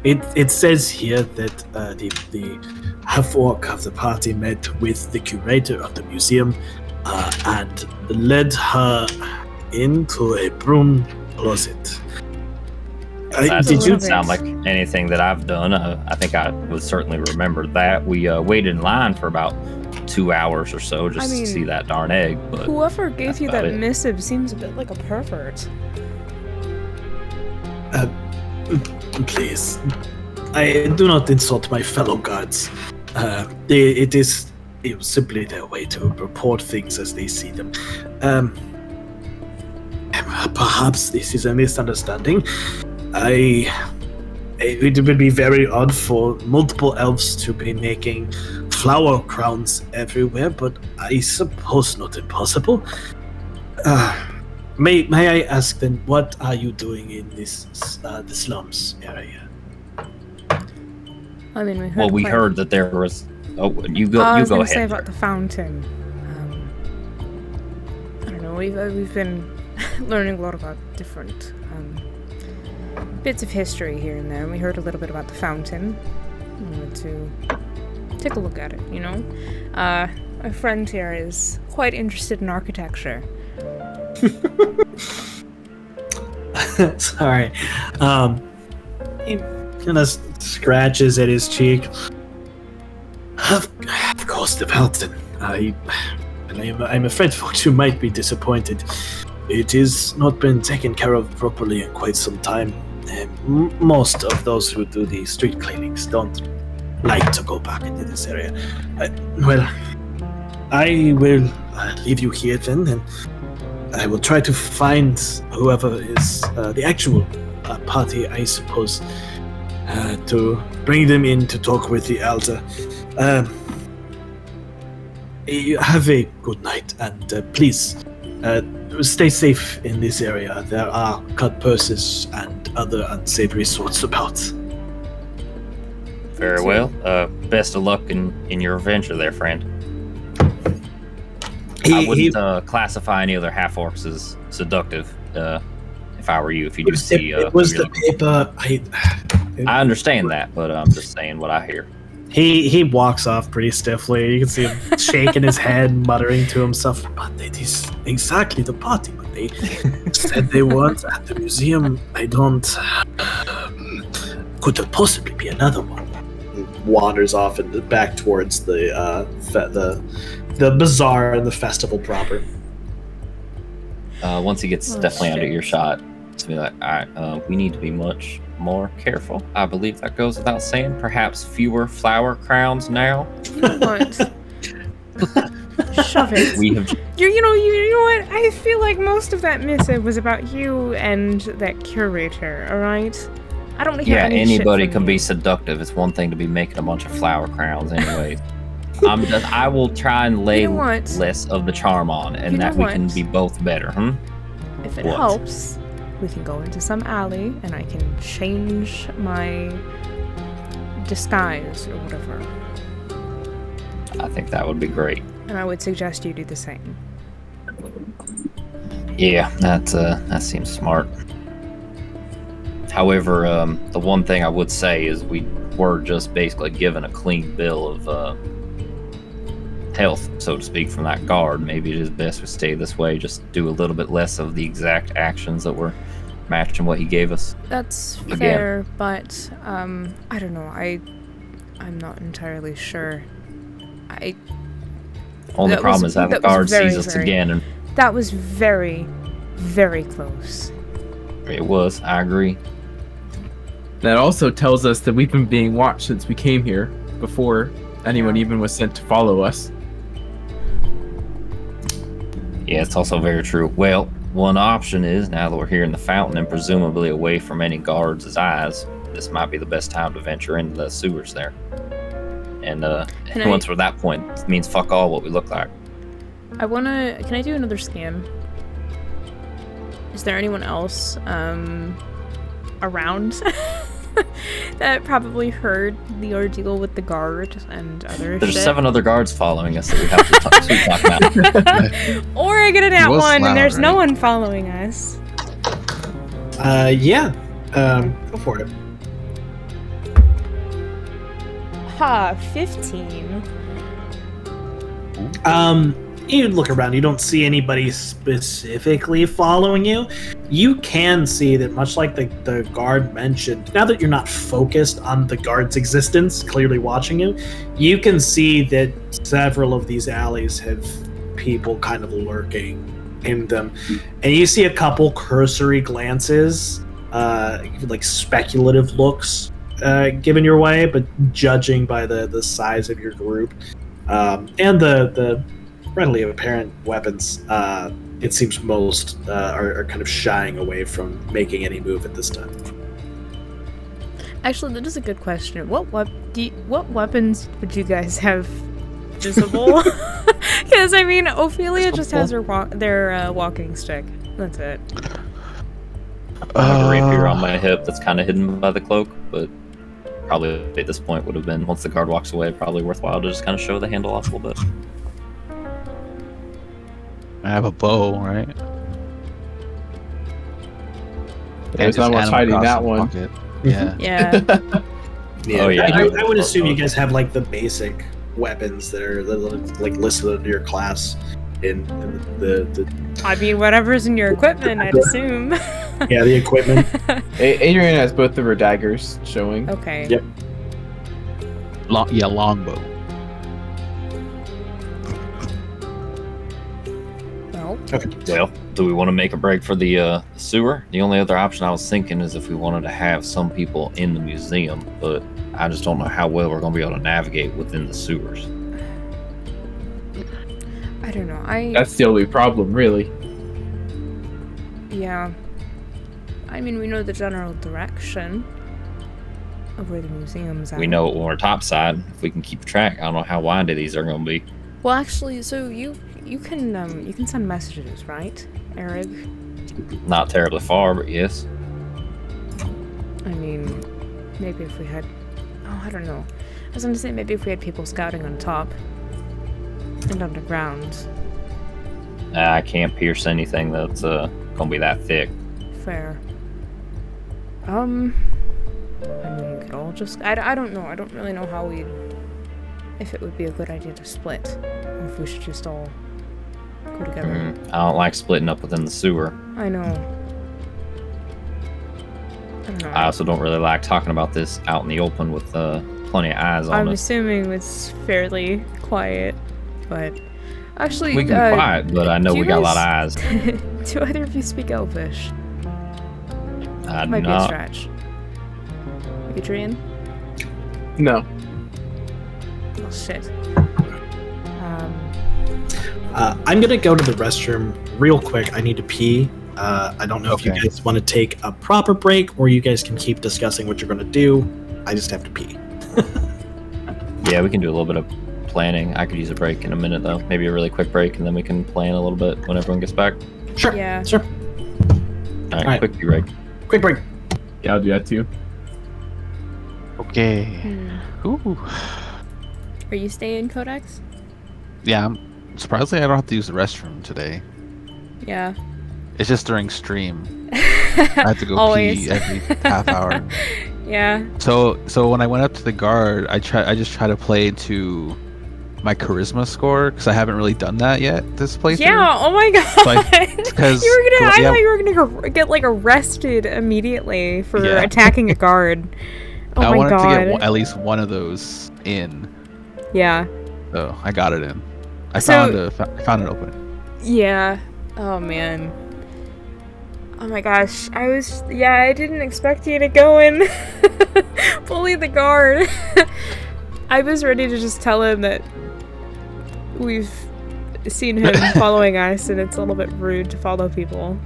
It says here that the half-orc of the party met with the curator of the museum and led her into a broom closet. That Did you doesn't sound like anything that I've done. I think I would certainly remember that. We waited in line for about 2 hours or so just to see that darn egg. But whoever gave you that missive seems a bit like a pervert. Please, I do not insult my fellow guards. It is simply their way to report things as they see them. Perhaps this is a misunderstanding. It would be very odd for multiple elves to be making flower crowns everywhere, but I suppose not impossible. May I ask then, what are you doing in this the slums area? I mean, we heard that there was. Oh, you go. I was go gonna ahead. say about the fountain. I don't know. We've been learning a lot about different bits of history here and there, and we heard a little bit about the fountain. I wanted to take a look at it. My friend here is quite interested in architecture. Sorry. He kind of scratches at his cheek. Of course, the fountain. I'm afraid folks you might be disappointed. It has not been taken care of properly in quite some time. Most of those who do the street cleanings don't like to go back into this area. I will leave you here then, and I will try to find whoever is the actual party, I suppose, to bring them in to talk with the elder. You have a good night, and please stay safe in this area. There are cut purses and other unsavory sorts about. Very well. Best of luck in your adventure there, friend. I wouldn't classify any other half-orcs as seductive. If if I were you. If you do see, it was you're the paper. I understand that, but I'm just saying what I hear. He walks off pretty stiffly. You can see him shaking his head, muttering to himself. But it is exactly the party. But they said they weren't at the museum. I don't. Could there possibly be another one? He wanders off and back towards the bazaar and the festival proper. Once he gets definitely under earshot, to be like, all right, we need to be much more careful. I believe that goes without saying. Perhaps fewer flower crowns now. You know what? Shove it. We have. You know what? I feel like most of that missive was about you and that curator. All right. I don't hear Yeah, any anybody shit from can you. be seductive. It's one thing to be making a bunch of flower crowns, anyway. I will try and lay You know what? less of the charm on, and You know that we can what? be both better. If it What? helps, we can go into some alley and I can change my disguise or whatever. I think that would be great. And I would suggest you do the same. Yeah, that seems smart. However, the one thing I would say is we were just basically given a clean bill of health, so to speak, from that guard. Maybe it is best we stay this way, just do a little bit less of the exact actions that were matching what he gave us. That's Again. fair, but I don't know. I'm not entirely sure. Only That problem was- is that the that was guard very, sees us very- again, and That was very, very close. it was. I agree. That also tells us that we've been being watched since we came here, before anyone even was sent to follow us. Yeah, it's also very true. Well, one option is, now that we're here in the fountain and presumably away from any guards' eyes, this might be the best time to venture into the sewers there. And Can once we're at that point, it means fuck all what we look like. Can I do another scan? Is there anyone else around that probably heard the ordeal with the guard and other There's shit? 7 other guards following us that we have to talk about. Or I get an at was one loud, and there's no right? one following us. Yeah. Go for it. Ha, 15. You look around, you don't see anybody specifically following you. You can see that, much like the guard mentioned, now that you're not focused on the guard's existence, clearly watching you, you can see that several of these alleys have people kind of lurking in them. And you see a couple cursory glances, like speculative looks given your way, but judging by the size of your group and the readily apparent weapons, it seems most are kind of shying away from making any move at this time. Actually, that is a good question. What weapons would you guys have visible? Because I mean, Ophelia just has their walking stick. That's it. I have a rapier on my hip that's kind of hidden by the cloak, but probably at this point would have been, once the guard walks away, probably worthwhile to just kind of show the handle off a little bit. I have a bow, right? There's And not just much Animal hiding that Crossing one. pocket. Yeah. Yeah. Oh, yeah. I would assume you guys have like the basic weapons that are like listed under your class in the I mean, whatever's in your equipment, I'd assume. yeah, the equipment. Adrian has both of her daggers showing. Okay. Yep. Longbow. Well, Well, do we want to make a break for the sewer? The only other option I was thinking is if we wanted to have some people in the museum, but I just don't know how well we're going to be able to navigate within the sewers. I don't know. That's the only problem, really. Yeah. I mean, we know the general direction of where the museum's at. We know it when we're topside. If we can keep track, I don't know how windy these are going to be. Well, actually, so you can send messages, right, Eric? Not terribly far, but yes. I mean, maybe if we had... Oh, I don't know. I was gonna say maybe if we had people scouting on top and underground. I can't pierce anything that's going to be that thick. fair. I mean, we could all just... I don't know. I don't really know how we'd... If it would be a good idea to split. Or if we should just all go together. I don't like splitting up within the sewer. I know. I don't know. I also don't really like talking about this out in the open with plenty of eyes on I'm us. assuming it's fairly quiet, but... Actually, We can be quiet, but I know do we you got a lot of guys- eyes. Do either of you speak Elvish? I do Might be a not. stretch. Adrian? No. Oh, shit. I'm gonna go to the restroom real quick. I need to pee. I don't know if you Okay. guys want to take a proper break, or you guys can keep discussing what you're gonna do. I just have to pee. Yeah, we can do a little bit of planning. I could use a break in a minute, though. Maybe a really quick break, and then we can plan a little bit when everyone gets back. Sure. Yeah. Sure. All right, Alright. quick pee break. Quick break. Yeah, I'll do that too. Okay. Hmm. Ooh. Are you staying, Codex? Yeah, surprisingly, I don't have to use the restroom today. Yeah. It's just during stream. I have to go Always. pee every half hour. Yeah. So when I went up to the guard, I just try to play into my charisma score because I haven't really done that yet this playthrough. Yeah, oh my god. because- you were gonna, I yeah. thought you were gonna get like arrested immediately for Yeah. attacking a guard. Oh I my wanted god. to get at least one of those in, Yeah. so I got it in. I So- found an opening. Yeah. Oh man. Oh my gosh. I didn't expect you to go and bully the guard. I was ready to just tell him that we've seen him following us and it's a little bit rude to follow people.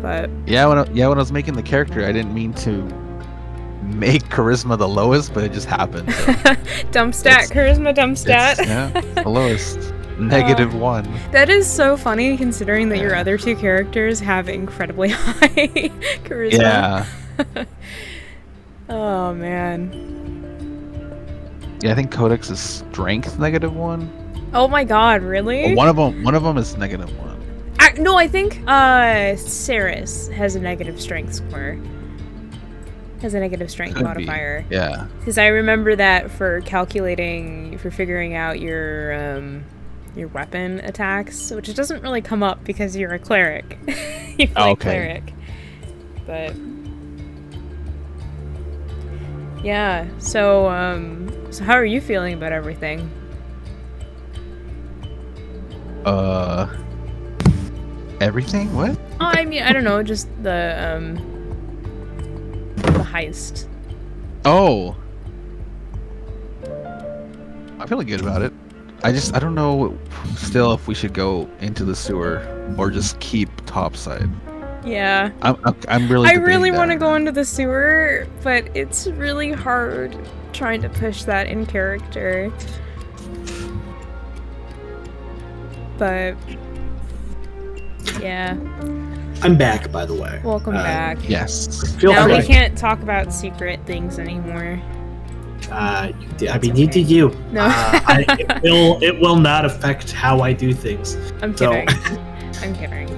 But Yeah, when I was making the character, I didn't mean to make charisma the lowest, but it just happened. So dump stat, It's- charisma dump stat. yeah, the lowest. -1. That is so funny considering that your Yeah. other two characters have incredibly high charisma. Yeah. Oh man. Yeah, I think Codex is strength -1. Oh my god, really? Oh, one of them is -1. No, I think Saris has a negative strength score. Has a negative strength Could be. modifier. Yeah. Because I remember that for figuring out your weapon attacks, which it doesn't really come up because you're a cleric. You play Okay. cleric. But yeah, so how are you feeling about everything? Everything? What? Oh, I mean, I don't know, just the heist. Oh. I'm feeling good about it. I don't know still if we should go into the sewer or just keep topside. Yeah. I'm really I debating really that want to right go now. into the sewer, but it's really hard trying to push that in character. But yeah, I'm back, by the way. welcome back. Yes. Feel Now free. we can't talk about secret things anymore. I mean, okay. you do you. No. It will not affect how I do things. I'm So- kidding. I'm kidding.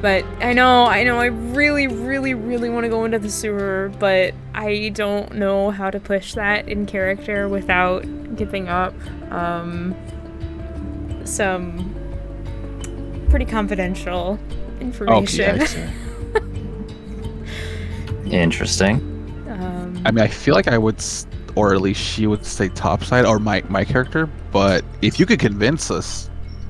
But I know, I really, really, really want to go into the sewer, but I don't know how to push that in character without giving up some pretty confidential information. Okay, I see. Interesting. I mean, I feel like I would, or at least she would say topside, or my character. But if you could convince us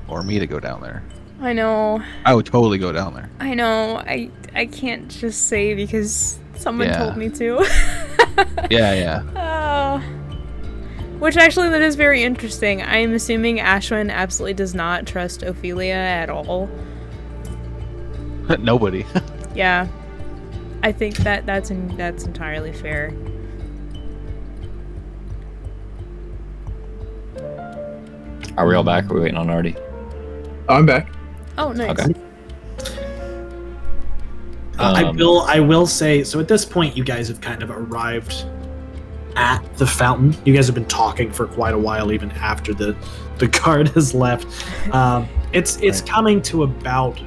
or me to go down there, I know, I would totally go down there. I know. I can't just say because someone Yeah. told me to. Yeah, Which actually, that is very interesting. I'm assuming Ashwin absolutely does not trust Ophelia at all. yeah. Nobody. Yeah, I think that's entirely fair. Are we all back? Are we waiting on Artie? Oh, I'm back. Oh, nice. Okay. I will say, so at this point, you guys have kind of arrived at the fountain. You guys have been talking for quite a while, even after the guard has left. It's Right. coming to about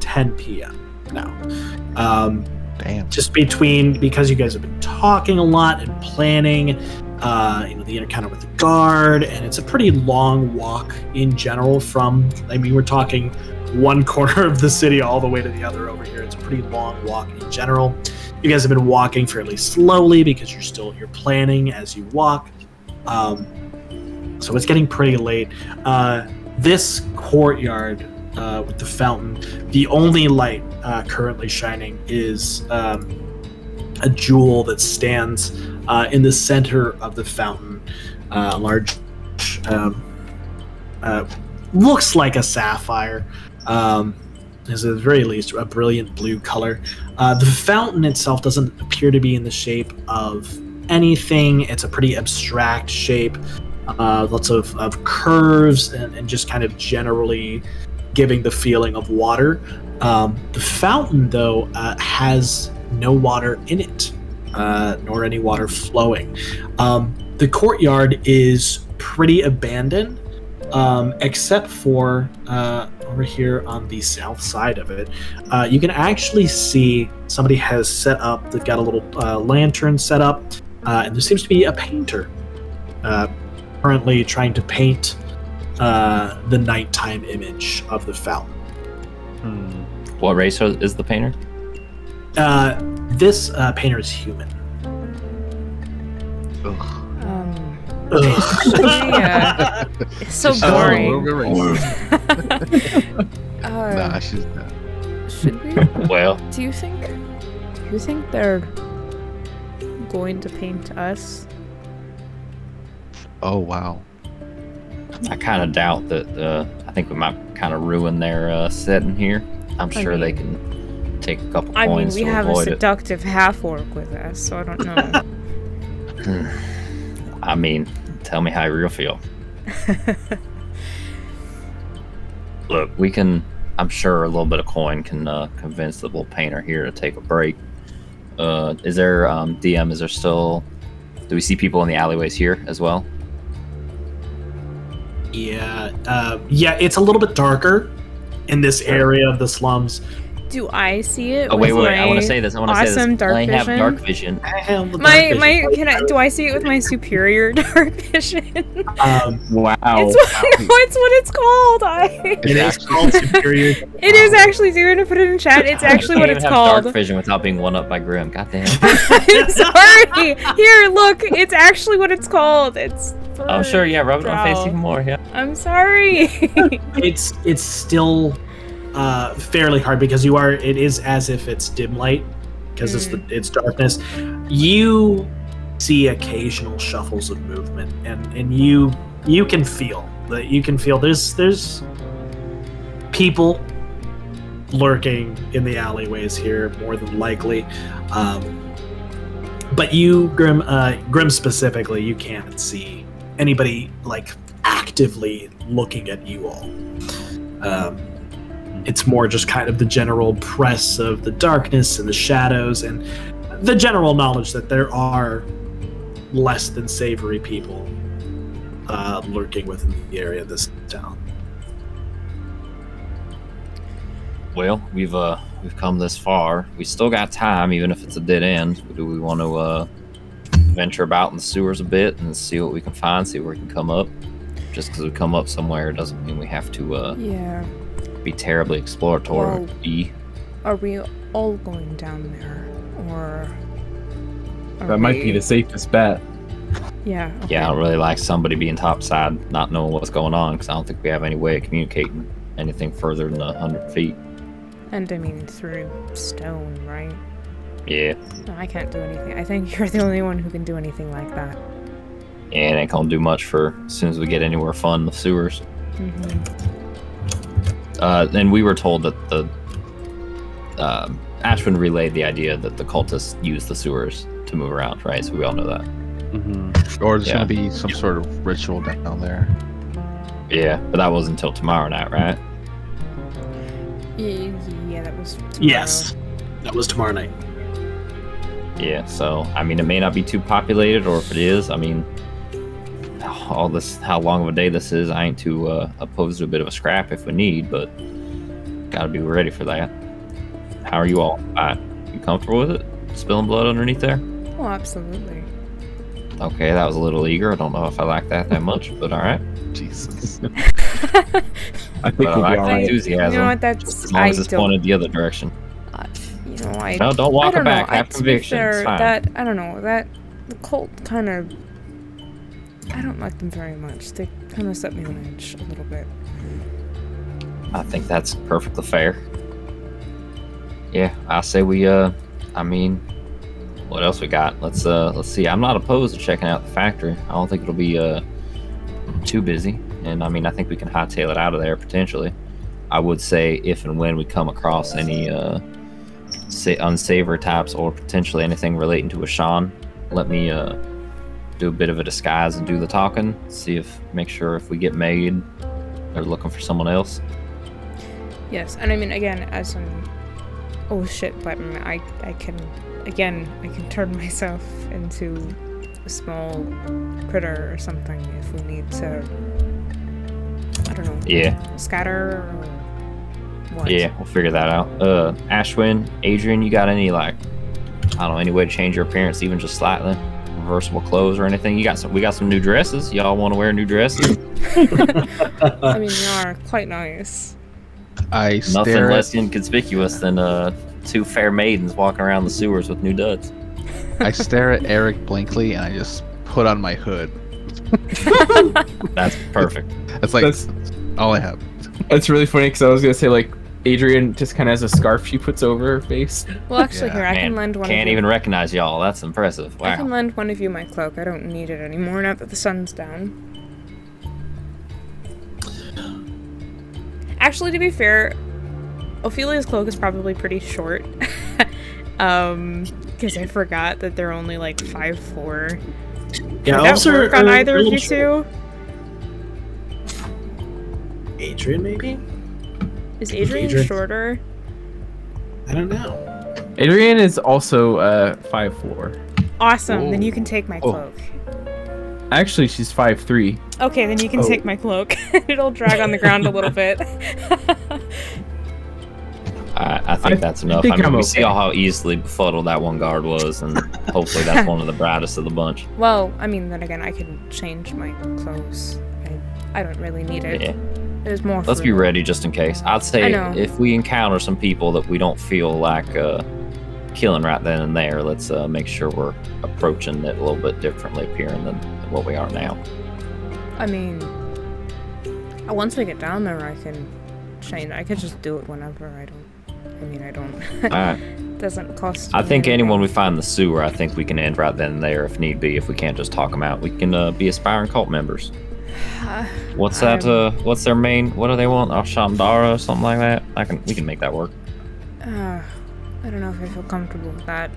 10 p.m. now. Damn. Just because you guys have been talking a lot and planning, the encounter with the guard, and it's a pretty long walk in general we're talking one corner of the city all the way to the other over here. It's a pretty long walk in general. You guys have been walking fairly slowly because you're planning as you walk. So it's getting pretty late. This courtyard with the fountain, the only light currently shining is a jewel that stands in the center of the fountain. A large, looks like a sapphire. Is at the very least a brilliant blue color. The fountain itself doesn't appear to be in the shape of anything. It's a pretty abstract shape. Lots of curves and just kind of generally giving the feeling of water. The fountain, though, has no water in it, nor any water flowing. The courtyard is pretty abandoned, except for over here on the south side of it. You can actually see somebody has set up, they've got a little lantern set up, and there seems to be a painter currently trying to paint the nighttime image of the fountain. What race is the painter? This painter is human. Yeah. It's so boring. Nah, she's not. Should we? Well, Do you think they're going to paint us? Oh wow. I kind of doubt that. I think we might kind of ruin their setting here. I'm sure they can take a couple I mean, coins we to have a avoid it. seductive half-orc with us, so I don't know. I mean, tell me how you real feel. Look, we can. I'm sure a little bit of coin can convince the little painter here to take a break. Is there DM? Is there still? Do we see people in the alleyways here as well? Yeah, it's a little bit darker in this area of the slums. Do I see it? Oh wait, with wait! I want my to say this. awesome dark I have vision? dark vision. I have the dark My vision. do I see it with my superior dark vision? Wow. It's what it's called. It is called superior. It is actually. Do you want to put it in chat? It's actually what it's have called. Dark vision without being one up by Grim. Goddamn. I'm sorry. Here, look. It's actually what it's called. It's. Oh sure, yeah. Rub it on face Drow. even more. Yeah. I'm sorry. It's still fairly hard because it is as if it's dim light because it's darkness. You see occasional shuffles of movement and you can feel there's people lurking in the alleyways here more than likely, but you Grim specifically, you can't see anybody like actively looking at you all. It's more just kind of the general press of the darkness and the shadows and the general knowledge that there are less than savory people lurking within the area of this town. Well, we've come this far. We still got time, even if it's a dead end. Do we want to venture about in the sewers a bit and see what we can find, see where we can come up? Just because we come up somewhere doesn't mean we have to Yeah. be terribly exploratory. Well, Are we all going down there, or? That might be the safest bet. Yeah. Okay. Yeah, I don't really like somebody being topside, not knowing what's going on, because I don't think we have any way of communicating anything further than 100 feet. And I mean through stone, right? Yeah. No, I can't do anything. I think you're the only one who can do anything like that. Yeah, it ain't gonna do much for as soon as we get anywhere fun in the sewers. And we were told that the Ashwin relayed the idea that the cultists use the sewers to move around, right? So we all know that. Or there's Yeah. gonna be some sort of ritual down there. Yeah, but that wasn't until tomorrow night, right? Yeah, that was tomorrow. Yes, that was tomorrow night. Yeah, so I mean, it may not be too populated, or if it is, I mean, all this, how long of a day this is, I ain't too opposed to a bit of a scrap if we need, but gotta be ready for that. How are you all? You comfortable with it? Spilling blood underneath there? Oh, absolutely. Okay, that was a little eager. I don't know if I like that much, but all right. Jesus. I think But I we'll be like the alright. enthusiasm. You know what? just That's as long as it's pointed the other direction. You know, I No, don't walk I it don't back. know. Have To be conviction. It's fair, fine. that I don't know that the cult kind of. I don't like them very much. They kind of set me on edge a little bit. I think that's perfectly fair. Yeah, I say we. I mean, what else we got? Let's see. I'm not opposed to checking out the factory. I don't think it'll be too busy, and I mean, I think we can hightail it out of there potentially. I would say if and when we come across any say unsavory types or potentially anything relating to a Sean, let me do a bit of a disguise and do the talking. Make sure if we get made, they're looking for someone else. Yes, and I mean again, as an oh shit button, I can turn myself into a small critter or something if we need to. I don't know. Yeah. Scatter or what? Yeah, we'll figure that out. Ashwin, Adrian, you got any any way to change your appearance even just slightly? Reversible clothes or anything? We got some new dresses. Y'all want to wear new dresses? I mean, they are quite nice. I Nothing stare less at, inconspicuous than two fair maidens walking around the sewers with new duds. I stare at Eric blankly, and I just put on my hood. That's perfect. That's all I have. That's really funny because I was gonna say like Adrian just kind of has a scarf she puts over her face. Well, actually, Yeah. here I Man, can lend one. can't of you. even recognize y'all. That's impressive. I can Wow. lend one of you my cloak. I don't need it anymore now that the sun's down. Actually, to be fair, Ophelia's cloak is probably pretty short. Because I forgot that they're only like 5'4". Yeah, Would that elves work are on a either of little you short. two? Adrian, maybe? Is Adrian Adrian. shorter? I don't know. Adrian is also 5'4". Awesome, then you can take my Oh. cloak. Actually, she's 5'3". Okay, then you can Oh. take my cloak. It'll drag on the ground a little bit. I think that's enough. think I mean, I'm we okay. see how easily befuddled that one guard was, and hopefully that's one of the brightest of the bunch. Well, I mean, then again, I can change my clothes. I don't really need it. Yeah. There's more. Let's for be it. ready just in case. I'd I say know. if we encounter some people that we don't feel like killing right then and there, let's make sure we're approaching it a little bit differently appearing than what we are now. I mean, once we get down there, I can change. I could just do it whenever. I don't. All right. Doesn't cost. I me think anyone we anything. find in the sewer, I think we can end right then and there if need be. If we can't just talk them out, we can be aspiring cult members. What's that? What's their main? What do they want? Shandara or something like that? We can make that work. I don't know if I feel comfortable with that.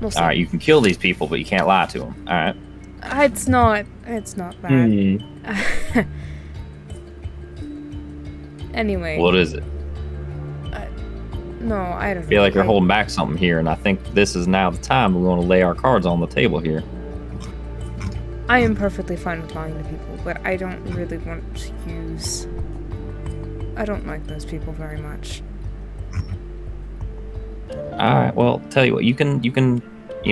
We'll see. All right, you can kill these people, but you can't lie to them. All right. It's not bad. Anyway. What is it? No, I don't I feel like you're holding back something here, and I think this is now the time we want to lay our cards on the table here. I am perfectly fine with lying to people, but I don't really want to use. I don't like those people very much. All right. Well, tell you what, you can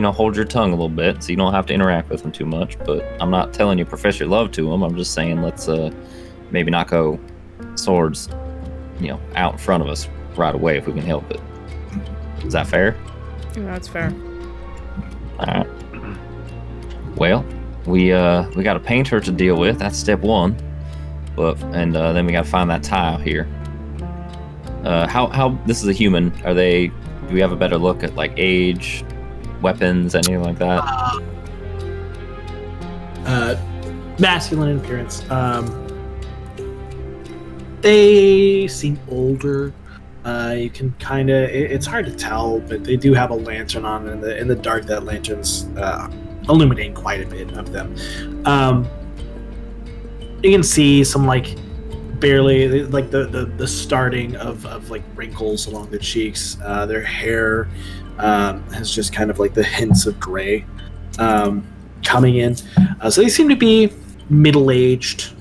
hold your tongue a little bit, so you don't have to interact with them too much. But I'm not telling you profess your love to them. I'm just saying let's maybe not go swords, out in front of us right away if we can help it. Is that fair? Yeah, that's fair. All right. Well, we got a painter to deal with. That's step one. Then we got to find that tile here. How this is a human? Do we have a better look at like age, weapons, anything like that? Masculine in appearance. They seem older. You can kind of. It's hard to tell, but they do have a lantern on, and in the dark, that lantern's illuminating quite a bit of them. You can see some barely the starting of like wrinkles along the cheeks. Their hair has just kind of like the hints of gray coming in. So they seem to be middle-aged.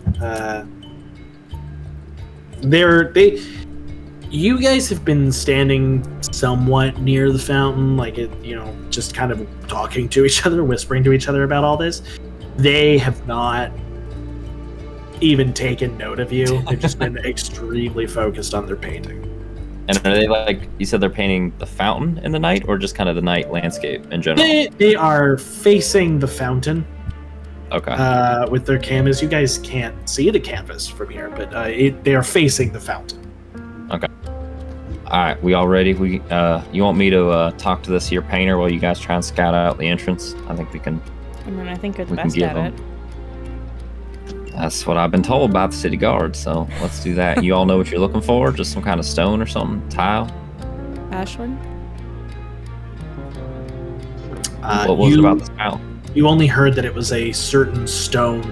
You guys have been standing somewhat near the fountain, like it, just kind of talking to each other, whispering to each other about all this. They have not even taken note of you. They've just been extremely focused on their painting. And are they like, you said they're painting the fountain in the night, or just kind of the night landscape in general? They are facing the fountain. Okay. With their canvas. You guys can't see the canvas from here, but they are facing the fountain. Okay. All right, we all ready? You want me to talk to this here painter while you guys try and scout out the entrance? I think we can. I mean, I think you're the We can best give at it. That's what I've been told by the city guard, so let's do that. You all know what you're looking for? Just some kind of stone or something? Tile? Ashwin? What was it about this tile? You only heard that it was a certain stone,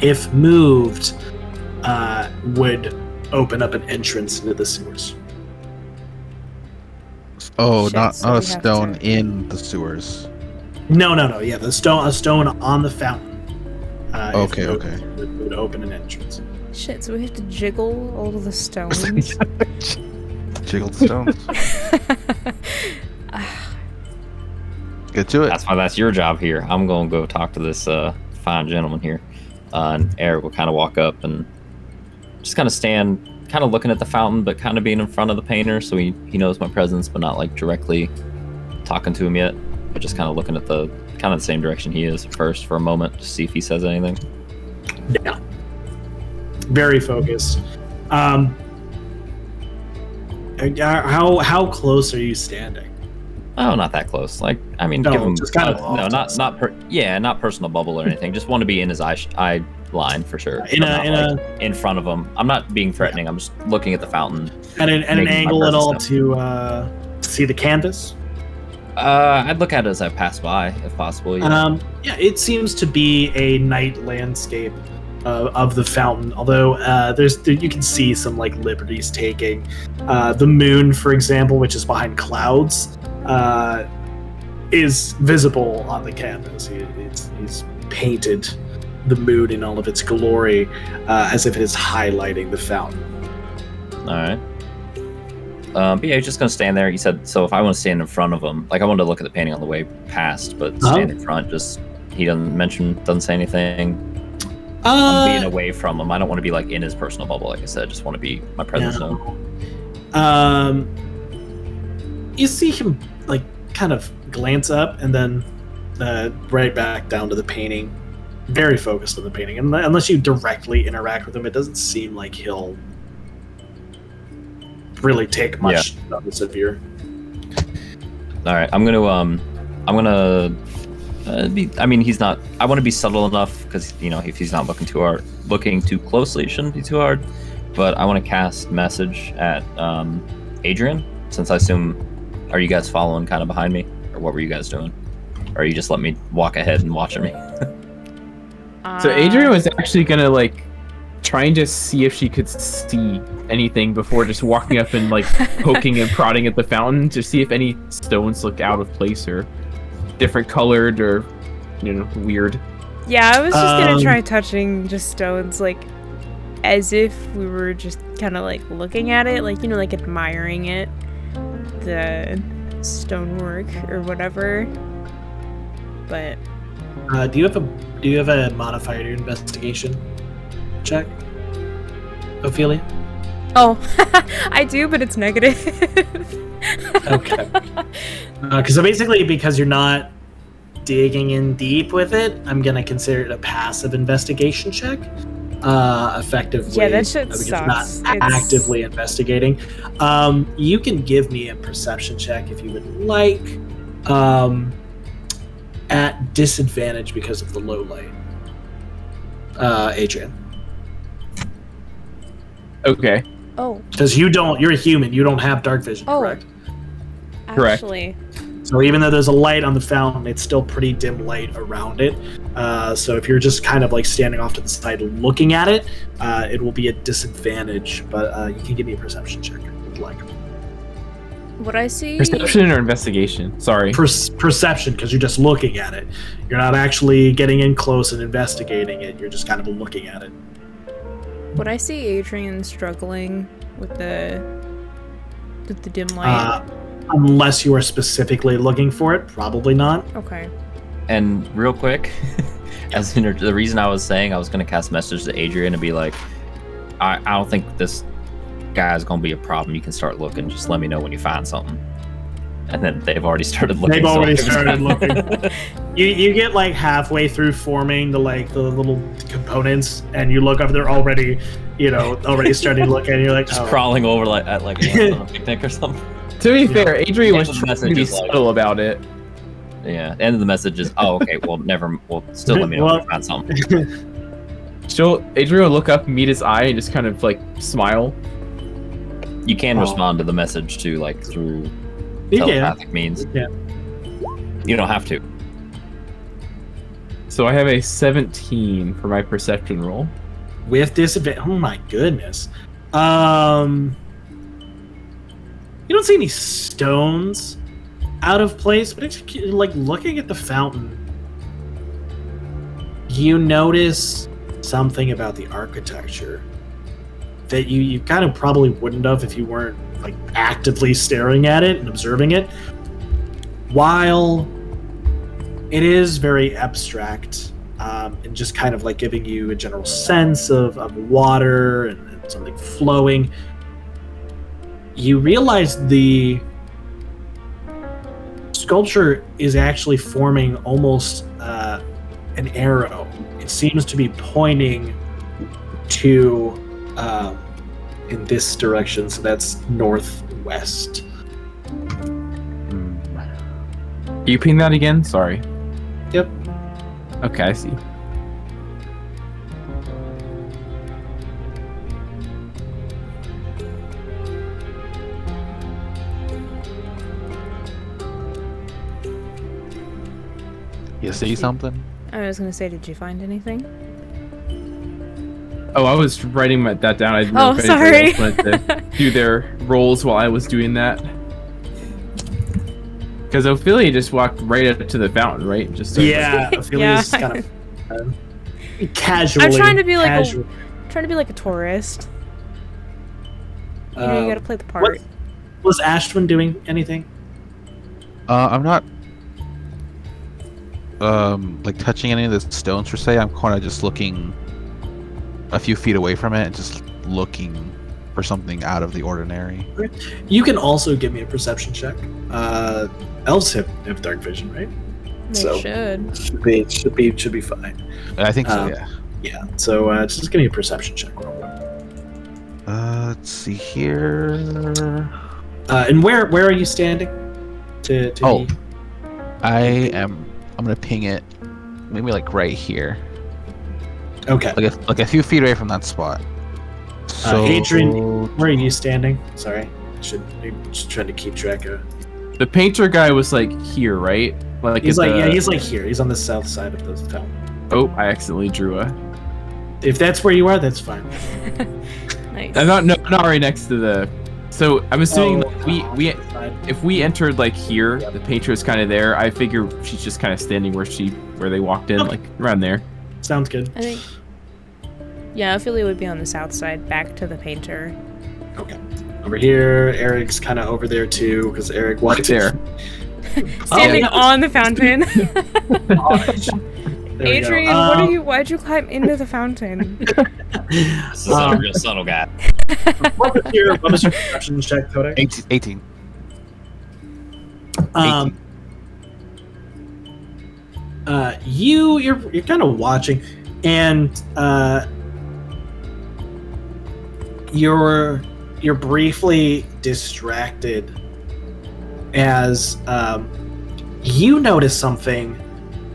if moved, would open up an entrance into the sewers. Oh, Shit, not so not a we have stone to- in the sewers. No. Yeah, a stone on the fountain. If Okay, moved, okay. Would open an entrance. Shit, so we have to jiggle all of the stones. Jiggled stones. Get to it. That's your job here. I'm gonna go talk to this fine gentleman here. And Eric will kind of walk up and just kind of stand, kind of looking at the fountain, but kind of being in front of the painter, so he knows my presence, but not like directly talking to him yet. But just kind of looking at the same direction he is first for a moment, to see if he says anything. Yeah. Very focused. How close are you standing? Oh, not that close. Like, I mean, No, give him just kind of no, off to the not personal bubble or anything. Just want to be in his eye line for sure. In I'm a- not, in like, in front of him. I'm not being threatening. I'm just looking at the fountain. At an Making my angle at all presence to see the canvas? I'd look at it as I pass by, if possible. Yeah. Yeah, it seems to be a night landscape of the fountain. Although you can see some like liberties taking. The moon, for example, which is behind clouds, is visible on the canvas. He's painted the moon in all of its glory, as if it is highlighting the fountain. All right. But yeah, he's just gonna stand there. He said, so if I want to stand in front of him, like I wanted to look at the painting on the way past, but stand in front, he doesn't say anything. I'm being away from him. I don't want to be like in his personal bubble, like I said. Just want to be my presence zone. You see him like kind of glance up and then right back down to the painting. Very focused on the painting. And unless you directly interact with him, it doesn't seem like he'll really take much notice of your. All right, I'm gonna be. I mean, he's not. I want to be subtle enough because if he's not looking too closely, it shouldn't be too hard. But I want to cast message at Adrian, since I assume. Are you guys following kind of behind me, or what were you guys doing? Or are you just let me walk ahead and watching me? So Adrian was actually gonna like trying to see if she could see anything before just walking up and like poking and prodding at the fountain to see if any stones looked out of place or different colored or weird. Yeah, I was just gonna try touching just stones, like as if we were just kind of like looking at it, like like admiring it, the stonework or whatever. But Do you have a modifier to your investigation check, Ophelia? oh, I do, but it's negative. Okay. Because because you're not digging in deep with it, I'm gonna consider it a passive investigation check. Effectively, Yeah, that shit because sucks. you're not actively investigating. You can give me a perception check if you would like, at disadvantage because of the low light. Adrian, Okay. Oh, because you're a human, you don't have dark vision, Oh. correct? Correct. actually, So even though there's a light on the fountain, it's still pretty dim light around it. So if you're just kind of like standing off to the side looking at it, it will be a disadvantage. But you can give me a perception check if you'd like. what I see. Perception or investigation? Sorry. Perception, because you're just looking at it. You're not actually getting in close and investigating it. You're just kind of looking at it. What I see Adrian struggling with the The dim light. Unless you are specifically looking for it, probably not. Okay. And real quick, the reason I was saying I was going to cast message to Adrian and be like, I don't think this guy's going to be a problem. You can start looking. Just let me know when you find something. And then they've already started looking. They've already started looking. You get like halfway through forming the little components, and you look up. They're already, starting to look at. And you're like, just crawling over at ants on a picnic or something. To be fair, Adrian was Yeah, trying to be subtle about it. Yeah. The end of the message is, oh, okay. Well, still let me know when you find something. Adrian will look up, meet his eye, and just kind of like smile. You can respond to the message too, like through You can. telepathic means. Yeah. You don't have to. So I have a 17 for my perception roll. With disadvantage. Oh my goodness. You don't see any stones out of place, but it's like looking at the fountain. You notice something about the architecture that you kind of probably wouldn't have if you weren't like actively staring at it and observing it. While it is very abstract, and just kind of like giving you a general sense of water and something flowing, you realize the sculpture is actually forming almost an arrow. It seems to be pointing to in this direction, so that's northwest. Can you ping that again? Sorry. Yep. Okay, I see. You see something? I was gonna say, did you find anything? Oh, I was writing that down. I didn't Oh, know if anybody sorry. else wanted to do their roles while I was doing that. Because Ophelia just walked right up to the fountain, right? Just so Yeah, Ophelia's Yeah. kind of casually. I'm trying to be like casual. trying to be like a tourist. You know, you gotta play the part. Was Ashwin doing anything? I'm not like touching any of the stones per se. I'm kind of just looking a few feet away from it and just looking for something out of the ordinary. You can also give me a perception check. Elves have dark vision, right? They So- should. Should be fine. I think so, Um, yeah. Yeah. So just give me a perception check real quick. Let's see here. And where are you standing? To Oh. I'm gonna ping it maybe like right here. Okay. Like a few feet away from that spot. So Adrian, where are you standing? Sorry, I'm just trying to keep track of. the painter guy was like here, right? He's at like the- he's like here. He's on the south side of the fountain. Oh, I accidentally drew a. If that's where you are, that's fine. Nice. I'm not right next to the. So I'm assuming like, we Fine. if we entered like here, the painter is kind of there. I figure she's just kind of standing where they walked in, Okay. like around there. Sounds good. I think. Yeah, Ophelia would be on the south side, back to the painter. Okay. Over here, Eric's kind of over there too, because Eric walked there. Standing yeah. on the fountain. There we go. Adrian, why'd you climb into the fountain? This is a real subtle guy. What was your perception check, Kodak? 18. You're kind of watching, and you're briefly distracted as you notice something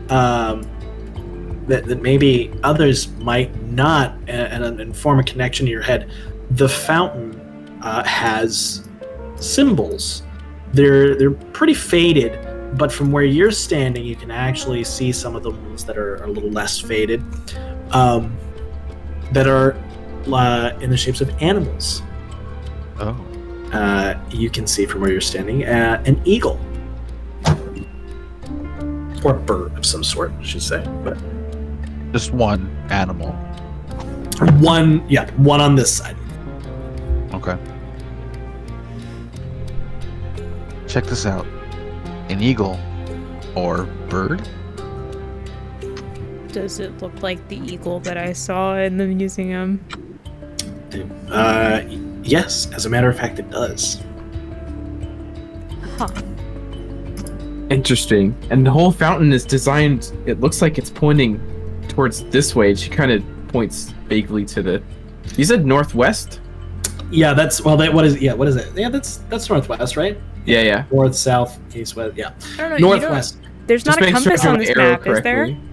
that maybe others might not, and form a connection in your head. The fountain has symbols. They're pretty faded, but from where you're standing, you can actually see some of the ones that are a little less faded, that are in the shapes of animals. Oh. You can see from where you're standing an eagle. Or a bird of some sort, I should say. But Just one animal. one on this side. Okay. check this out. An eagle or bird? Does it look like the eagle that I saw in the museum? Yes, as a matter of fact, it does. Huh. Interesting. And the whole fountain is designed, it looks like it's pointing towards this way. She kind of points vaguely to the... You said northwest? Yeah, that's what is it? Yeah, that's northwest, right? Yeah. North, south, east, west. Yeah, I don't know. northwest. There's not a make sure compass I on drew this an arrow map, is there? correctly.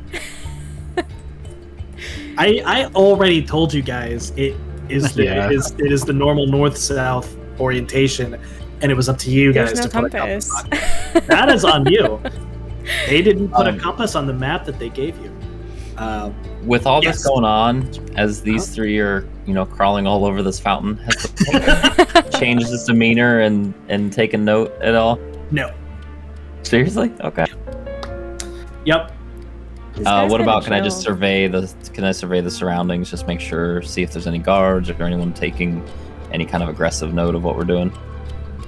I already told you guys it is Yeah. it is the normal north-south orientation, and it was up to you There's guys no to put a compass compass. on. That is on you. They didn't put a Um, compass on the map that they gave you. With all Yes. this going on, as these three are, crawling all over this fountain, has the player changed his demeanor and taken note at all? No. Seriously? Okay. Yep. This guy's What kinda about? Can I just chill. survey the surroundings? Just make sure, see if there's any guards or anyone taking any kind of aggressive note of what we're doing.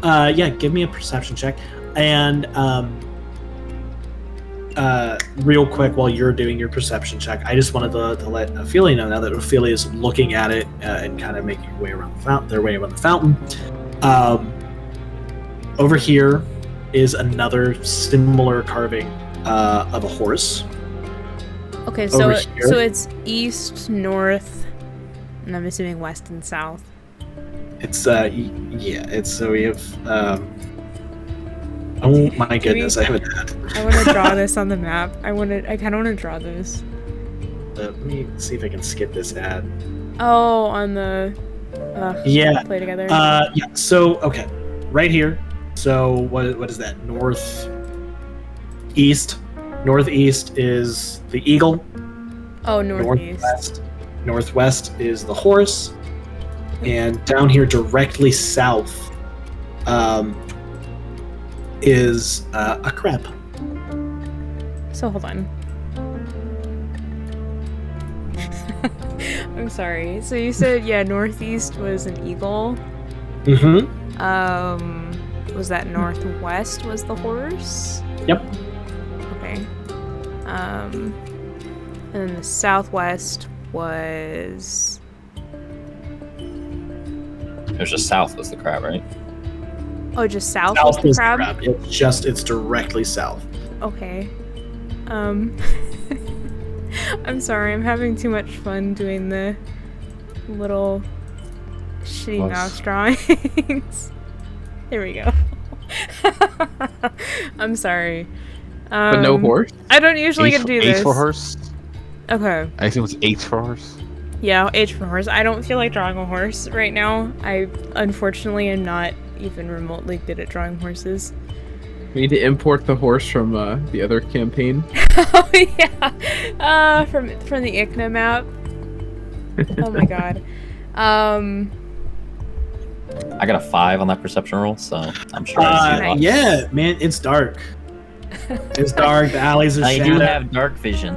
Yeah. Give me a perception check, and real quick while you're doing your perception check, I just wanted to let Ophelia know now that Ophelia is looking at it and kind of making her way around the fountain. Over here is another similar carving of a horse. Okay, Over so here. so it's east, north, and I'm assuming west and south. It's it's so we have oh my goodness, I have a dad. I want to draw this on the map. I kind of want to draw this. Let me see if I can skip this ad. Oh, on the Yeah. play together. Yeah. So okay, right here. So what is that? Northeast is the eagle. Oh, northeast. Northwest is the horse, and down here directly south is a crab. So hold on. I'm sorry. So you said northeast was an eagle. Mm-hmm. Was that northwest was the horse? Yep. Okay. And then the southwest was It was just south was the crab, right? just south was South the is the crab? crab. It's directly south. Okay. I'm sorry, I'm having too much fun doing the little shitty Plus. mouse drawings. There we go. I'm sorry. But no horse? I don't usually get to do this. H for horse? Okay. I assume it's H for horse. Yeah, H for horse. I don't feel like drawing a horse right now. I unfortunately am not even remotely good at drawing horses. We need to import the horse from the other campaign. Oh yeah, from the ICNA map. Oh my god. I got a 5 on that perception roll, so I'm sure I see a lot. Yeah, man, it's dark. It's dark. The alleys are I do shadowed. have dark vision.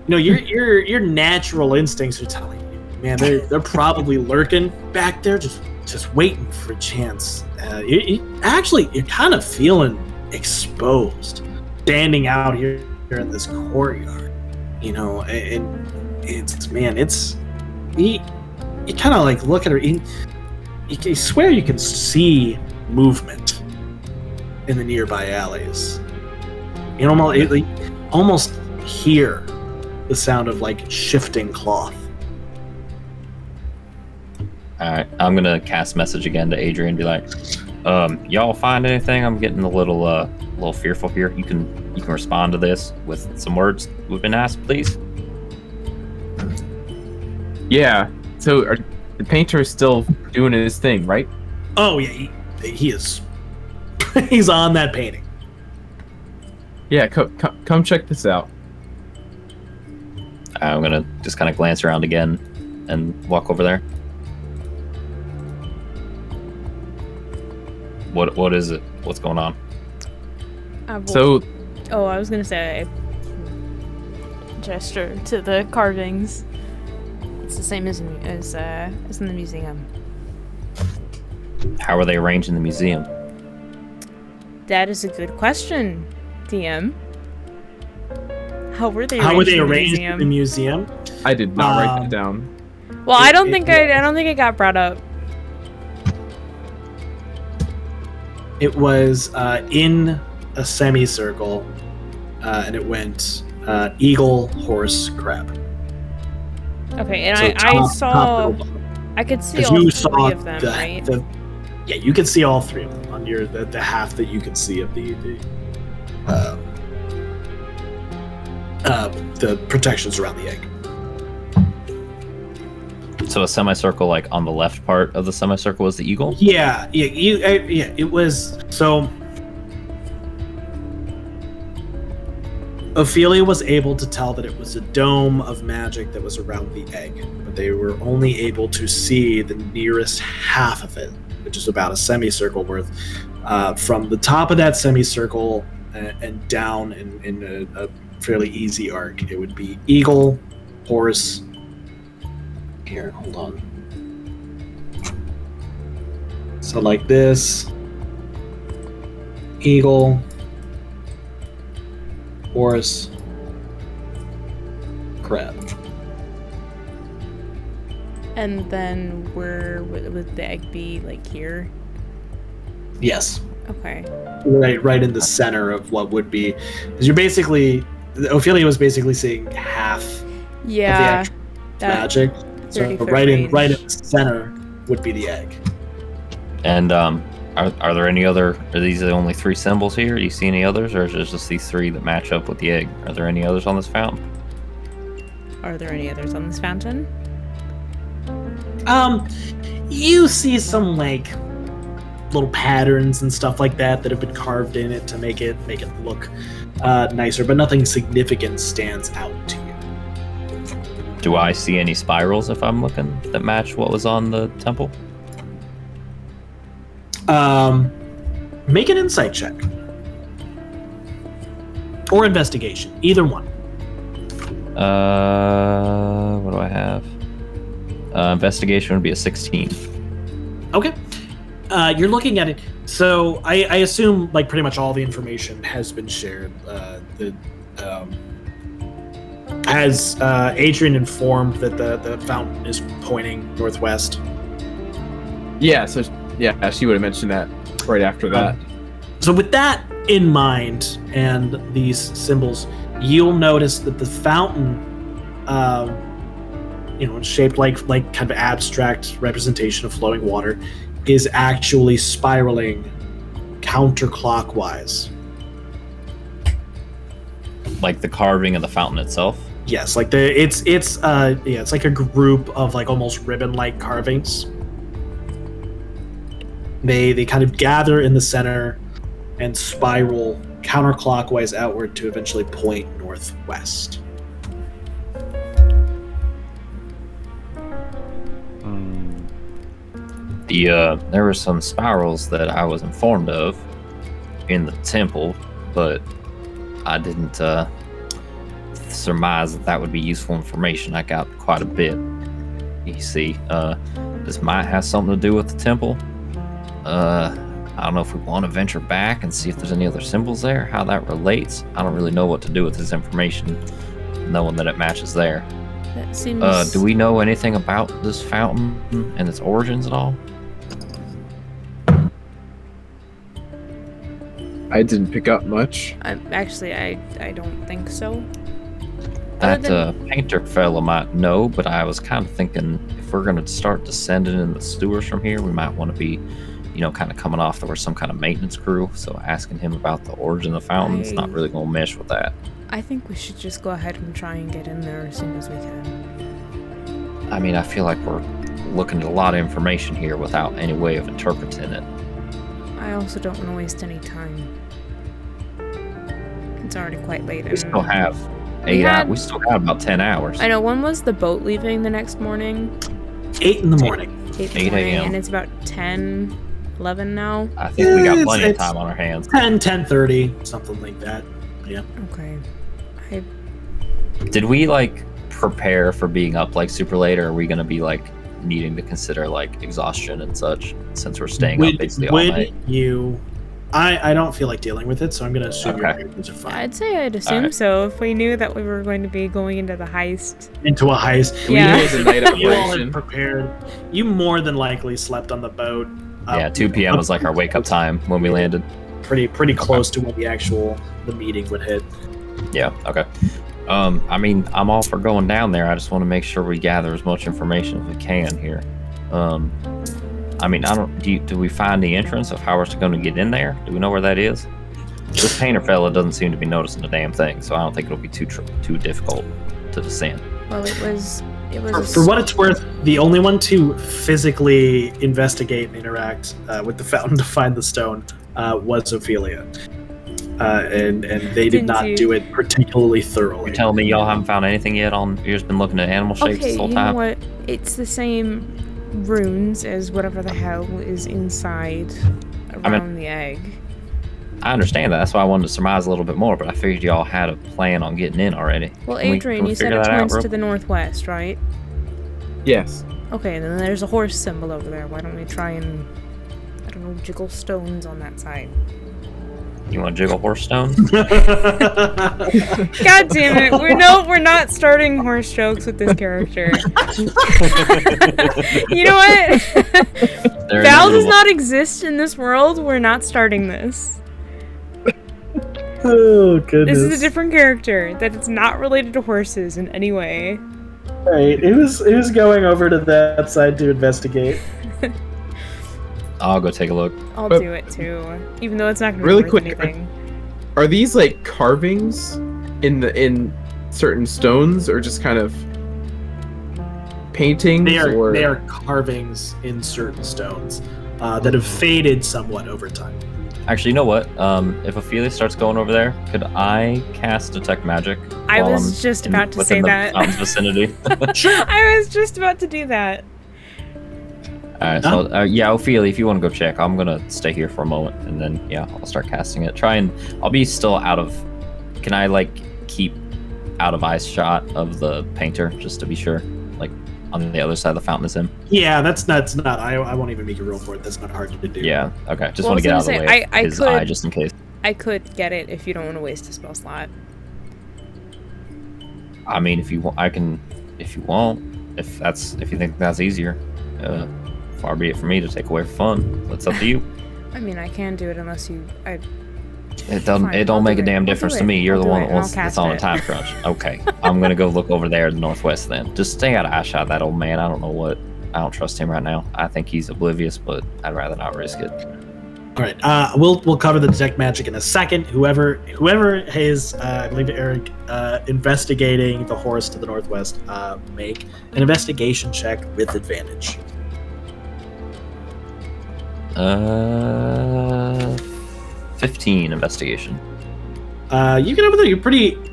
No, your natural instincts are telling you, man. They're probably lurking back there, just waiting for a chance. You're kind of feeling exposed, standing out here in this courtyard. And you kind of like look at her. You swear you can see movement in the nearby alleys. You almost hear the sound of like shifting cloth. Alright, I'm gonna cast message again to Adrian and be like, y'all find anything? I'm getting a little fearful here. You can respond to this with some words we've been asked, please. Yeah. So the painter is still doing his thing, right? Oh yeah, he is. He's on that painting. Yeah, come check this out. I'm gonna just kind of glance around again and walk over there. What is it? What's going on? So I was gonna say gesture to the carvings. It's the same as in the museum. How are they arranged in the museum? That is a good question, DM. How were they arranged in in the the museum? museum? I did not write that down. Well, I don't think it got brought up. It was in a semicircle, and it went eagle, horse, crab. Okay, and So I saw. middle, bottom. I could see 'Cause all you three saw of them, right? Yeah, you could see all three of them on the half that you could see of the protections around the egg. So a semicircle, like on the left part of the semicircle, was the eagle. Yeah. It was so. Ophelia was able to tell that it was a dome of magic that was around the egg, but they were only able to see the nearest half of it, which is about a semicircle worth. From the top of that semicircle and down in a fairly easy arc, it would be eagle, horse. Here, hold on. So like this, eagle, horse, crab. And then where would the egg be? Like here? Yes. Okay. Right in the center of what would be, because you're basically, Ophelia was basically seeing half of the actual magic. So right in the center would be the egg. And are there any other? Are these the only 3 symbols here? Do you see any others, or is it just these 3 that match up with the egg? Are there any others on this fountain? Are there any others on this fountain? You see some like little patterns and stuff like that have been carved in it to make it look nicer, but nothing significant stands out to you. Do I see any spirals if I'm looking that match what was on the temple? Make an insight check or investigation, either one. What do I have? Investigation would be a 16. Okay. You're looking at it. So I assume like pretty much all the information has been shared. Has Adrian informed that the fountain is pointing northwest? Yeah, so she would have mentioned that right after that. So with that in mind and these symbols, you'll notice that the fountain, shaped like kind of abstract representation of flowing water, is actually spiraling counterclockwise. Like the carving of the fountain itself? Yes, like it's like a group of like almost ribbon-like carvings. They kind of gather in the center and spiral counterclockwise outward to eventually point northwest. There were some spirals that I was informed of in the temple, but I didn't surmise that would be useful information. I got quite a bit. You see, this might have something to do with the temple. I don't know if we want to venture back and see if there's any other symbols there, how that relates. I don't really know what to do with this information, knowing that it matches there. That seems... do we know anything about this fountain and its origins at all? I didn't pick up much. Actually, I don't think so. That painter fella might know, but I was kind of thinking if we're going to start descending in the sewers from here, we might want to be, kind of coming off that we're some kind of maintenance crew. So asking him about the origin of the fountain is not really going to mesh with that. I think we should just go ahead and try and get in there as soon as we can. I mean, I feel like we're looking at a lot of information here without any way of interpreting it. I also don't want to waste any time. It's already quite late. We still have 8 hours. We still have about 10 hours. I know. When was the boat leaving the next morning? 8 in the morning. 8 a.m. And it's about 10, 11 now? I think we got plenty of time on our hands. 10:30, something like that. Yeah. Okay. Did we, prepare for being up, super late, or are we going to be, needing to consider, exhaustion and such, since we're staying up basically all night? You I don't feel like dealing with it, so I'm going to assume your Okay. characters are fine. I'd say I'd assume Alright. so if we knew that we were going to be going into the heist. Into a heist. We Yeah. knew it was a night You all had operation. prepared. You more than likely slept on the boat. Yeah, 2 p.m. was like our wake up time when we landed. Pretty close to when the meeting would hit. Yeah, okay. I mean, I'm all for going down there. I just want to make sure we gather as much information as we can here. I mean, do we find the entrance of how we're going to get in there? Do we know where that is? This painter fella doesn't seem to be noticing a damn thing, so I don't think it'll be too difficult to descend. Well, it was For what it's worth, the only one to physically investigate and interact with the fountain to find the stone was Ophelia. And they did Didn't not you- do it particularly thoroughly. You're telling me y'all haven't found anything yet on? You've just been looking at animal shapes okay. this whole You time? know what? It's the same runes as whatever the hell is inside around the egg. I understand that. That's why I wanted to surmise a little bit more, but I figured y'all had a plan on getting in already. Well, Can we Adrian, you said figure it that out points real- to the northwest, right? Yes. Okay, then there's a horse symbol over there. Why don't we try and, I don't know, jiggle stones on that side? You want to jiggle horse stones? God damn it! We're not starting horse jokes with this character. You know what? They're Val does inevitable. not exist in this world. We're not starting this. Oh goodness! This is a different character that is not related to horses in any way. Right, who's going over to that side to investigate? I'll go take a look. I'll But- do it too, even though it's not going to Really be worth quick, anything. Are these like carvings in certain stones, or just kind of paintings? They or are carvings in certain stones that have faded somewhat over time. Actually, you know what? If Ophelia starts going over there, could I cast Detect Magic? I while was I'm just about to say within the that. fountain's vicinity. I was just about to do that. Alright, so yeah, Ophelia, if you want to go check, I'm gonna stay here for a moment, and then yeah, I'll start casting it. I'll be still out of. Can I like keep out of eyes shot of the painter just to be sure, like on the other side of the fountain is him? Yeah, that's not. I won't even make a roll for it. That's not hard to do. Yeah, okay. Just Well, want to I get was out of the gonna way say, of his eye just in case. I could get it if you don't want to waste a spell slot. I mean, if you want, I can. If you want, if you think that's easier, far be it for me to take away fun. That's up to you. I mean, I can do it unless you. It doesn't. Fine, it don't I'll make do a it. damn I'll do difference it. to me. You're I'll the do one it, that and wants I'll that's on a cast time crunch. Okay, I'm gonna go look over there to the northwest then. Just stay out of eye shot of that old man. I don't know what. I don't trust him right now. I think he's oblivious, but I'd rather not risk it. All right. We'll cover the detect magic in a second. Whoever is, I believe Eric, investigating the horse to the northwest, make an investigation check with advantage. 15 investigation. You get over there.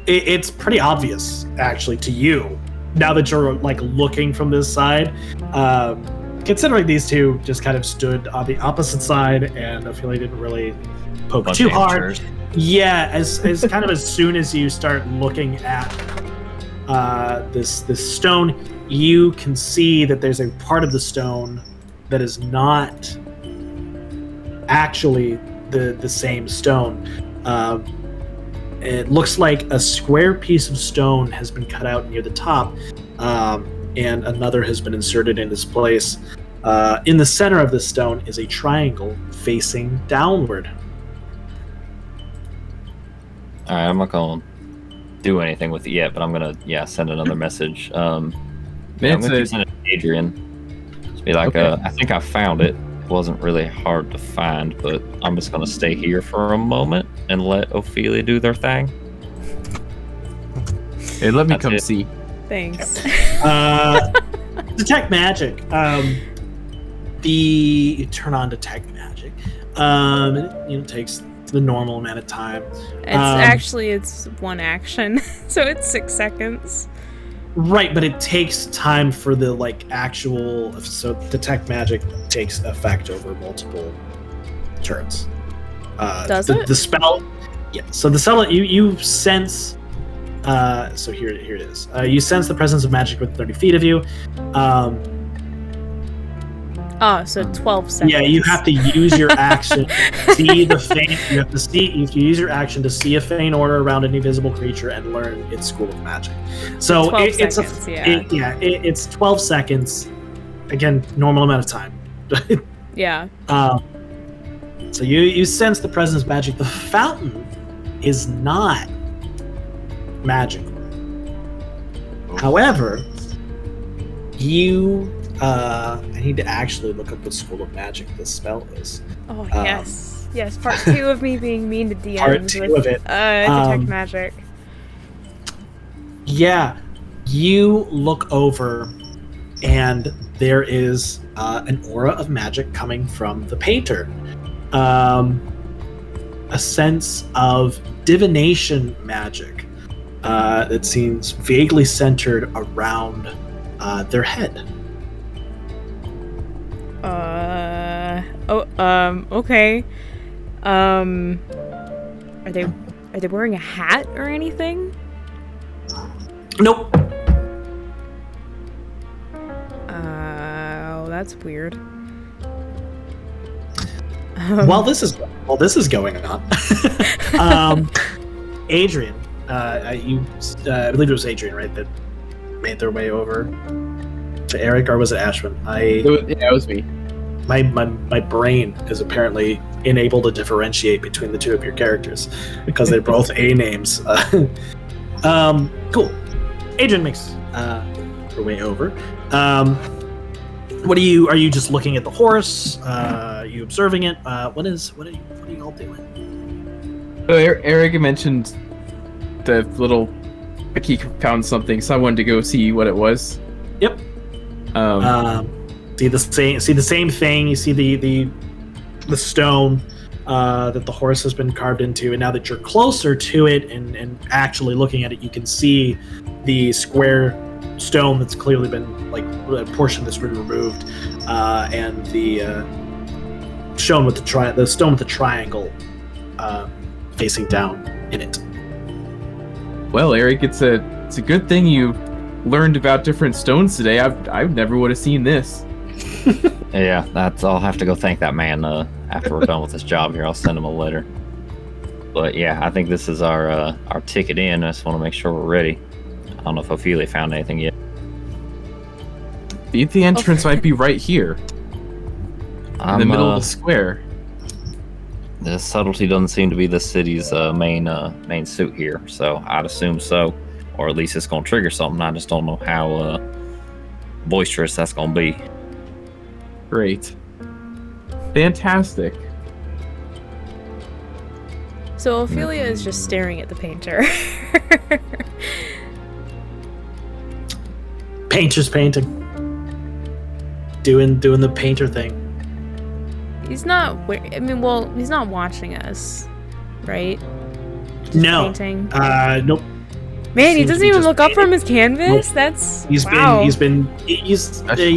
It's pretty obvious, actually, to you now that you're like looking from this side. Considering these two just kind of stood on the opposite side, and Ophelia didn't really poke Bunch too of hard. amateurs. Yeah, as kind of as soon as you start looking at this stone, you can see that there's a part of the stone that is not actually the same stone. It looks like a square piece of stone has been cut out near the top, and another has been inserted in its place. In the center of the stone is a triangle facing downward. All right, I'm not gonna do anything with it yet, but I'm gonna send another message. I'm gonna keep sending it to Adrian. Just be like, Okay. I think I found it. It wasn't really hard to find, but I'm just gonna stay here for a moment and let Ophelia do their thing. Hey, let me That's come it. see. Thanks. Detect magic. You turn on detect magic. It takes the normal amount of time. It's one action, so it's 6 seconds. Right, but it takes time for the actual. So detect magic takes effect over multiple turns. Does it? The spell? Yeah. So the spell you sense. So here it is. You sense the presence of magic within 30 feet of you. Oh, so 12 seconds. Yeah, you have to use your action. See the feint. You have to see. You have to use your action to see a feint order around an invisible creature and learn its school of magic. So 12 it's seconds, it's 12 seconds. Again, normal amount of time. Yeah. So you sense the presence of magic. The fountain is not magical. However, I need to actually look up what school of magic this spell is. Oh, yes. Yes, part 2 of me being mean to DMs Part 2 with of it. detect magic. Yeah, you look over, and there is an aura of magic coming from the painter. A sense of divination magic that seems vaguely centered around their head. Okay. Are they wearing a hat or anything? Nope. Oh, that's weird. While this is going on, Adrian, I believe it was Adrian, right, that made their way over to Eric, or was it Ashwin? It was me. My brain is apparently unable to differentiate between the two of your characters because they're both A names. Cool. Adrian makes her way over. Are you just looking at the horse? Are you observing it? What are you all doing? So Eric mentioned the little, like he found something, so I wanted to go see what it was. Yep. See the same thing. You see the stone that the horse has been carved into, and now that you're closer to it and actually looking at it, you can see the square stone that's clearly been, like, a portion that's been removed, and the stone with the triangle facing down in it. Well, Eric, it's a good thing you learned about different stones today. I never would have seen this. Yeah, I'll have to go thank that man after we're done with this job here. I'll send him a letter. But yeah, I think this is our ticket in. I just want to make sure we're ready. I don't know if Ophelia found anything yet. The entrance might be right here, in the middle of the square. The subtlety doesn't seem to be the city's main suit here, so I'd assume so, or at least it's gonna trigger something. I just don't know how boisterous that's gonna be. Great. Fantastic. So Ophelia is just staring at the painter. Painter's painting. Doing the painter thing. He's not he's not watching us, right? Just No. painting. Nope. Man, he seems to doesn't be even just look up from painting. his canvas? Nope. That's You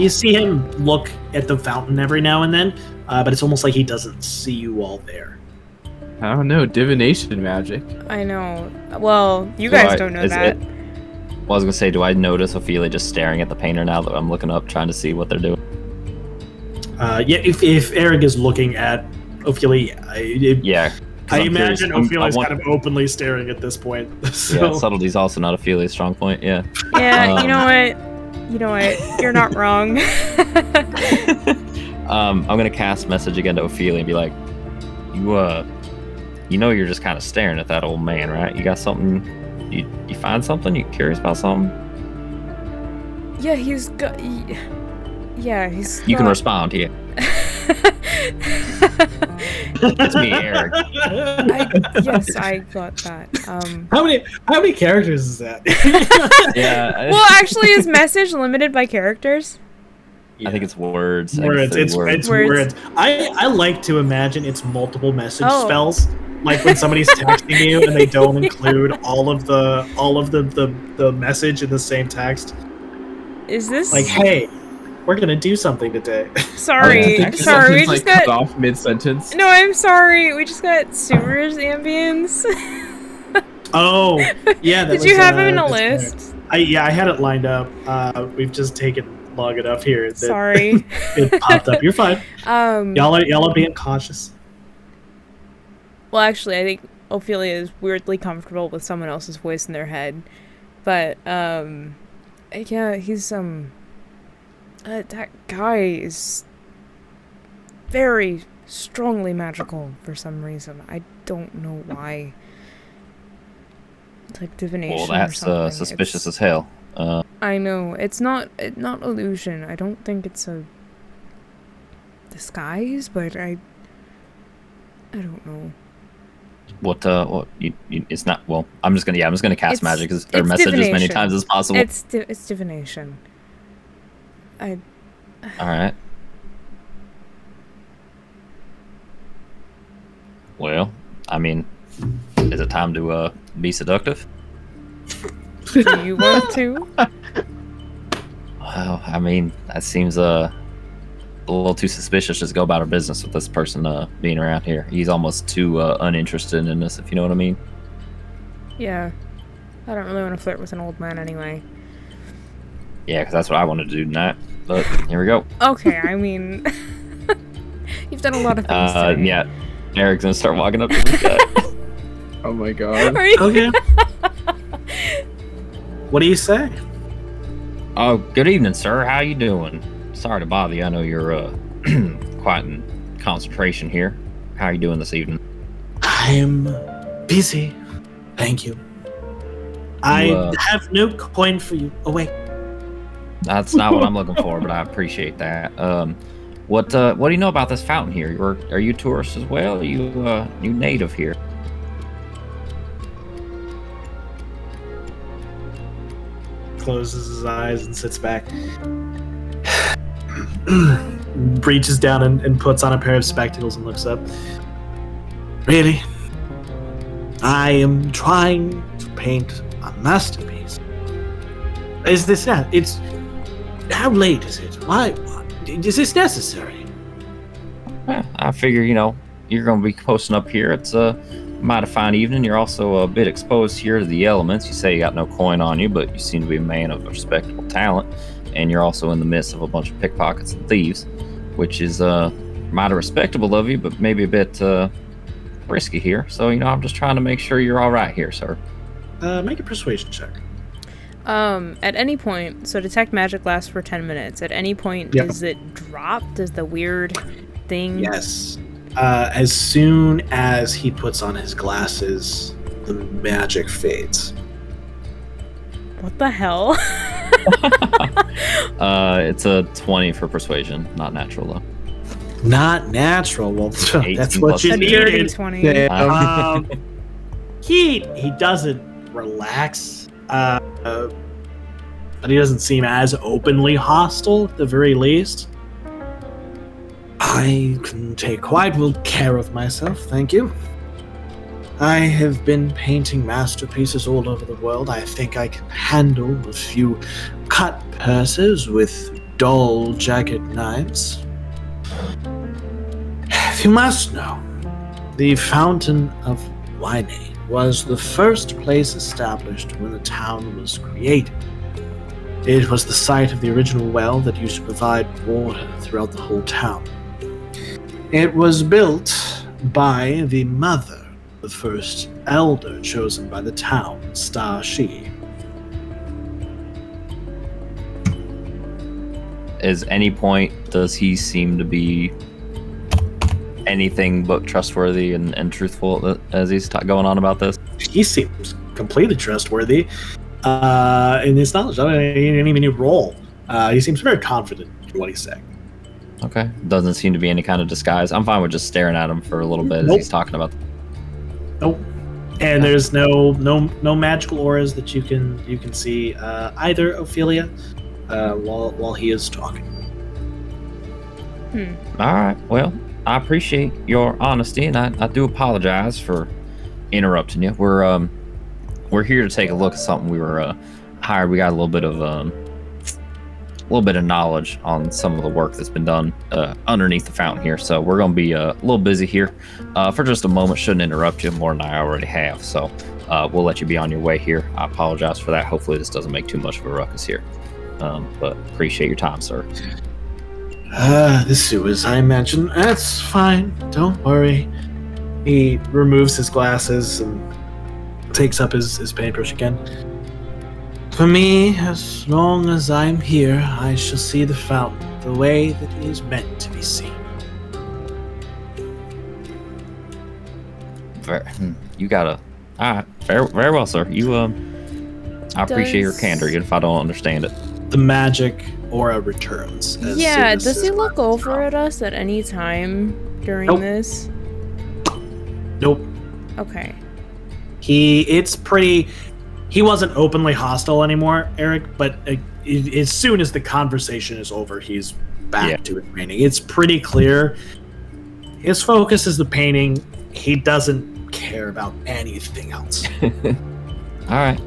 see him look at the fountain every now and then, but it's almost like he doesn't see you all there. I don't know, divination magic. I know. Well, you guys don't know that. Well, I was gonna say, do I notice Ophelia just staring at the painter now that I'm looking up, trying to see what they're doing? Yeah, if Eric is looking at Ophelia, Yeah. I imagine Ophelia's kind of openly staring at this point. So. Yeah, subtlety's also not Ophelia's strong point. Yeah. Yeah, you know what? You're not wrong. I'm gonna cast message again to Ophelia and be like, you know, you're just kind of staring at that old man, right? You got something? You find something? You curious about something? Yeah, he's got. Yeah, he's. You can respond here. It's me, Eric. Yes, I got that. How many characters is that? Yeah. Well, actually, is message limited by characters? I think it's words. It's words. I like to imagine it's multiple message spells. Like when somebody's texting you and they don't include all of the message in the same text. Is this like, hey, we're gonna do something today? Sorry, we just got cut off mid-sentence. No, I'm sorry. We just got Sewer's ambience. Oh, yeah. Did you have him in a list? I had it lined up. We've just taken long enough here. That Sorry. it popped up. You're fine. Y'all are being cautious. Well, actually, I think Ophelia is weirdly comfortable with someone else's voice in their head. But, yeah, he's, that guy is very strongly magical for some reason. I don't know why. It's like divination Well, or that's something. suspicious as hell. I know. It's not illusion. I don't think it's a disguise, but I don't know. What it's not. Well, I'm just gonna cast magic or it's message as many divination. times as possible. It's divination. All right. Well, I mean, is it time to be seductive? Do you want to? Well, I mean, that seems a little too suspicious just to go about our business with this person being around here. He's almost too uninterested in this, if you know what I mean. Yeah. I don't really want to flirt with an old man anyway. Yeah, because that's what I wanted to do tonight. But here we go. Okay, I mean, you've done a lot of things today. Yeah, Eric's gonna start walking up to this guy. Oh my god. Are you? Okay. What do you say? Oh, good evening, sir. How you doing? Sorry to bother you. I know you're quite in concentration here. How are you doing this evening? I'm busy. Thank you. I have no coin for you. Oh wait. That's not what I'm looking for, but I appreciate that. What do you know about this fountain here? Are you tourists as well? Are you native here? Closes his eyes and sits back. Reaches down and puts on a pair of spectacles and looks up. Really? I am trying to paint a masterpiece. Is this that? It's... How late is it? Why? Is this necessary? I figure, you're going to be posting up here. It's a mighty fine evening. You're also a bit exposed here to the elements. You say you got no coin on you, but you seem to be a man of respectable talent. And you're also in the midst of a bunch of pickpockets and thieves, which is mighty respectable of you, but maybe a bit risky here. So, I'm just trying to make sure you're all right here, sir. Make a persuasion check. At any point, so detect magic lasts for 10 minutes. At any point, Yep. Does it drop? Does the weird thing... Yes. As soon as he puts on his glasses, the magic fades. What the hell? It's a 20 for persuasion, not natural though. Not natural. Well, that's what you A plus dirty needed. 20. Um, he doesn't relax, but he doesn't seem as openly hostile at the very least. I can take quite well care of myself, thank you. I have been painting masterpieces all over the world. I think I can handle a few cut purses with dull, jagged knives. If you must know, the Fountain of Wine was the first place established when the town was created. It was the site of the original well that used to provide water throughout the whole town. It was built by the mother, the first elder chosen by the town, Star She. At any point, does he seem to be anything but trustworthy and truthful as he's going on about this? He seems completely trustworthy in his knowledge. I mean, he didn't even need to roll. He seems very confident in what he's saying. Okay. Doesn't seem to be any kind of disguise. I'm fine with just staring at him for a little bit as Nope. he's talking about. Nope. And there's no magical auras that you can see either, Ophelia, while he is talking. All right. Well, I appreciate your honesty, and I do apologize for interrupting you. We're here to take a look at something we were hired. We got a little bit of knowledge on some of the work that's been done underneath the fountain here. So we're going to be a little busy here for just a moment. Shouldn't interrupt you more than I already have. So we'll let you be on your way here. I apologize for that. Hopefully this doesn't make too much of a ruckus here. but appreciate your time, sir. The sewers, I imagine. That's fine. Don't worry. He removes his glasses and takes up his paintbrush again. For me, as long as I'm here, I shall see the fountain the way that it is meant to be seen. You gotta. All right, very well, sir. I appreciate your candor, even if I don't understand it. The magic aura returns. As Yeah, soon as does his he look glasses over drop. at us at any time during Nope. this? Nope. Okay. It's pretty. He wasn't openly hostile anymore, Eric, but as soon as the conversation is over, he's back to his painting. It's pretty clear. His focus is the painting. He doesn't care about anything else. All right.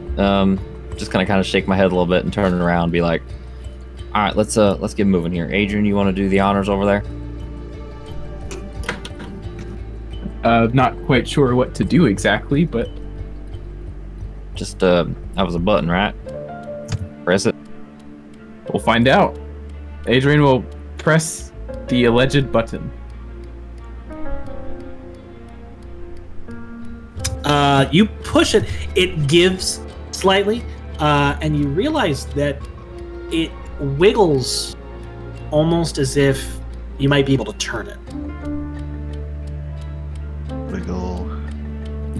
Just kind of shake my head a little bit and turn around and be like, all right, let's get moving here. Adrian, you want to do the honors over there? Not quite sure what to do exactly, but Just that was a button, right? Press it. we'll find out. Adrian will press the alleged button. You push it, it gives slightly, and you realize that it wiggles almost as if you might be able to turn it. Wiggle.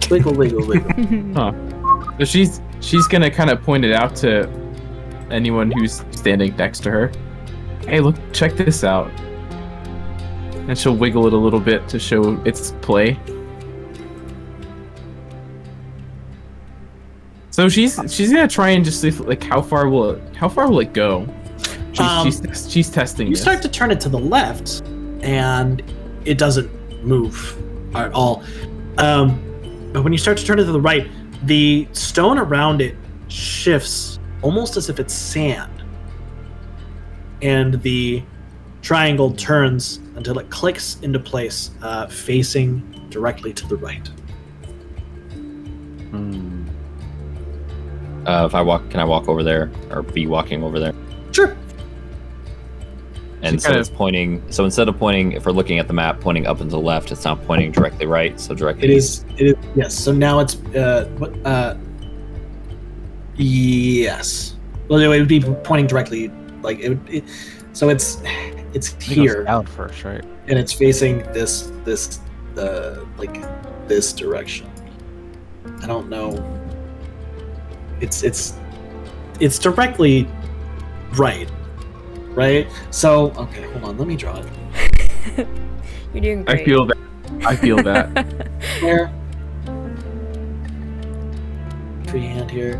Wiggle, wiggle, wiggle. Huh. So she's gonna kind of point it out to anyone who's standing next to her. Hey, look, check this out. And she'll wiggle it a little bit to show its play. So she's gonna try and just see like how far will it go? She's testing. You this. start to turn it to the left, and it doesn't move at all. But when you start to turn it to the right, the stone around it shifts almost as if it's sand. And the triangle turns until it clicks into place, facing directly to the right. Can I walk over there or be walking over there? Sure. And so it's pointing. So instead of pointing, if we're looking at the map, pointing up and to the left, it's not pointing directly right. So directly. It is. Yes. So now it's. Yes. Well, it would be pointing directly, like it would. So it's here, Down first, right? and it's facing this like this direction. I don't know. It's directly right. So okay, hold on. Let me draw it. You're doing great. I feel that. Here. Freehand here.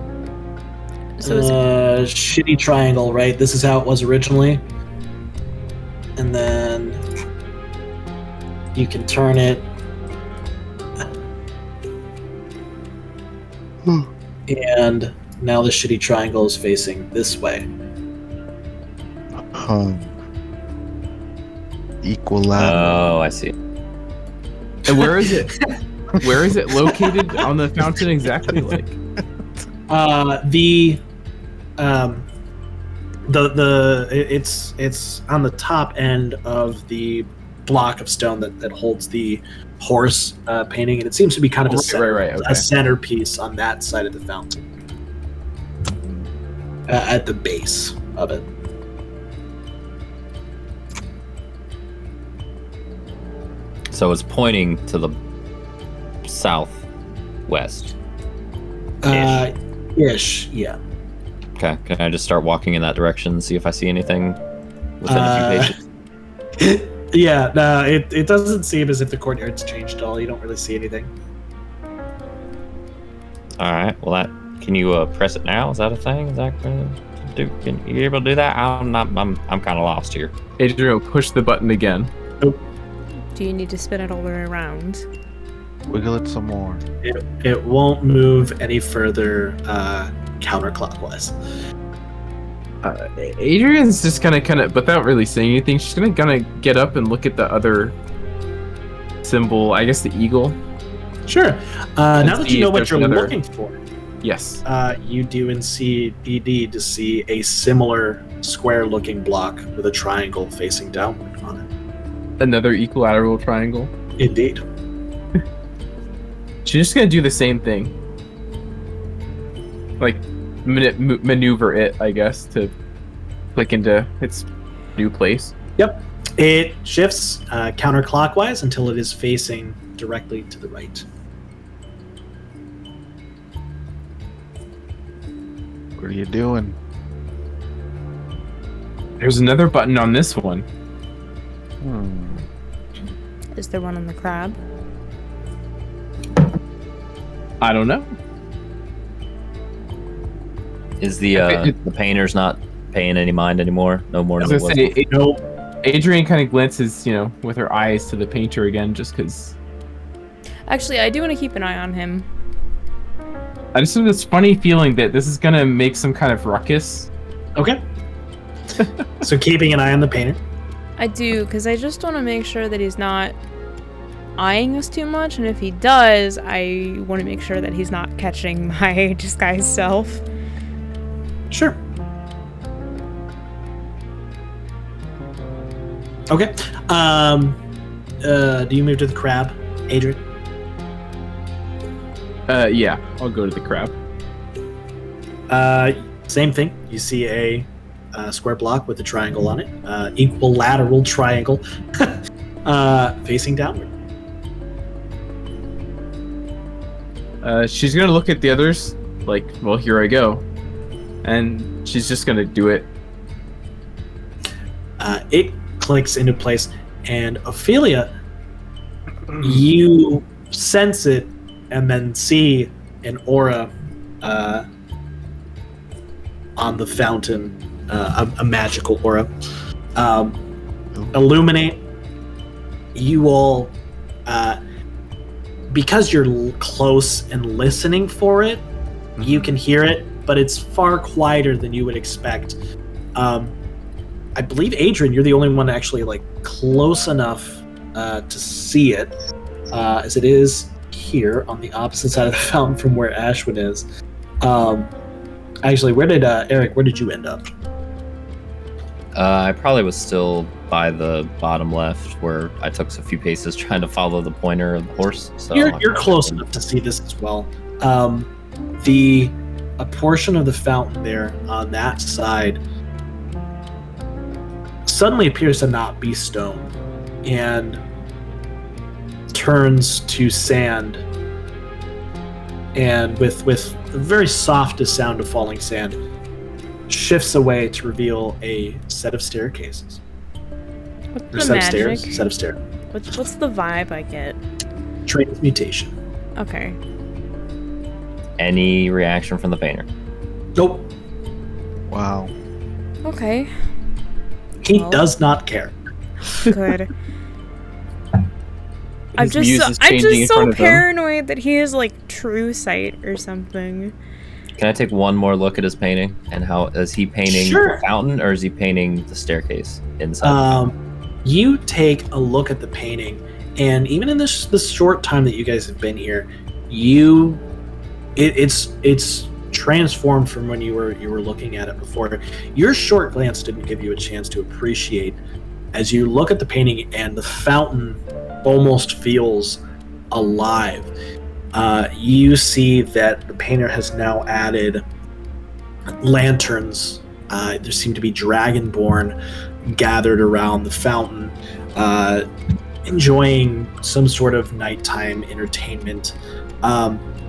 So it's Shitty triangle, right? This is how it was originally. And then you can turn it. And now the shitty triangle is facing this way. Equilateral. Oh, I see. And where is it? Where is it located on the fountain exactly? Like, It's on the top end of the block of stone that holds the horse painting, and it seems to be kind of okay. a centerpiece on that side of the fountain, at the base of it. So it's pointing to the southwest. Ish, yeah. Okay. Can I just start walking in that direction and see if I see anything within a few paces? Yeah, no, it doesn't seem as if the courtyard's changed at all. You don't really see anything. All right. Well, can you press it now? Is that a thing? Is that can you able to do that? I'm kind of lost here. Adrian will push the button again. do you need to spin it all the way around? Wiggle it some more. It won't move any further counterclockwise. Adrian's just gonna kind of, without really saying anything, she's gonna get up and look at the other symbol. I guess the eagle. Sure. Now that see you know if what there's you're another- looking for, Yes. You do indeed to see a similar square-looking block with a triangle facing downward on it. Another equilateral triangle. Indeed. She's just gonna do the same thing. Like, maneuver it, I guess, to click into its new place. Yep. It shifts counterclockwise until it is facing directly to the right. What are you doing? There's another button on this one. Is there one on the crab? I don't know. Is the painter's not paying any mind anymore? No more As than I it was. say, Adrian kind of glances, with her eyes to the painter again, just because. Actually, I do want to keep an eye on him. I just have this funny feeling that this is gonna make some kind of ruckus. Okay. So keeping an eye on the painter. I do, because I just want to make sure that he's not eyeing us too much, and if he does, I want to make sure that he's not catching my disguised self. Sure. Okay. Do you move to the crab, Adrian? Yeah, I'll go to the crab. Same thing. You see a square block with a triangle on it. Equilateral triangle facing downward. She's gonna look at the others, like, well, here I go. And she's just gonna do it. It clicks into place, and Ophelia, you sense it and then see an aura on the fountain, a magical aura, illuminate. You all, because you're close and listening for it, you can hear it, but it's far quieter than you would expect. I believe, Adrian, you're the only one actually close enough to see it, as it is here on the opposite side of the fountain from where Ashwin is. Actually, where did Eric? Where did you end up? I probably was still by the bottom left, where I took a few paces trying to follow the pointer of the horse. So You're close enough to see this as well. A portion of the fountain there on that side suddenly appears to not be stone and turns to sand, and with the very softest sound of falling sand, shifts away to reveal a set of staircases. What's the magic? Set of stairs. What's the vibe I get? Transmutation. Okay. Any reaction from the painter? Nope. Wow. Okay. He Well. does not care. Good. I'm His muse is changing in just so front of him. paranoid that he has true sight or something. Can I take one more look at his painting? And how is he painting Sure. the fountain, or is he painting the staircase inside? You take a look at the painting, and even in this short time that you guys have been here, it's transformed from when you were looking at it before. Your short glance didn't give you a chance to appreciate as you look at the painting, and the fountain almost feels alive. You see that the painter has now added lanterns. There seem to be dragonborn gathered around the fountain, enjoying some sort of nighttime entertainment.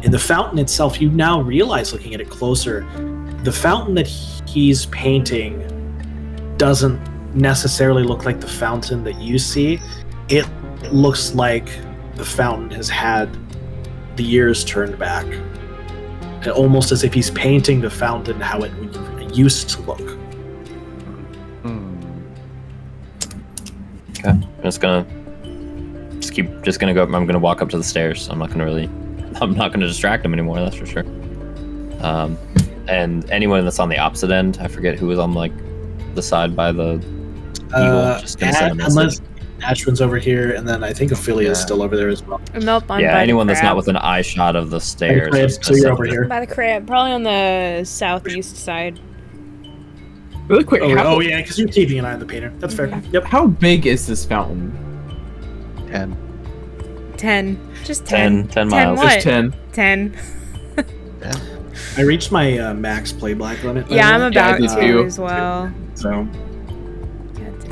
In the fountain itself, you now realize, looking at it closer, the fountain that he's painting doesn't necessarily look like the fountain that you see. It looks like the fountain has had the years turned back, almost as if he's painting the fountain how it used to look. Okay, I'm just gonna go. I'm gonna walk up to the stairs. I'm not gonna distract him anymore. That's for sure. And anyone that's on the opposite end, I forget who was on the side by the eagle. Just gonna send a message. Ashwin's over here, and then I think Ophelia is Yeah. still over there as well. Nope, I'm Yeah, by anyone the that's not crab. within eye shot of the stairs. Crab, is so you're over essentially- here. By the crab, probably on the southeast side. Really quick, Oh yeah, because you're keeping an eye on the painter. That's fair. Yep. how big is this fountain? 10. 10. Just 10. 10 miles. What? Just 10. 10. Yeah. I reached my max play black limit. by Yeah, the I'm way. about did to too. as well. So God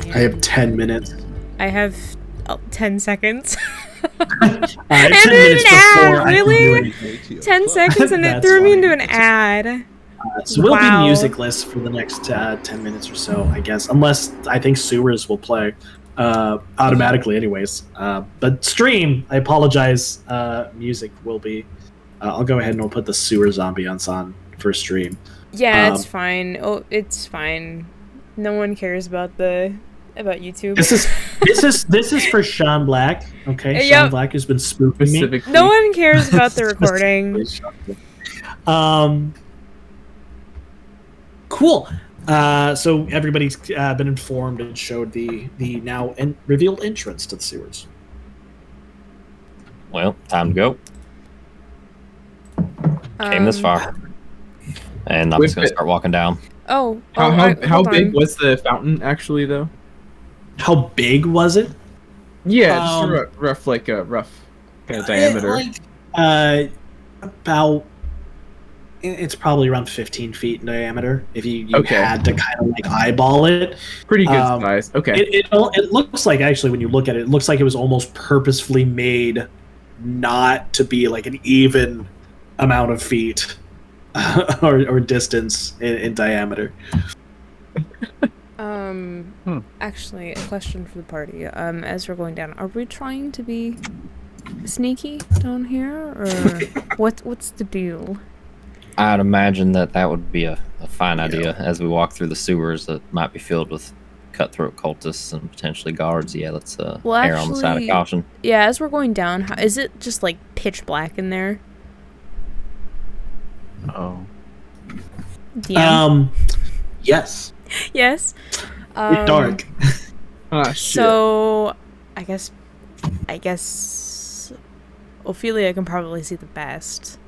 damn. I have 10 minutes. I have 10 seconds. I have 10 And minutes an ad, before I can really? do anything. 10 seconds and it That's threw me funny. into an ad. So we'll Wow. be musicless for the next 10 minutes or so, I guess, unless I think Sewers will play automatically, anyways. But stream, I apologize. Music will be. I'll go ahead and we'll put the Sewers ambiance on for stream. Yeah, Um, it's fine. Oh, it's fine. No one cares about YouTube. This is for Sean Black. Okay, Sean Yep. Black has been spooking me. Specifically. No one cares about the recording. Cool. So everybody's been informed and showed the now revealed entrance to the sewers. Well, time to go. Came this far. And I'm just going to start walking down. Oh, How hold big on. was the fountain actually though? How big was it? Yeah, just Um, a rough like a rough kind of diameter. About. It's probably around 15 feet in diameter. If you Okay. had to kind of like eyeball it, Pretty good um, size. Okay. it looks like, actually, when you look at it, it looks like it was almost purposefully made not to be like an even amount of feet or distance in diameter. Actually, a question for the party. As we're going down, are we trying to be sneaky down here, or what's the deal? I'd imagine that would be a fine idea as we walk through the sewers that might be filled with cutthroat cultists and potentially guards. Yeah, let's Well, err on the side of actually- caution. Yeah, as we're going down, is it just like pitch black in there? Oh. DM? Yes. Yes. It's dark. Ah, shit. So, I guess Ophelia can probably see the best.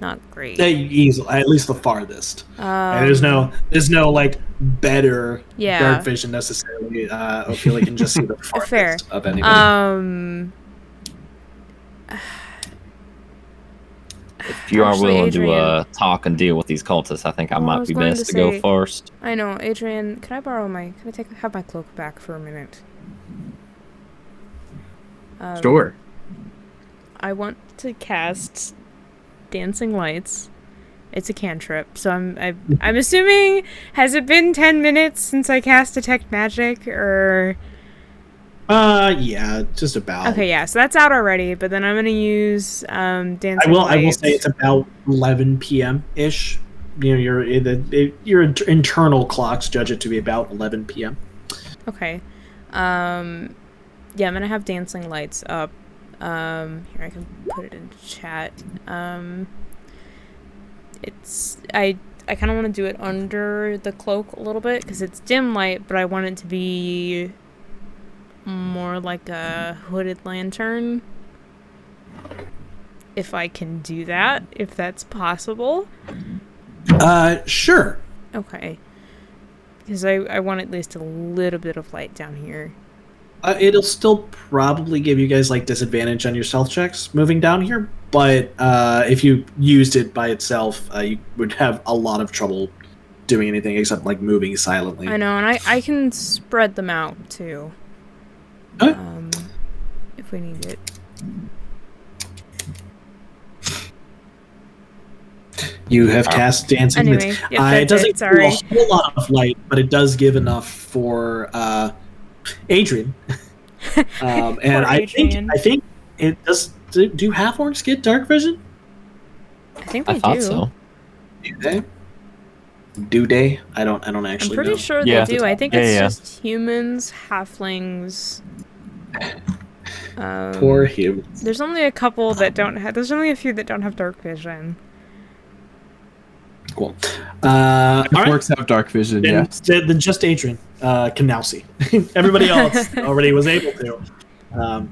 Not great. Easily, at least the farthest. And there's no like better Yeah. dark vision necessarily. Ophelia can just see the farthest Fair. of anybody. If you are Actually, willing Adrian. to talk and deal with these cultists, I think I Well, I might was be going best to to go say- first. I know, Adrian. Can I have my cloak back for a minute? Sure. I want to cast Dancing Lights. It's a cantrip, so I'm assuming, has it been 10 minutes since I cast Detect Magic, or? Yeah, just about. Okay, yeah, so that's out already. But then I'm gonna use Dancing I will Lights. say it's about 11 p.m. ish. You know, your internal clocks judge it to be about 11 p.m. Okay. Yeah, I'm gonna have Dancing Lights up. Here, I can put it in chat. I kind of want to do it under the cloak a little bit because it's dim light, but I want it to be more like a hooded lantern. If I can do that, if that's possible. Sure. Okay. Because I want at least a little bit of light down here. It'll still probably give you guys like disadvantage on your stealth checks moving down here, but if you used it by itself, you would have a lot of trouble doing anything except like moving silently. I know, and I can spread them out too. Okay. If we need it. You have cast dancing. Anyway, yep, It doesn't give sorry. you a whole lot of light, but it does give enough for Adrian. And Poor I Adrian. think it does. Do half-orcs get dark vision? I think they I thought do. so. Do they? Do they? I don't I'm actually pretty know. sure Yeah. they do. I think Yeah, it's yeah. just humans, halflings. Poor humans. There's only a couple that don't have. There's only a few that don't have dark vision. Cool. All right. Orcs have dark vision, Then, yes. then just Adrian can now see. Everybody else already was able to.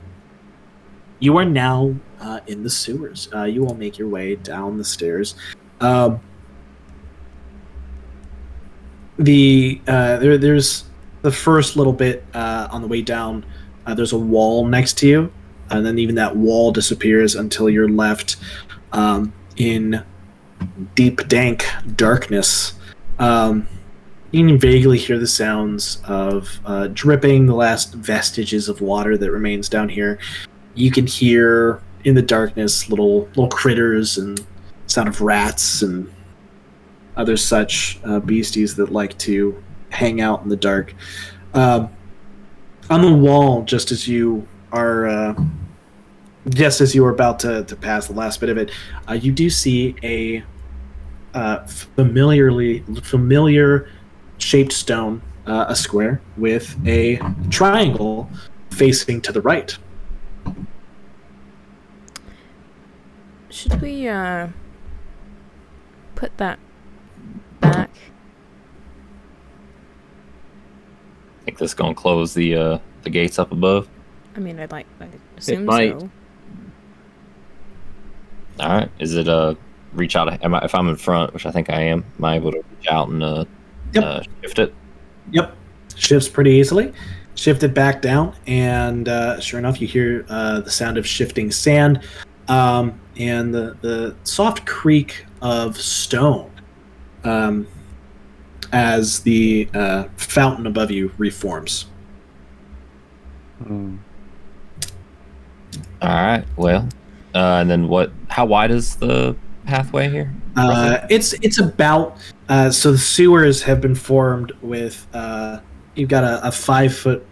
You are now in the sewers. You will make your way down the stairs. There's the first little bit on the way down. There's a wall next to you, and then even that wall disappears until you're left in deep, dank darkness. You can vaguely hear the sounds of dripping, the last vestiges of water that remains down here. You can hear in the darkness little critters and sound of rats and other such beasties that like to hang out in the dark. On the wall, just as you are about to pass the last bit of it, you do see a familiar shaped stone, a square with a triangle facing to the right. Should we put that back? Think this gonna close the gates up above. I mean, I'd assume might. so. All right. Is it reach out? If I'm in front, which I think I am I able to reach out and shift it? Yep, shifts pretty easily. Shift it back down, and sure enough, you hear the sound of shifting sand and the soft creak of stone as the fountain above you reforms. Mm. All right. Well, and then what? How wide is the pathway here? It's about so the sewers have been formed with you've got a 5 foot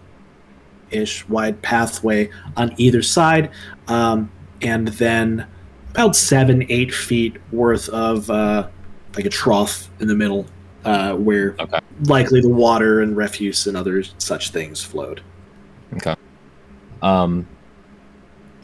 ish wide pathway on either side, and then about 7-8 feet worth of like a trough in the middle where likely the water and refuse and other such things flowed. Okay.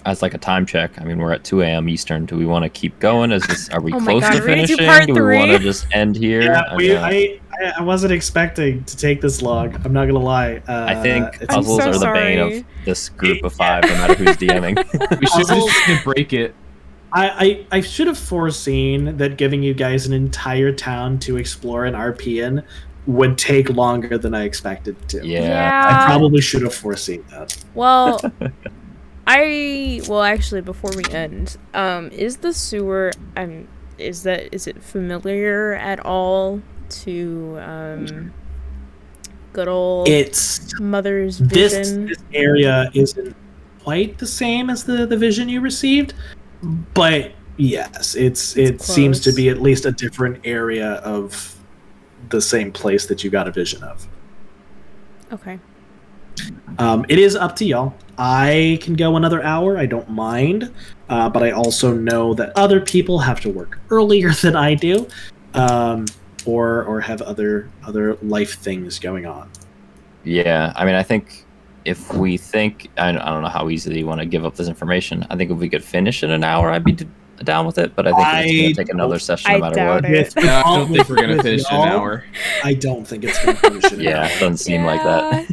As like a time check, I mean, we're at 2 a.m. Eastern. Do we want to keep going? Are we Oh my close God, to we're gonna do finishing? part Do we want to 3? just end here? Yeah, I wasn't expecting to take this long. I'm not gonna lie. I think it's- puzzles so are the bane sorry. of this group of 5, no matter who's DMing. We should just break it. I should have foreseen that giving you guys an entire town to explore and RP in would take longer than I expected it to. Yeah. I probably should have foreseen that. Well, actually, before we end, is the sewer, is it familiar at all to, good old Mother's vision? This area isn't quite the same as the vision you received, but yes, it seems to close. be at least a different area of the same place that you got a vision of. Okay. It is up to y'all. I can go another hour. I don't mind, but I also know that other people have to work earlier than I do, or have other life things going on. Yeah, I mean, I think if we think, I don't know how easily you want to give up this information. I think if we could finish in an hour, I'd be down with it. But I think it's going to take another session no I matter doubt what. it. I don't think we're going to with finish in an y'all, hour. I don't think it's going to finish in an Yeah, hour. it doesn't seem like that.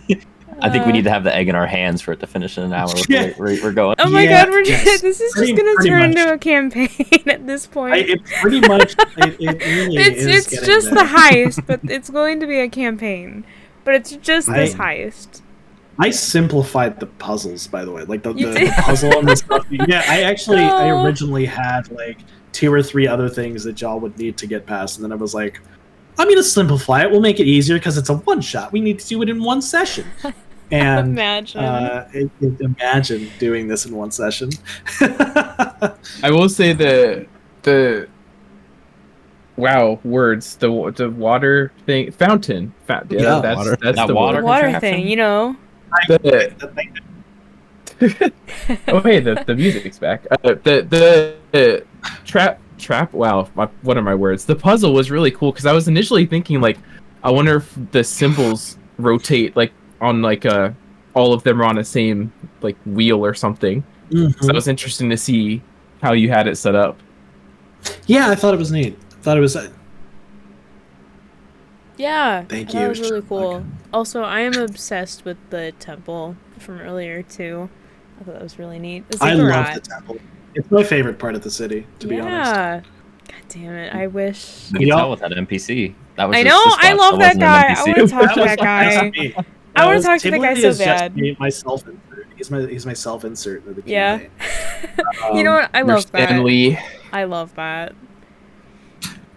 I think we need to have the egg in our hands for it to finish in an hour. Yeah. We're going. Oh my Yeah, God, yes. this is Pretty- just gonna pretty turn much. into a campaign at this point. It's pretty much. It really is. It's getting just there. the heist, but it's going to be a campaign. But it's just this heist. I simplified the puzzles, by the way. Like the You did? puzzle and the stuff. Yeah, I No. originally had like 2 or 3 other things that y'all would need to get past, and then I was like, I'm gonna simplify it. We'll make it easier because it's a one shot. We need to do it in one session. And Imagine. imagine doing this in one session. I will say the words, the water thing, fountain. Yeah, that's water. that's That the water The word. water contraption? thing, you know. The, oh hey, the music's back. The trap. Wow, what are my words? The puzzle was really cool because I was initially thinking like, I wonder if the symbols rotate like on like all of them are on the same like wheel or something. So it was interesting to see how you had it set up. Yeah, I thought it was neat. I thought it was Yeah, Thank that you, was really cool. Sherlock. Also, I am obsessed with the temple from earlier too. I thought that was really neat. The I love the ziggurat. temple. It's my favorite part of the city, to be honest. Yeah. God damn it! I wish. You can Y'all- tell with that NPC. That was I just know. Sysbot. I love that wasn't guy. an I NPC. want to talk to was that guy. me. I wanna was- talk to that guy typically so it's just bad. me, my self-insert. He's my self-insert of the Yeah. campaign. You know what? I Your love that. Stanley. I love that.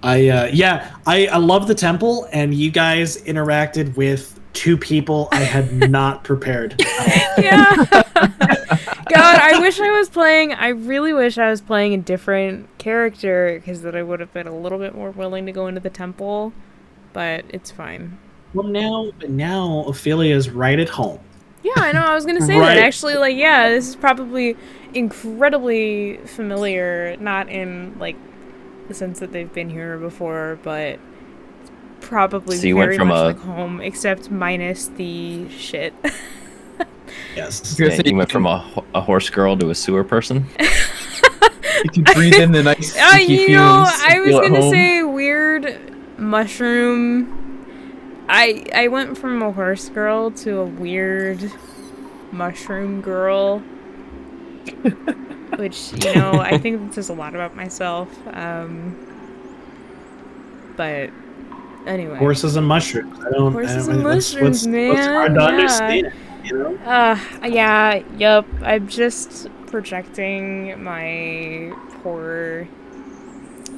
I love the temple, and you guys interacted with two people I had not prepared. Yeah. God, I wish I was playing. I really wish I was playing a different character because then I would have been a little bit more willing to go into the temple. But it's fine. Well, now Ophelia's right at home. Yeah, I know. I was gonna say Right. that actually. Like, yeah, this is probably incredibly familiar. Not in like the sense that they've been here before, but it's probably So you went very from much a- like home, except minus the shit. Yes. Gonna Yeah, say you went from a horse girl to a sewer person. You can breathe in the nice sticky You know, fumes. I and was feel at gonna home. say weird mushroom. I went from a horse girl to a weird mushroom girl, which I think that says a lot about myself. But anyway, Horses and mushrooms. Horses I and don't- what's mushrooms, hard man, to yeah. understand? You know. Yeah, yup. I'm just projecting my poor,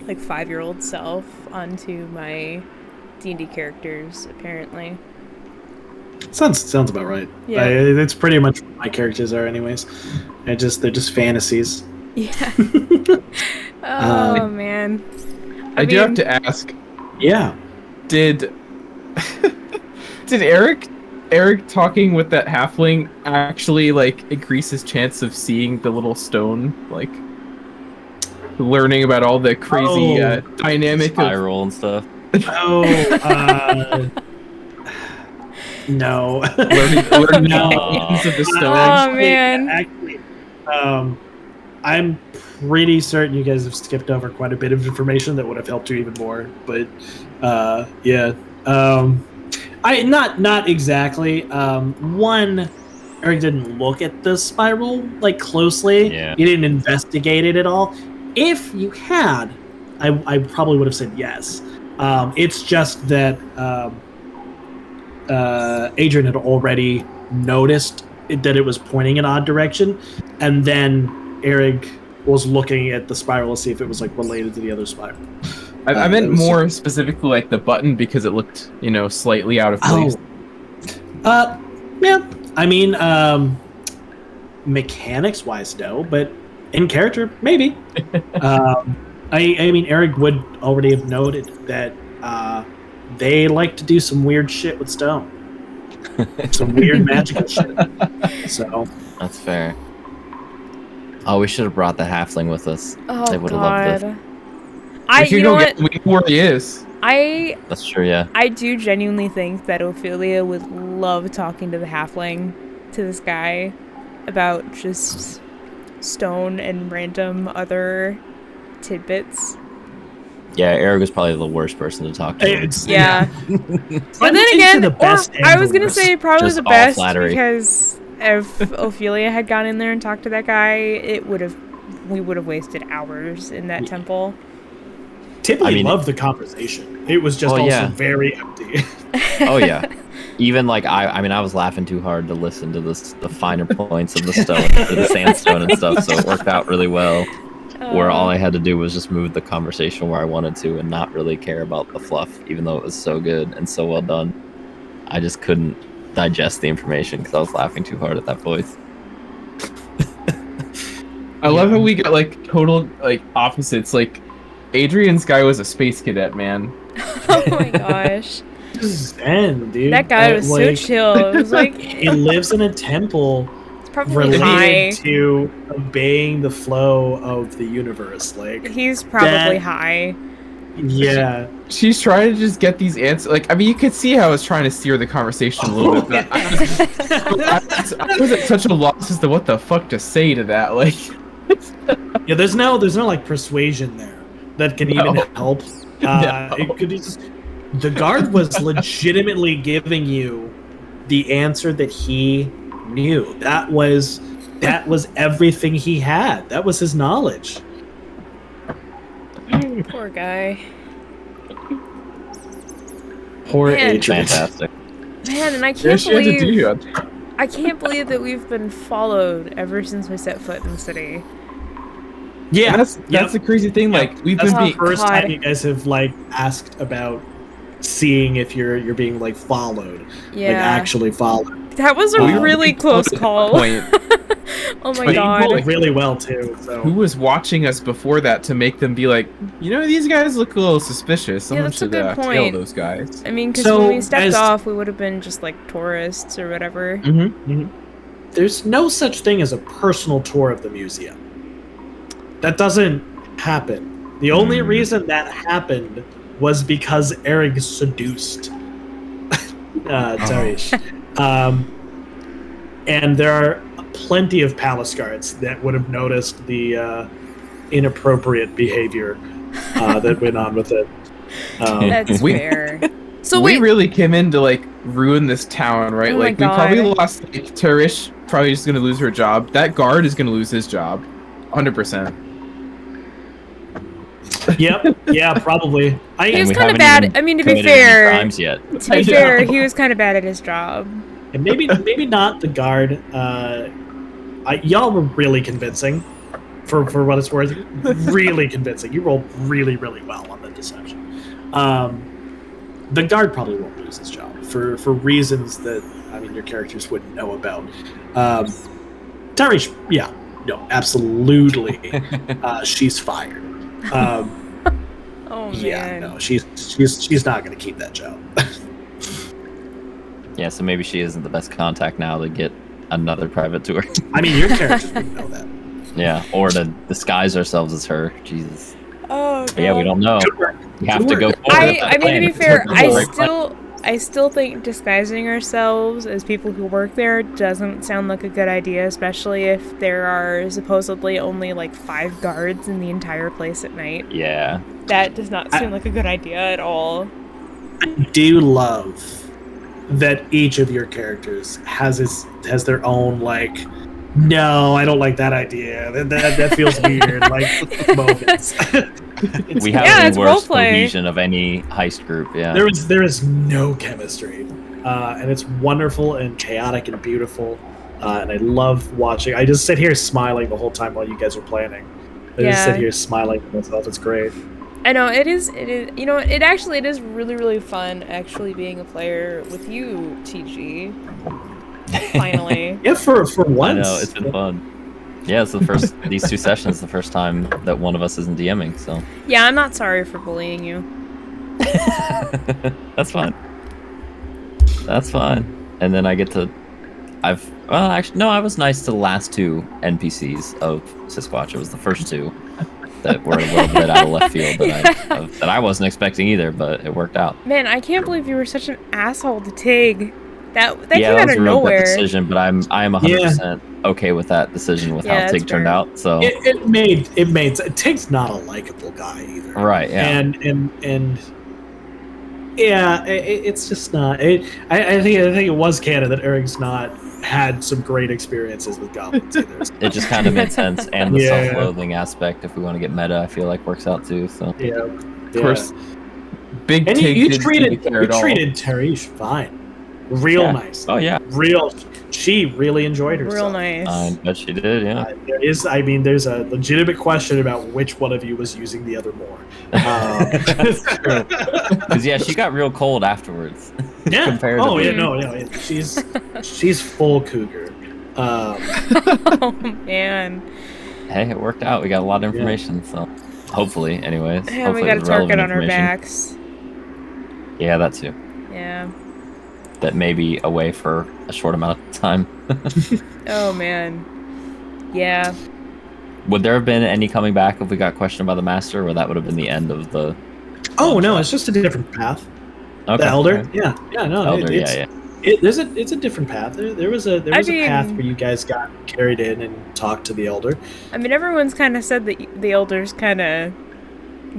like 5-year-old self onto my D&D characters. Apparently, Sounds about right. Yeah. It's pretty much what my characters are, anyways. They're just fantasies. yeah. Oh man. I do have mean, to ask, Yeah. did Eric talking with that halfling actually like increase his chance of seeing the little stone, like learning about all the crazy Oh, dynamic of Spiral and stuff. Oh. No. learning No. the meanings of the stone? Oh, man. Actually, I'm pretty certain you guys have skipped over quite a bit of information that would have helped you even more. But yeah, I not exactly. One, Eric didn't look at the spiral like closely. Yeah. He didn't investigate it at all. If you had, I probably would have said yes. It's just that Adrian had already noticed that it was pointing in an odd direction, and then Eric was looking at the spiral to see if it was like related to the other spiral. I meant that was- more specifically like the button because it looked, slightly out of place. Yeah. I mean, mechanics wise, no, but in character, maybe. I mean, Eric would already have noted that they like to do some weird shit with stone, some weird magical shit. So That's fair. Oh, we should have brought the halfling with us. oh They would've loved god. We can You know go what? get him. We know where he is. That's true, yeah. I do genuinely think that Ophelia would love talking to the halfling, to this guy, about just stone and random other tidbits. Yeah, Eric was probably the worst person to talk to. it's Yeah. But then again, I was gonna say probably Just the all best flattery. because if Ophelia had gone in there and talked to that guy, we would have wasted hours in that temple. typically I mean- loved the conversation. It was just Oh, also yeah. very empty. Oh yeah. Even like I mean I was laughing too hard to listen to the finer points of the stone, or the sandstone and stuff, so it worked out really well. Where all I had to do was just move the conversation where I wanted to and not really care about the fluff, even though it was so good and so well done. I just couldn't digest the information because I was laughing too hard at that voice. I love how we got like total like opposites. Like Adrian's guy was a space cadet, man. Oh my gosh. Zen, dude. That guy was so chill. It was like He lives in a temple it's probably related high. to obeying the flow of the universe. Like, He's probably that- high. yeah. She's trying to just get these answers. Like, I mean, you could see how I was trying to steer the conversation a little bit. But I was at such a loss as to what the fuck to say to that. Like, Yeah, there's no like persuasion there that can even No. help. No. It could be just The guard was legitimately giving you the answer that he knew. That was everything he had. That was his knowledge. Poor guy. Poor Man. Adrian. Fantastic. Man, and I Yeah, can't she had to do believe it. I can't believe that we've been followed ever since we set foot in the city. Yeah, And that's the crazy thing. Like we've that's been the being first God. time you guys have like asked about seeing if you're being like followed, like Yeah. actually followed. That was a We were really being close told at call. one point Oh my But you rolled god. really well too. So who was watching us before that to make them be like, you know, these guys look a little suspicious. Someone that's a should good tail point. those guys. I mean, because So, when we stepped as- off, we would have been just like tourists or whatever. there's no such thing as a personal tour of the museum. That doesn't happen. The only reason that happened was because Eric seduced Tarish. And there are plenty of palace guards that would have noticed the inappropriate behavior that went on with it. That's we- fair. So we wait, really came in to like ruin this town, right? Oh my Like we probably God. lost like Tarish, probably just gonna lose her job. That guard is gonna lose his job, 100%. Yep, yeah, probably. he And was we kind of haven't bad. even I mean, to be committed any fair, crimes yet. to be fair, he was kind of bad at his job. And maybe not the guard. Y'all were really convincing, for what it's worth. Really convincing. You rolled really well on the deception. The guard probably won't lose his job for reasons that I mean your characters wouldn't know about. Tarish, yeah, no, absolutely, she's fired. Oh man. Yeah, no, she's not going to keep that job. Yeah, so maybe she isn't the best contact now to get another private tour. I mean, your characters wouldn't know that. Yeah, or to disguise ourselves as her. Jesus. Oh But yeah, we don't know. Good work. We have Good to go work. forward with I that mean, to plan. be It's fair, a great plan. I still think disguising ourselves as people who work there doesn't sound like a good idea, especially if there are supposedly only like 5 guards in the entire place at night. Yeah. That does not seem like a good idea at all. I do love that each of your characters has their own like, no, I don't like that idea. That feels weird. Like moments. We Yeah, have it's the worst roleplay. cohesion of any heist group. Yeah. There is no chemistry, and it's wonderful and chaotic and beautiful. And I love watching. I just sit here smiling the whole time while you guys are planning. I just sit Yeah. here smiling to myself. It's great. I know it is. You know, it is really fun actually being a player with you, TG. Finally. Yeah, for once. I know, it's been fun. Yeah, it's the first, these 2 sessions, the first time that one of us isn't DMing, so. Yeah, I'm not sorry for bullying you. That's fine. That's fine. And then I get to, I was nice to the last 2 NPCs of Sasquatch. It was the first 2 that were a little bit out of left field that I wasn't expecting either, but it worked out. Man, I can't believe you were such an asshole to Tig. That Yeah, came that out was of a real nowhere. good decision, but I'm 100% okay with that decision with Yeah, how that's Tig turned fair. out. So It made Tig's not a likable guy either. right, yeah. And yeah, it's just not. I think it was canon that Eric's not had some great experiences with goblins either. It just kind of made sense, and the Yeah. self-loathing aspect, if we want to get meta, I feel like works out too. So Yeah, Of course, Big And Tig you didn't treated care at all. Tarish fine, real Yeah. nice. oh yeah, Real. She really enjoed herself. Real nice. I bet she did. Yeah, There's a legitimate question about which one of you was using the other more. because yeah, she got real cold afterwards. Yeah. Comparatively. Oh yeah, no, yeah. She's full cougar. Oh man. Hey, it worked out. We got a lot of information, so hopefully, anyways. And we hopefully got it a was target relevant on our information. backs. Yeah, that too. Yeah. That may be away for a short amount of time. Oh man. Yeah. Would there have been any coming back if we got questioned by the master, or that would have been the end of the? Oh no, it's just a different path. Okay. The elder, alright. yeah, no, Elder, it's, yeah. it's a different path. There was a path mean- where you guys got carried in and talked to the elder. I mean, everyone's kind of said that the elders kind of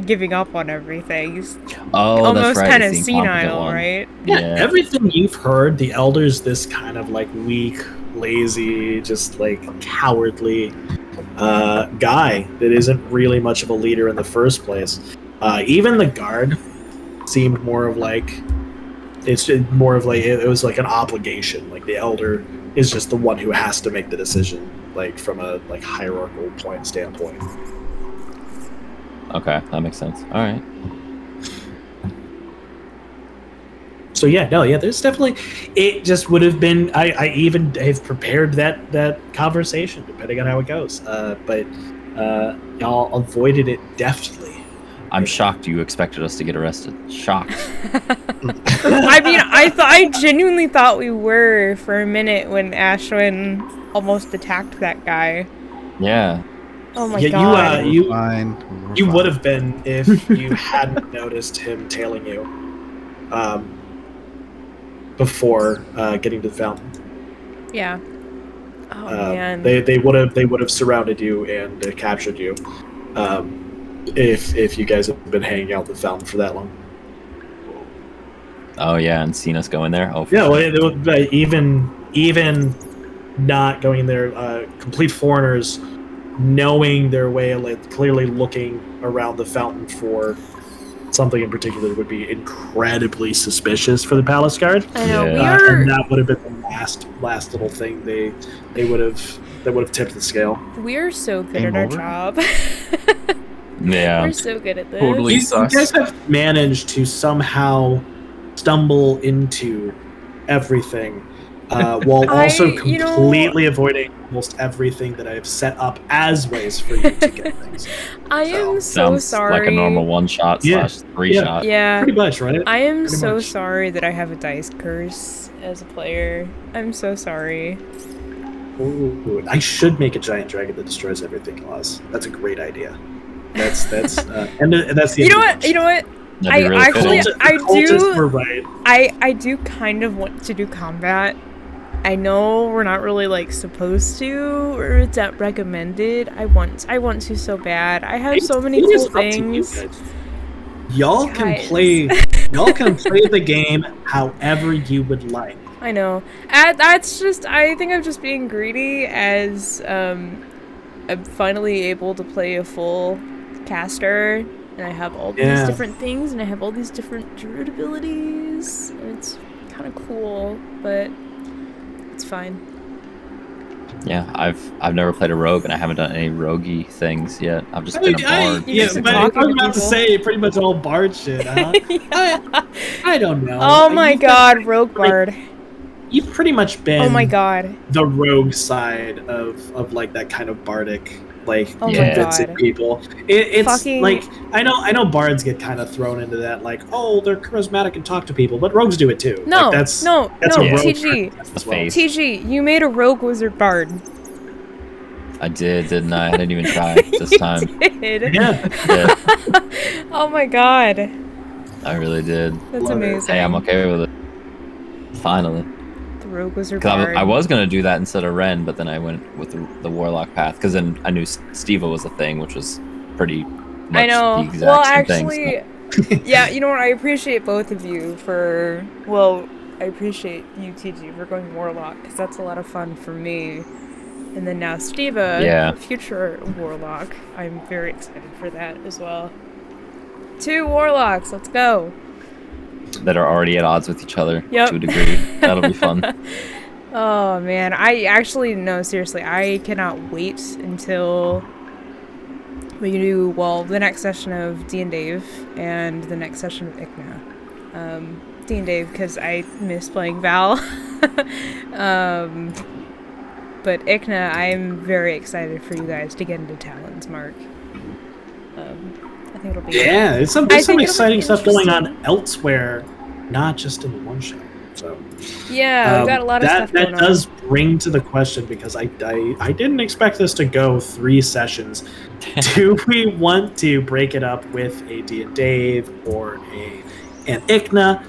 giving up on everything. He's Oh, almost that's right. kind it's of the incompetent senile, one. right? Yeah, Yeah. everything you've heard, the Elder's this kind of like weak, lazy, just like cowardly guy that isn't really much of a leader in the first place. Even the guard seemed more of like it's just more of like it was like an obligation. Like the Elder is just the one who has to make the decision, like from a like hierarchical point standpoint. Okay, that makes sense. All right. So yeah, no, yeah, there's definitely. It just would have been. I even have prepared that conversation depending on how it goes. But y'all avoided it deftly. I'm shocked you expected us to get arrested. Shocked. I mean, I genuinely thought we were for a minute when Ashwin almost attacked that guy. Yeah. Oh my Yeah, god. you Fine. you would have been if you hadn't noticed him tailing you before getting to the fountain. Yeah. Oh man. They would have surrounded you and captured you if you guys have been hanging out at the fountain for that long. Oh yeah, and seen us go in there. Oh for Yeah, sure. well, even not going in there, complete foreigners knowing their way, like clearly looking around the fountain for something in particular would be incredibly suspicious for the palace guard. I know Yeah. And that would have been the last little thing they would have tipped the scale. we're so good Game at our over? job. Yeah. We're so good at this. Totally. You Sus. guys have managed to somehow stumble into everything while also you know- completely avoiding almost everything that I have set up as ways for you to get things. I am so Sounds sorry. like a normal one shot Yeah. slash three Yeah. shot. Yeah. Pretty much, right? I am Pretty so much. sorry that I have a dice curse as a player. I'm so sorry. Ooh, I should make a giant dragon that destroys everything, Laws. That's a great idea. That's that's the You know what? You know what? That'd be I really actually- cool. I do- We're right. I do kind of want to do combat. I know we're not really like supposed to, or it's not recommended. I want to so bad. I have so many It is cool up to you things. guys. Y'all can Guys. play the game however you would like. I know. That's just. I think I'm just being greedy as I'm finally able to play a full caster, and I have all these Yeah. different things, and I have all these different druid abilities. And it's kind of cool, but it's fine. Yeah, I've never played a rogue and I haven't done any roguey things yet. I've just been a bard. You yeah, just but I talking was to about to people. say pretty much all bard shit. Huh? I don't know. Oh my You've god, Rogue Bard. You've pretty much been Oh my god. the rogue side of like that kind of bardic like Oh my convincing God. people. It's Fucking- like I know bards get kind of thrown into that like, oh, they're charismatic and talk to people, but rogues do it too. No, Like, that's no, that's no, a rogue TG. practice The as well. face. TG, you made a rogue wizard bard. I did, didn't I? I didn't even try this You time. did. Yeah, Yeah, Oh my god. I really did. That's Love it. amazing. Hey, I'm okay with it. Finally. The rogue wizard 'Cause bard. I was gonna do that instead of Ren, but then I went with the warlock path because then I knew Steva was a thing, which was pretty much I know. the exact Well, same actually, thing. yeah, you know what? I appreciate both of you for. Well, I appreciate you, TG, for going warlock because that's a lot of fun for me. And then now Steva, Yeah. future warlock. I'm very excited for that as well. 2 warlocks, let's go. That are already at odds with each other Yep. to a degree. That'll be fun. Oh man, I actually no, seriously, I cannot wait until we do the next session of D and Dave and the next session of Ikna. D and Dave because I miss playing Val. But Ikna, I'm very excited for you guys to get into Talon's Mark. I think it'll be yeah. There's some I think it'll be exciting stuff going on interesting. elsewhere, not just in the one shot. So Yeah, we've got a lot of that stuff going that does bring to the question because I didn't expect this to go 3 sessions. Do we want to break it up with a D and Dave or an Ikna,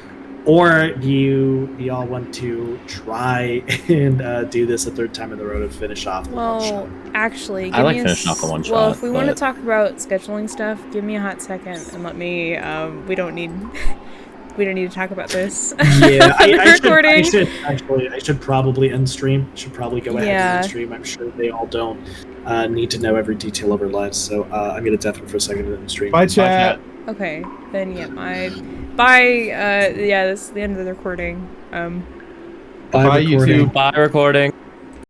Or do you all want to try and do this a third time in a row to finish off the one shot? Well, actually, I give like me finishing off the one Well, shot, if we want to but- talk about scheduling stuff, give me a hot second and let me. We don't need. We don't need to talk about this. Yeah, I Recording. should probably end stream. Should probably go ahead Yeah. and end stream. I'm sure they all don't need to know every detail of our lives, so I'm gonna deafen for a second and end stream. Bye, chat. Okay, then yeah, bye. Yeah, this is the end of the recording. Bye, Bye, recording. YouTube. Bye, recording.